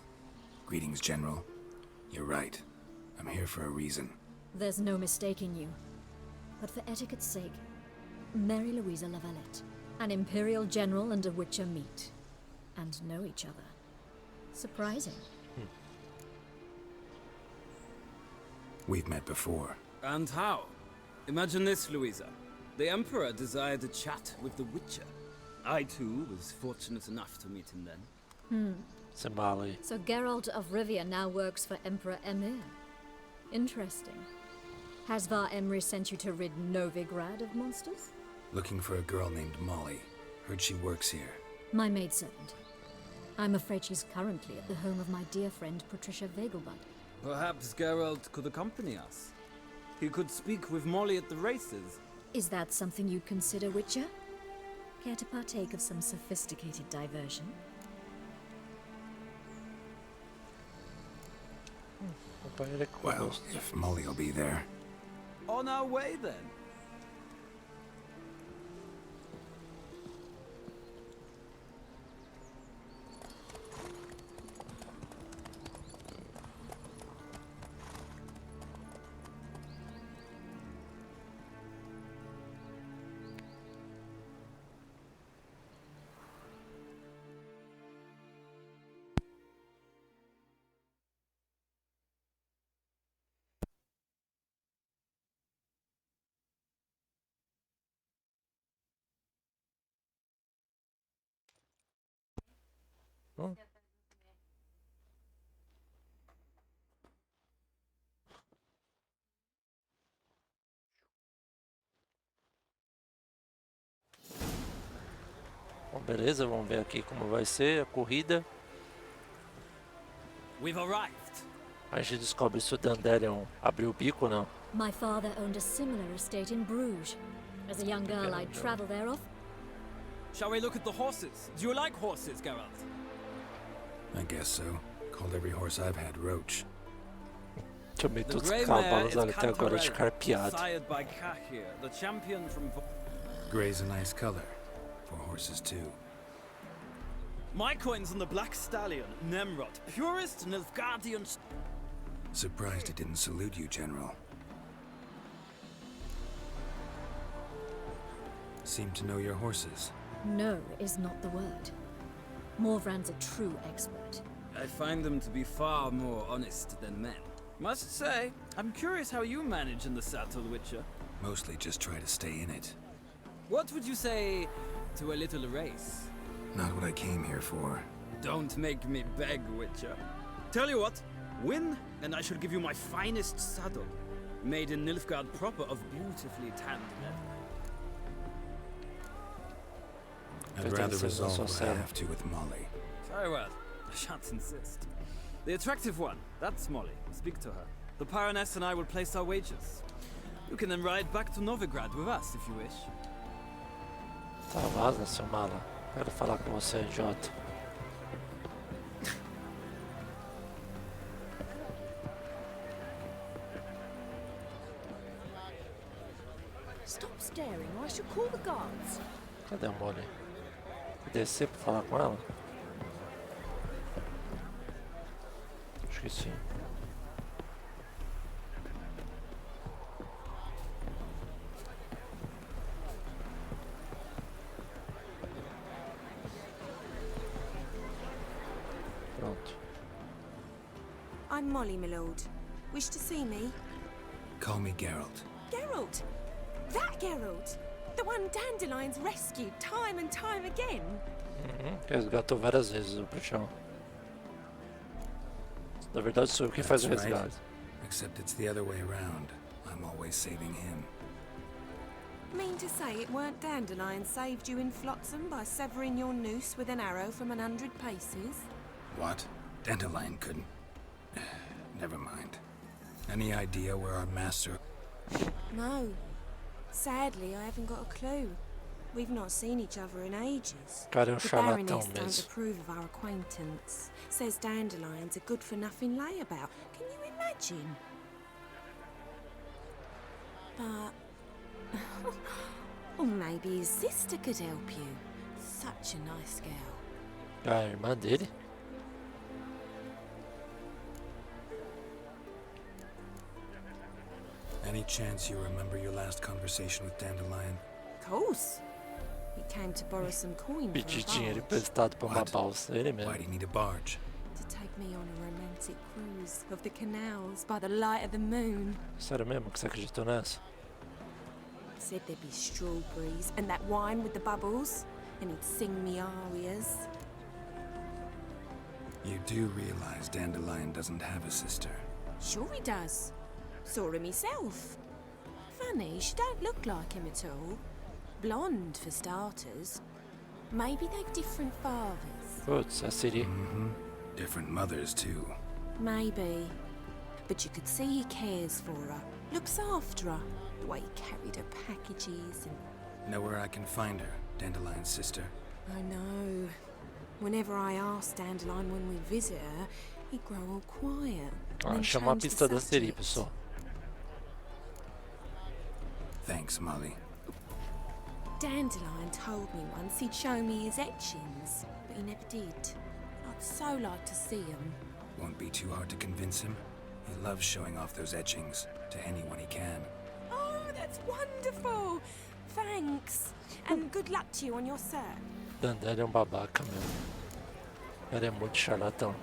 Greetings, General. You're right. I'm here for a reason. There's no mistaking you. But for etiquette's sake, Mary Louisa Lavalette, an Imperial General and a Witcher meet, and know each other. Surprising. We've met before. And how? Imagine this, Louisa. The Emperor desired a chat with the Witcher. I, too, was fortunate enough to meet him then. Somali. So Geralt of Rivia now works for Emperor Emir. Interesting. Has Var Emry sent you to rid Novigrad of monsters? Looking for a girl named Molly. Heard she works here. My maidservant. I'm afraid she's currently at the home of my dear friend Patricia Vegelbud. Perhaps Geralt could accompany us. He could speak with Molly at the races. Is that something you'd consider, Witcher? Care to partake of some sophisticated diversion? Well, if Molly will be there. On our way, then. Bom, beleza, vamos ver aqui como vai ser a corrida. we've arrived. A gente descobre se o Dandelion abriu o bico ou não. My father owned a similar estate in Bruges. As a young girl, I'd travel there often. Shall we look at the horses? Do you like horses, Geralt? I guess so. Called every horse I've had Roach. Chamei todos os cavalos até agora de carpeado. Sired by Kahir, the champion from... Grey's a nice color. For horses, too. My coin's on the Black Stallion, Nemrod, purest Nilfgaardian... Surprised it didn't salute you, General. Seem to know your horses. No is not the word. Morvran's a true expert. I find them to be far more honest than men. Must say, I'm curious how you manage in the saddle, Witcher. Mostly just try to stay in it. What would you say to a little race? Not what I came here for. Don't make me beg, Witcher. Tell you what, win, and I shall give you my finest saddle. Made in Nilfgaard proper of beautifully tanned leather. I'd rather resolve what I have to with Molly. Very well, I shan't insist. The attractive one, that's Molly. Speak to her. The Baroness and I will place our wagers. You can then ride back to Novigrad with us if you wish. Tá, vaza, seu mala. Quero falar com você, idiota. Stop staring or I shall call the guards. Cadê a Molly? Descer pra falar com ela? Acho que sim. Pronto. I'm Molly, my lord. Wish to see me? Call me Geralt. Geralt! That Geralt! The one Dandelion's rescued time and time again. Resgatou várias vezes o bruxão. Na verdade sou eu quem faz o resgate. Except it's the other way around. I'm always saving him. Mean to say it weren't Dandelion saved you in Flotsam by severing your noose with an arrow from 100 paces? What? Dandelion couldn't... Never mind. Any idea where our master... No. Sadly, I haven't got a clue. We've not seen each other in ages. Cara, The Baroness don't approve of our acquaintance. Says Dandelion's a good-for-nothing layabout. Can you imagine? But... or maybe his sister could help you. Such a nice girl. A irmã dele? Any chance you remember your last conversation with Dandelion? Of course. He came to borrow some coin Pedir for a dinheiro barge. emprestado pra uma balsa, ele mesmo. Why do you need a barge? To take me on a romantic cruise of the canals by the light of the moon. Sério mesmo que você acreditou nessa? Said there'd be strawberries and that wine with the bubbles, and he'd sing me arias. You do realize Dandelion doesn't have a sister. Sure he does. Saw him myself. Funny, she don't look like him at all. Blonde, for starters. Maybe they've different fathers. Putz, a Ciri. Different mothers, too. Maybe. But you could see he cares for her. Looks after her. The way he carried her packages and... Know where I can find her, Dandelion's sister? I know. Whenever I ask Dandelion when we visit her, he'd grow all quiet. and then Chama a change the pista da Ciri, subject. pessoal. Thanks, Molly. Dandelion told me once he'd show me his etchings, but he never did. I'd so like to see them. Won't be too hard to convince him. He loves showing off those etchings to anyone he can. Oh, that's wonderful! Thanks. And good luck to you on your search. Dandelion é um babaca mesmo. Ele é muito charlatão.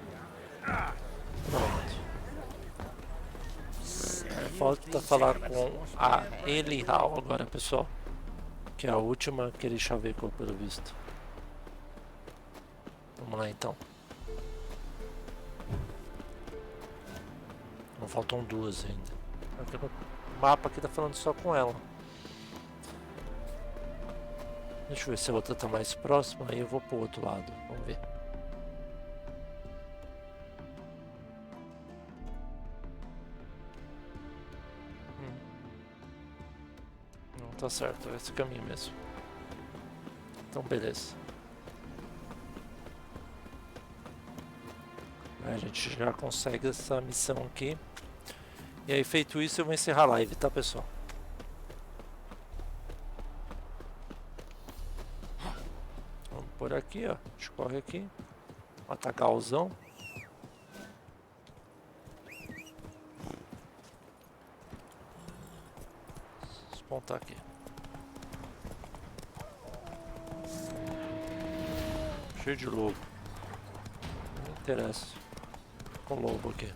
Pronto. Falta falar com a Elihal agora, pessoal. Que é a última que ele chavecou, pelo visto. Vamos lá então. Não faltam duas ainda. O mapa aqui tá falando só com ela. Deixa eu ver se a outra tá mais próxima, aí eu vou pro outro lado. Vamos ver. Tá certo, é esse caminho mesmo. Então beleza. A gente já consegue essa missão aqui. E aí, feito isso, eu vou encerrar a live, tá, pessoal? Vamos por aqui, ó. A gente corre aqui. Matagalzão. Despontar aqui. Cheio de lobo. Não me interessa. Com lobo aqui.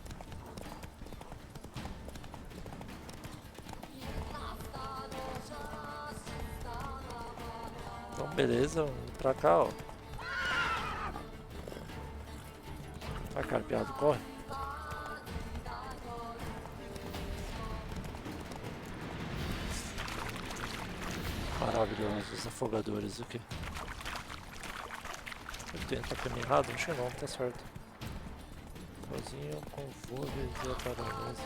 Então beleza, vamos pra cá, ó. Vai, carpeado, corre. Maravilhosos afogadores aqui. Eu tento caminhar errado? Acho que não, tá certo. Sozinho com vôleis e a baronesa.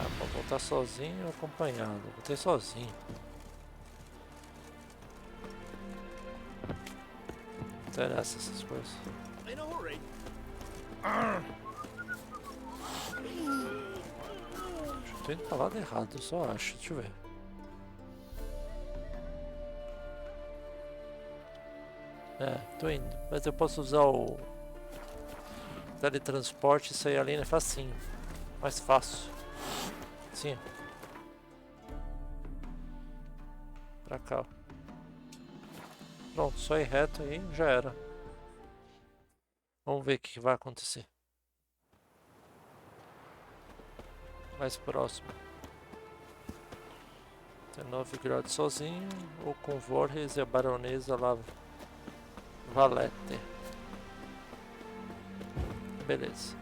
Ah, pra voltar sozinho ou acompanhado? Voltei sozinho. Não interessa essas coisas. Tô indo pra lado errado, eu só acho. Deixa eu ver. É, tô indo. Mas eu posso usar o teletransporte e sair ali, né? Facinho. Mais fácil. Sim. Pra cá. Pronto, só ir reto aí, já era. Vamos ver o que vai acontecer. Mais próximo. 19 graus sozinho ou com Voorhees e a baronesa lá. Valete. Beleza.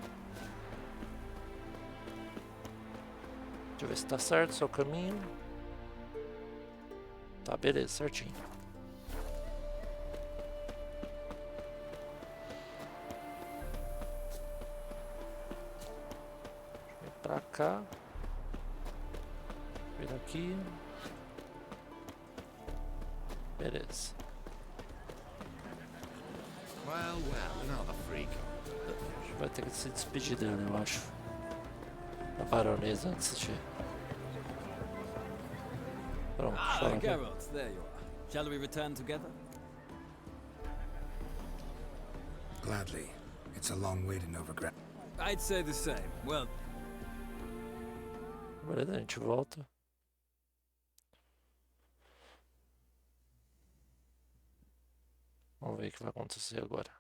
Deixa eu ver se tá certo o seu caminho. Tá, beleza, certinho. Vem pra cá. Vem aqui. Beleza. Well, another freak. A gente vai ter que se despedir dela, eu acho. A baronesa antes de... Pronto, chora. Geralt, there you are. Shall we return together? Gladly. It's a long way to Novigrad. I'd say the same. Well... Beleza, a gente volta. Vamos ver o que vai acontecer agora.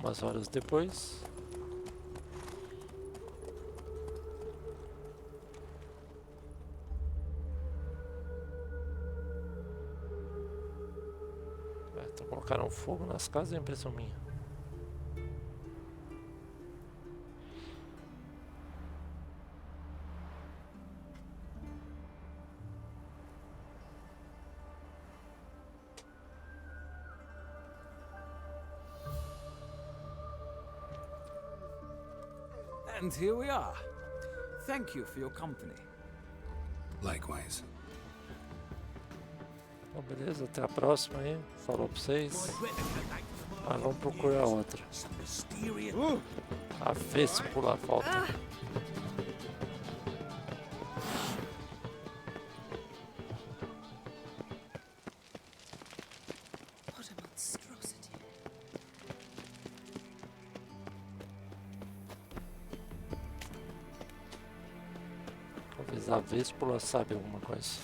Umas horas depois. Então colocaram fogo nas casas, é impressão minha. And here we are. Thank you for your company. Likewise. Bom, beleza, até a próxima aí. Falou pra vocês. Mas vamos procurar outra. A Vêspula volta. Talvez a Vêspula sabe alguma coisa.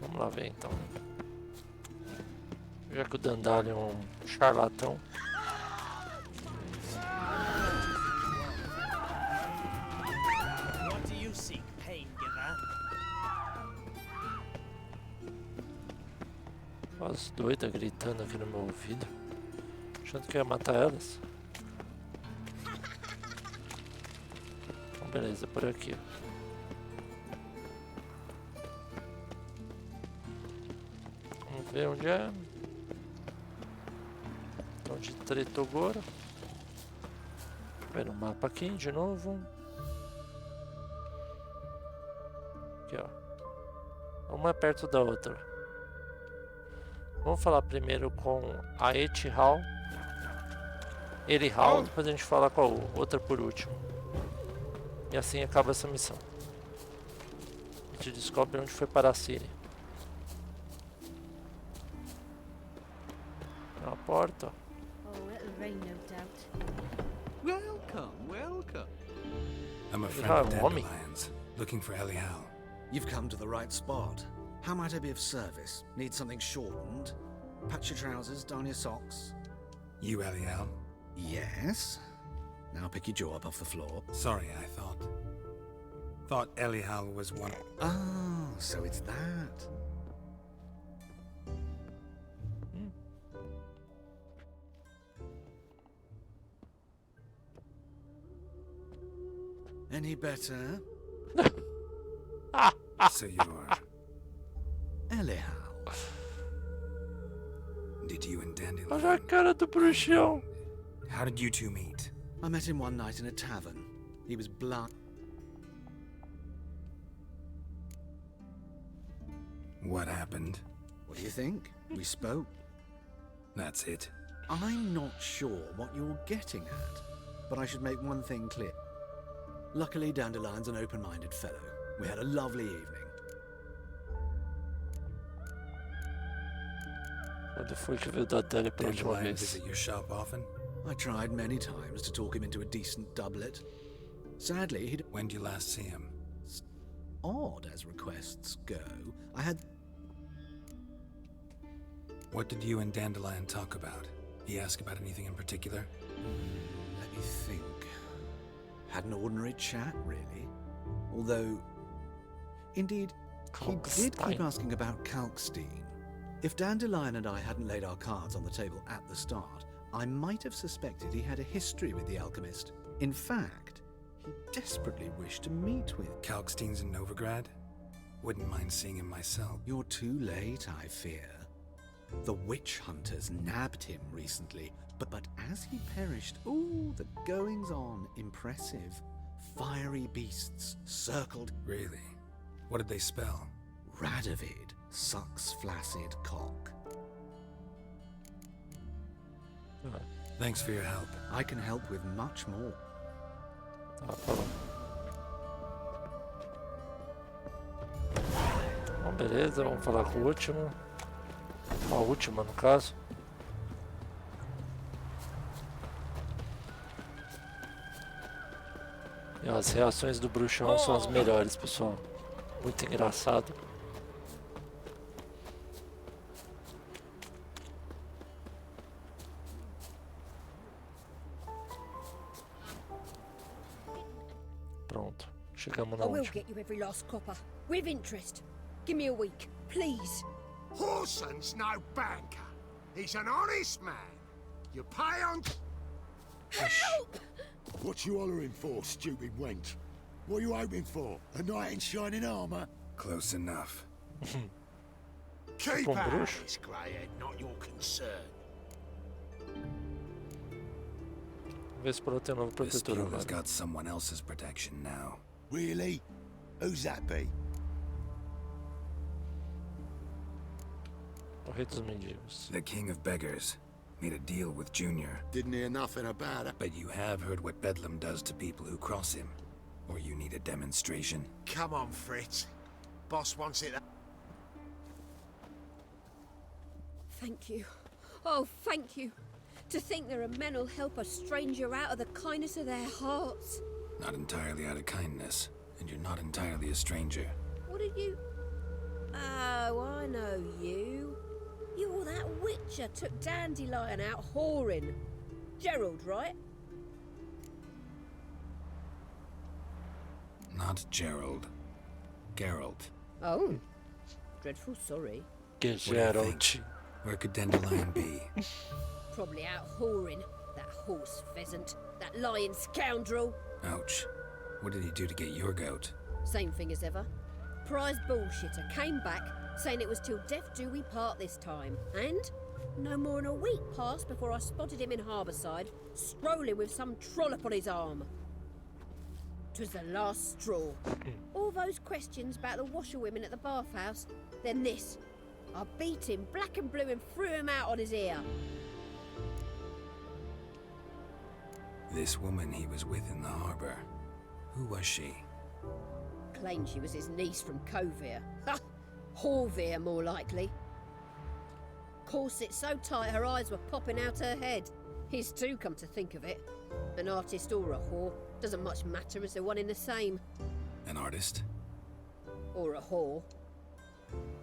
Vamos lá ver então. Já que o Dandalion é um charlatão. What do you seek, pain giver? As doidas gritando aqui no meu ouvido. Achando que ia matar elas. Beleza, por aqui. Vamos ver onde é. Onde tretou agora. Vendo o mapa aqui de novo. Aqui, ó. Uma perto da outra. Vamos falar primeiro com a Erihal, depois a gente fala com a outra por último. E assim acaba essa missão. A gente descobre onde foi parar a Ciri. Tem uma porta, ó. Welcome, welcome. I'm a friend of Dandelion's, looking for Erihal. You've come to the right spot. How might I be of service? Need something shortened? Patch your trousers, darn your socks. You Erihal? Yes. Now pick your jaw up off the floor. Sorry, I thought Erihal was one. Oh, so it's that. Any better? So you're Erihal. Did you and Dandelion? Olha a cara do bruxão. How did you two meet? I met him one night in a tavern. He was blunt. What happened? What do you think? We spoke. That's it. I'm not sure what you're getting at, but I should make one thing clear. Luckily, Dandelion's an open-minded fellow. We had a lovely evening. Quando foi que veio da Adélia pela última vez? Visit your shop often? I tried many times to talk him into a decent doublet. Sadly, he'd... When did you last see him? Odd as requests go. I had... What did you and Dandelion talk about? He asked about anything in particular? Let me think. Had an ordinary chat, really. Although... Indeed, he did keep asking about Kalkstein. If Dandelion and I hadn't laid our cards on the table at the start, I might have suspected he had a history with the alchemist. In fact, he desperately wished to meet with... Kalkstein's in Novigrad? Wouldn't mind seeing him myself. You're too late, I fear. The witch hunters nabbed him recently, but as he perished, ooh, the goings-on, impressive. Fiery beasts circled... Really? What did they spell? Radovid sucks flaccid cock. Thanks for your help. I can help with much more. Bom, beleza, vamos falar com o último. A última, no caso. E as reações do bruxão são as melhores, pessoal. Muito engraçado. Pronto, chegamos na I will última. get you every last copper, with interest. Give me a week, please. Horson's no banker. He's an honest man. You pay on... Help! What you hollering for, stupid wench? What are you hoping for? A knight in shining armor? Close enough. Keep out of this, greyhead, not your concern. Vê se por ter novo This protetor deal has agora. got someone else's protection now. Really? Who's that be? O rei dos mendigos. The king of beggars made a deal with Junior. Didn't hear nothing about it. But you have heard what Bedlam does to people who cross him. Or you need a demonstration. Come on, Fritz. Boss wants it. Thank you. Oh, thank you. To think there are men who'll help a stranger out of the kindness of their hearts. Not entirely out of kindness, and you're not entirely a stranger. What are you... Oh, I know you. You're that witcher took Dandelion out whoring. Gerald, right? Not Gerald. Geralt. Oh. Dreadful sorry. Que Geralt. Where could Dandelion be? Probably out whoring. That horse pheasant. That lying scoundrel. Ouch. What did he do to get your goat? Same thing as ever. Prize bullshitter came back saying it was till death do we part this time. And no more than a week passed before I spotted him in Harbourside, strolling with some trollop on his arm. 'Twas the last straw. All those questions about the washerwomen at the bathhouse, then this. I beat him black and blue and threw him out on his ear. This woman he was with in the harbour. Who was she? Claimed she was his niece from Covere. Ha! Horvere, more likely. Corset so tight her eyes were popping out her head. His too, come to think of it. An artist or a whore doesn't much matter as they're one in the same. An artist? Or a whore.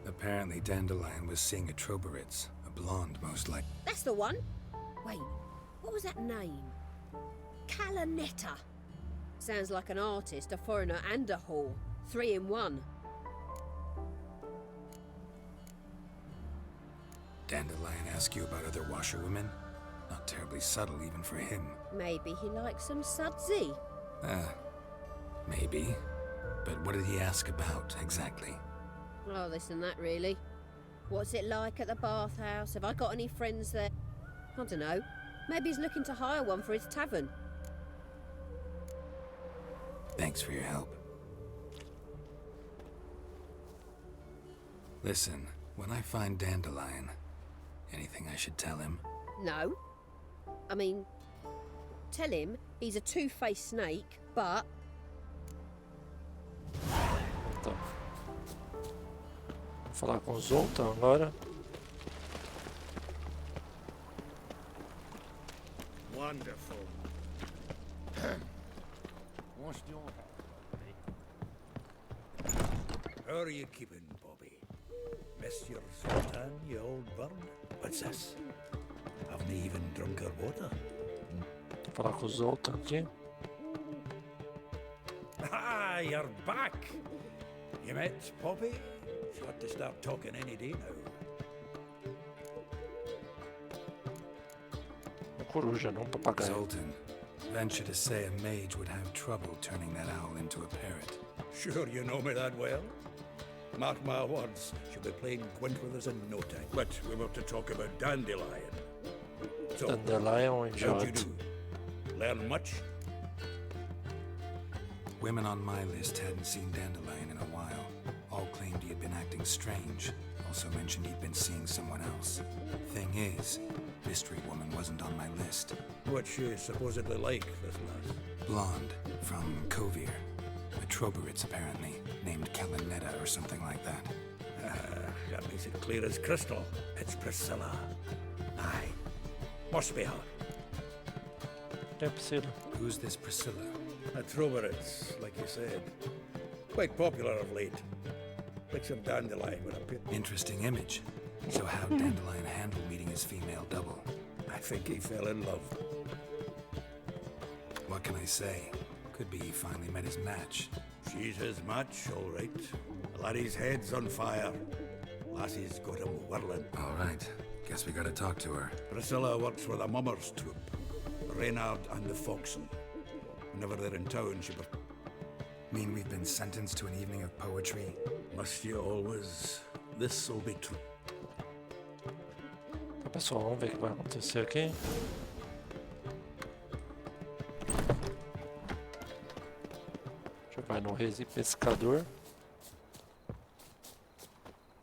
Apparently Dandelion was seeing a Troberitz, a blonde most like. That's the one. Wait, what was that name? Calanetta. Sounds like an artist, a foreigner and a whore. 3 in 1. Dandelion ask you about other washerwomen? Not terribly subtle even for him. Maybe he likes some sudsy. Maybe. But what did he ask about, exactly? Oh, this and that, really. What's it like at the bathhouse? Have I got any friends there? I don't know. Maybe he's looking to hire one for his tavern. Thanks for your help. Listen, when I find Dandelion, anything I should tell him? No. I mean, tell him he's a two-faced snake, but... Tá. Vou falar com o Zoltan agora. Wonderful. How are you keeping, Bobby? Monsieur Sultan, you old bird? What's this? Haven't even drunk her water. Vou falar com o Zoltan aqui. Ah, you're back! You met Poppy? She ought to start talking any day now. Uma coruja, não um papagaio. Zoltan, venture to say a mage would have trouble turning that owl into a parrot. Sure you know me that well? Mark my words, she'll be playing quint with us in no time. But we were to talk about Dandelion. So, Dandelion and how'd you Jot. do? Learn much? Women on my list hadn't seen Dandelion in a while. All claimed he had been acting strange. Also mentioned he'd been seeing someone else. Thing is, mystery woman wasn't on my list. What's she supposedly like, this lass? Blonde, from Covere. A Troberitz, apparently, named Calanetta or something like that. That makes it clear as crystal. It's Priscilla. Aye. Must be her. É Priscila. Who's this Priscilla? A Troberitz, like you said. Quite popular of late. Picture Dandelion with a pit. Interesting image. So how'd Dandelion handle meeting his female double? I think he fell in love. What can I say? Could be he finally met his match. She's his match, all right. The laddie's head's on fire. Lassie's got him whirling. All right. Guess we gotta talk to her. Priscilla works for the Mummers troupe. Reynard and the Foxen. Whenever they're in town, she... Mean we've been sentenced to an evening of poetry? Must you always? This'll be true. Pessoal, vamos ver o que vai acontecer aqui. Já vai no Resi Pescador.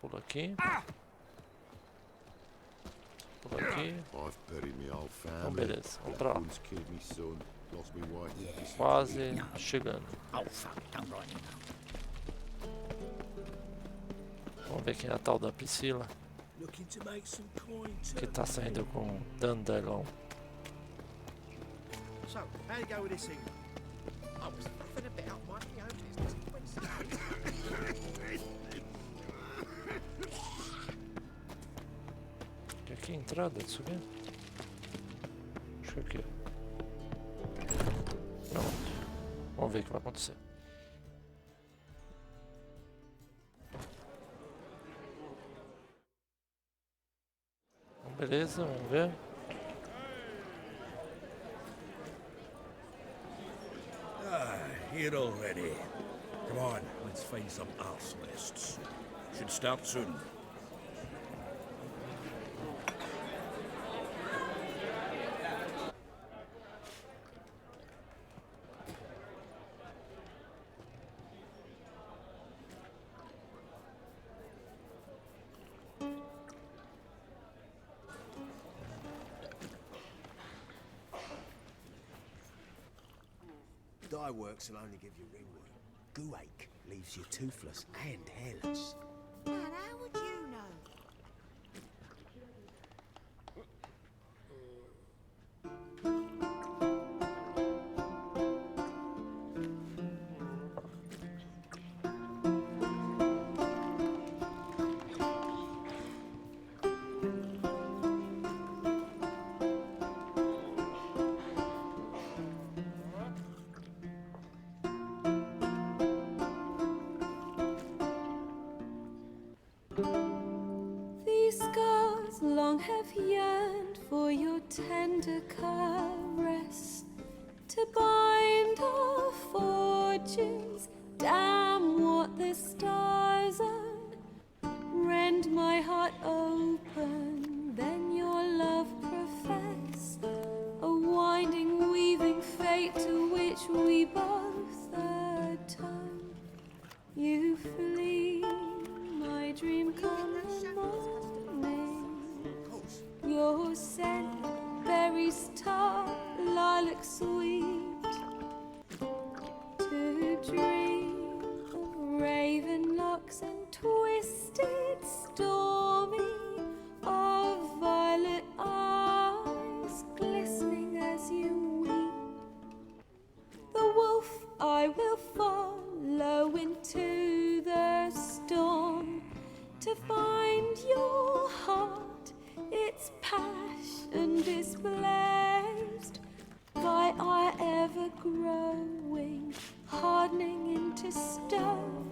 Pula aqui. Pula aqui. Então, beleza, vamos pra lá. Quase chegando. Vamos ver quem é a tal da Priscila, que tá saindo com Dandelion. So, how you go with this thing? I was fluffing about minding my own business. Tem aqui a entrada de subir? Acho que aqui. Pronto. Vamos ver o que vai acontecer. Beleza, vamos ver. tired already. Come on, let's find some arse nests. Should start soon. Dye works will only give you ringworm. Gooache leaves you toothless and hairless. Man, how would you know? These scars long have yearned for your tender caress, to bind our fortunes. Damn what the stars own. Rend my heart open, then your love profess, a winding, weaving fate to which we both atone. You flee, my dream come the morning. Your scent, berries tart, lilac sweet. To dream of raven locks and twisted, stormy, of violet eyes glistening as you weep. The wolf I will follow into the storm, to find your heart, its passion displaced by our ever-growing, hardening into stone,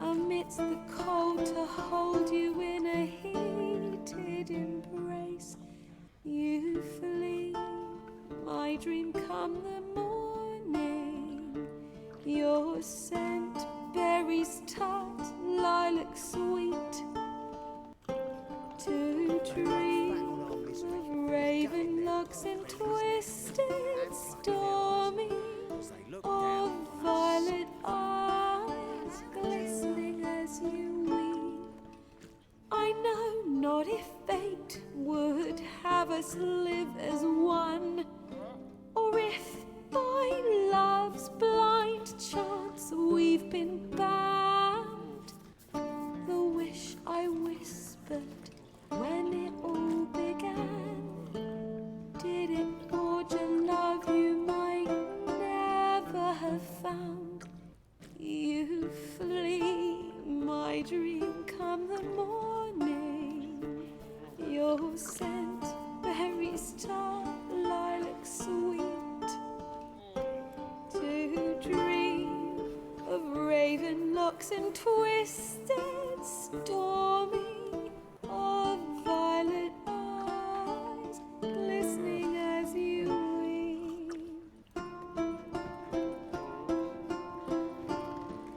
amidst the cold to hold you in a heated embrace. You flee, my dream come the morning, your scent, berries tart, lilac sweet. To dream of raven locks and twisted, stormy, of violet eyes glistening as you weep. I know not if fate would have us live as one, or if by love's blind chance we've been bound. The wish I whispered when it all began, did it forge a love you might never have found? You flee, my dream come the morning, your scent, berries tart, lilac sweet. To dream of raven locks and twisted, stormy, of violet eyes glistening as you weep.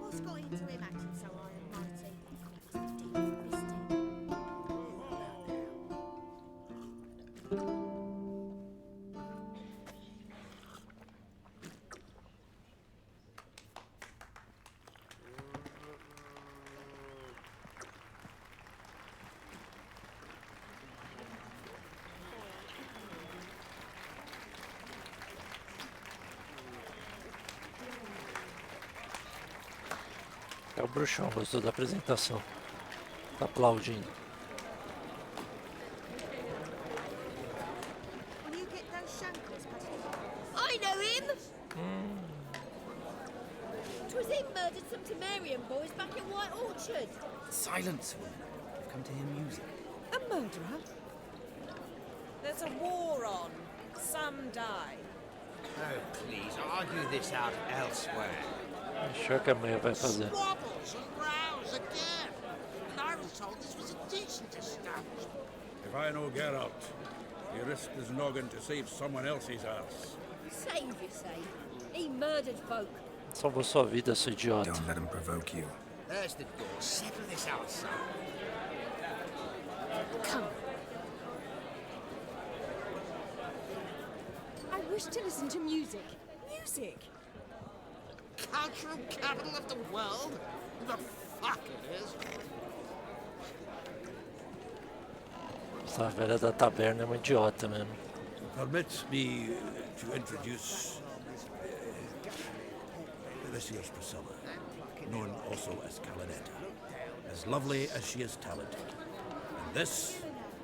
What's got into him acting so high and mighty? Must be deep and misty. É o bruxão, gostou da apresentação. Tá aplaudindo. Will you get those shankles, Paddy? I know him! 'Twas him murdered some Temerian boys back in White Orchard. Silence, woman. I've come to hear music. A murderer? There's a war on. Some die. Oh, please, argue this out elsewhere. Acho que amanhã vai fazer. Squabbles and rows again. And I was told this was a decent establishment. If I know Geralt, he risked his noggin to save someone else's ass. Save, you say? He murdered folk. Salvou sua vida, seu idiota. Don't let him provoke you. There's the door. Settle this out, son. Come. I wish to listen to music. Music! Cultural capital of the world? The fuck it is. Essa velha da taberna é uma idiota mesmo. Permit me to introduce this year's Priscilla, known also as Calinetta. As lovely as she is talented. And this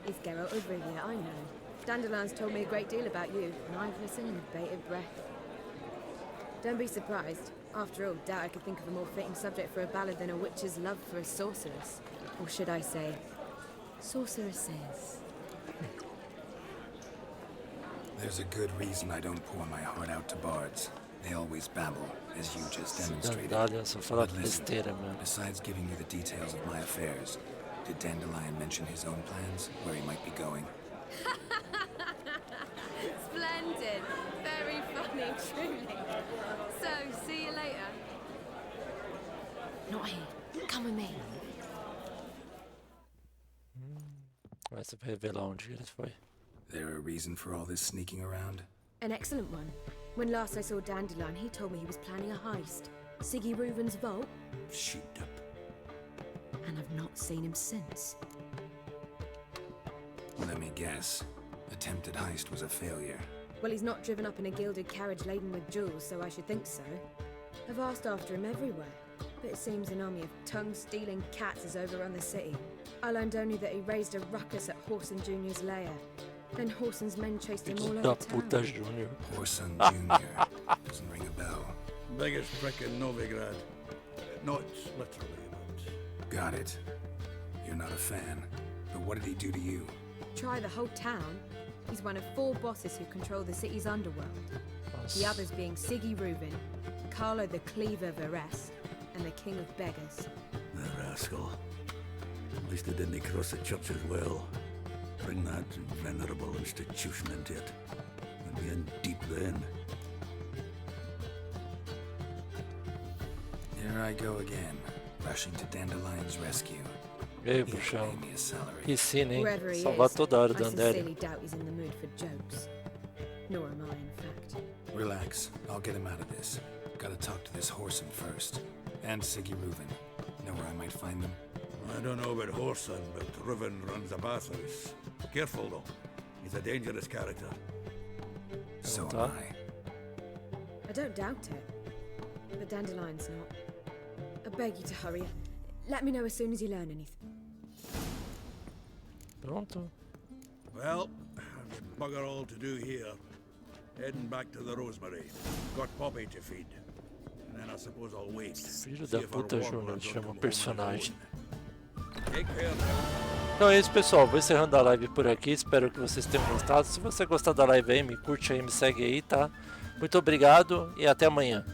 is Geralt of Rivia, I know. Dandelion's told me a great deal about you, and I've listened with bated breath. Don't be surprised. After all, doubt I could think of a more fitting subject for a ballad than a witch's love for a sorceress. Or should I say, sorceresses. There's a good reason I don't pour my heart out to bards. They always babble, as you just demonstrated. But listen, besides giving you the details of my affairs, did Dandelion mention his own plans, where he might be going? Splendid. Very funny, truly. So, see you later. Not here. Come with me. Vai se revelar onde ele foi. There a reason for all this sneaking around? An excellent one. When last I saw Dandelion, he told me he was planning a heist. Siggy Reuven's vault. Sheeped up. And I've not seen him since. Let me guess. Attempted heist was a failure. Well, he's not driven up in a gilded carriage laden with jewels, so I should think so. I've asked after him everywhere, but it seems an army of tongue-stealing cats has overrun the city. I learned only that he raised a ruckus at Whoreson Jr.'s lair. Then Whoreson's men chased him all over town. Whoreson Jr. Doesn't ring a bell. Biggest prick in Novigrad. Not literally, but... Got it. You're not a fan. But what did he do to you? Try the whole town. He's one of 4 bosses who control the city's underworld. The others being Siggy Reuven, Carlo the Cleaver Varese, and the King of Beggars. The rascal. At least he didn't cross the church as well. Bring that venerable institution into it. We'd be in deep then. Here I go again, rushing to Dandelion's rescue. Ei, bruxão. Piscina, hein? Salvar toda hora da Andélia. I sincerely doubt he's in the mood for jokes. Nor am I, in fact. Relax. I'll get him out of this. Gotta talk to this Whoreson first. And Siggy Reuven. Know where I might find them? I don't know about Whoreson, but Reuven runs a bathhouse. Careful, though. He's a dangerous character. So am I. I don't doubt it. But Dandelion's not. I beg you to hurry. Let me know as soon as you learn anything. Pronto. Well, there's bugger all to do here. Heading back to the Rosemary. Got Poppy to feed. And then I suppose I'll wait. Filho da puta, Júnior, chama o personagem. Take care. Então é isso, pessoal. Vou encerrando a live por aqui. Espero que vocês tenham gostado. Se você gostar da live aí, me curte aí, me segue aí, tá? Muito obrigado e até amanhã.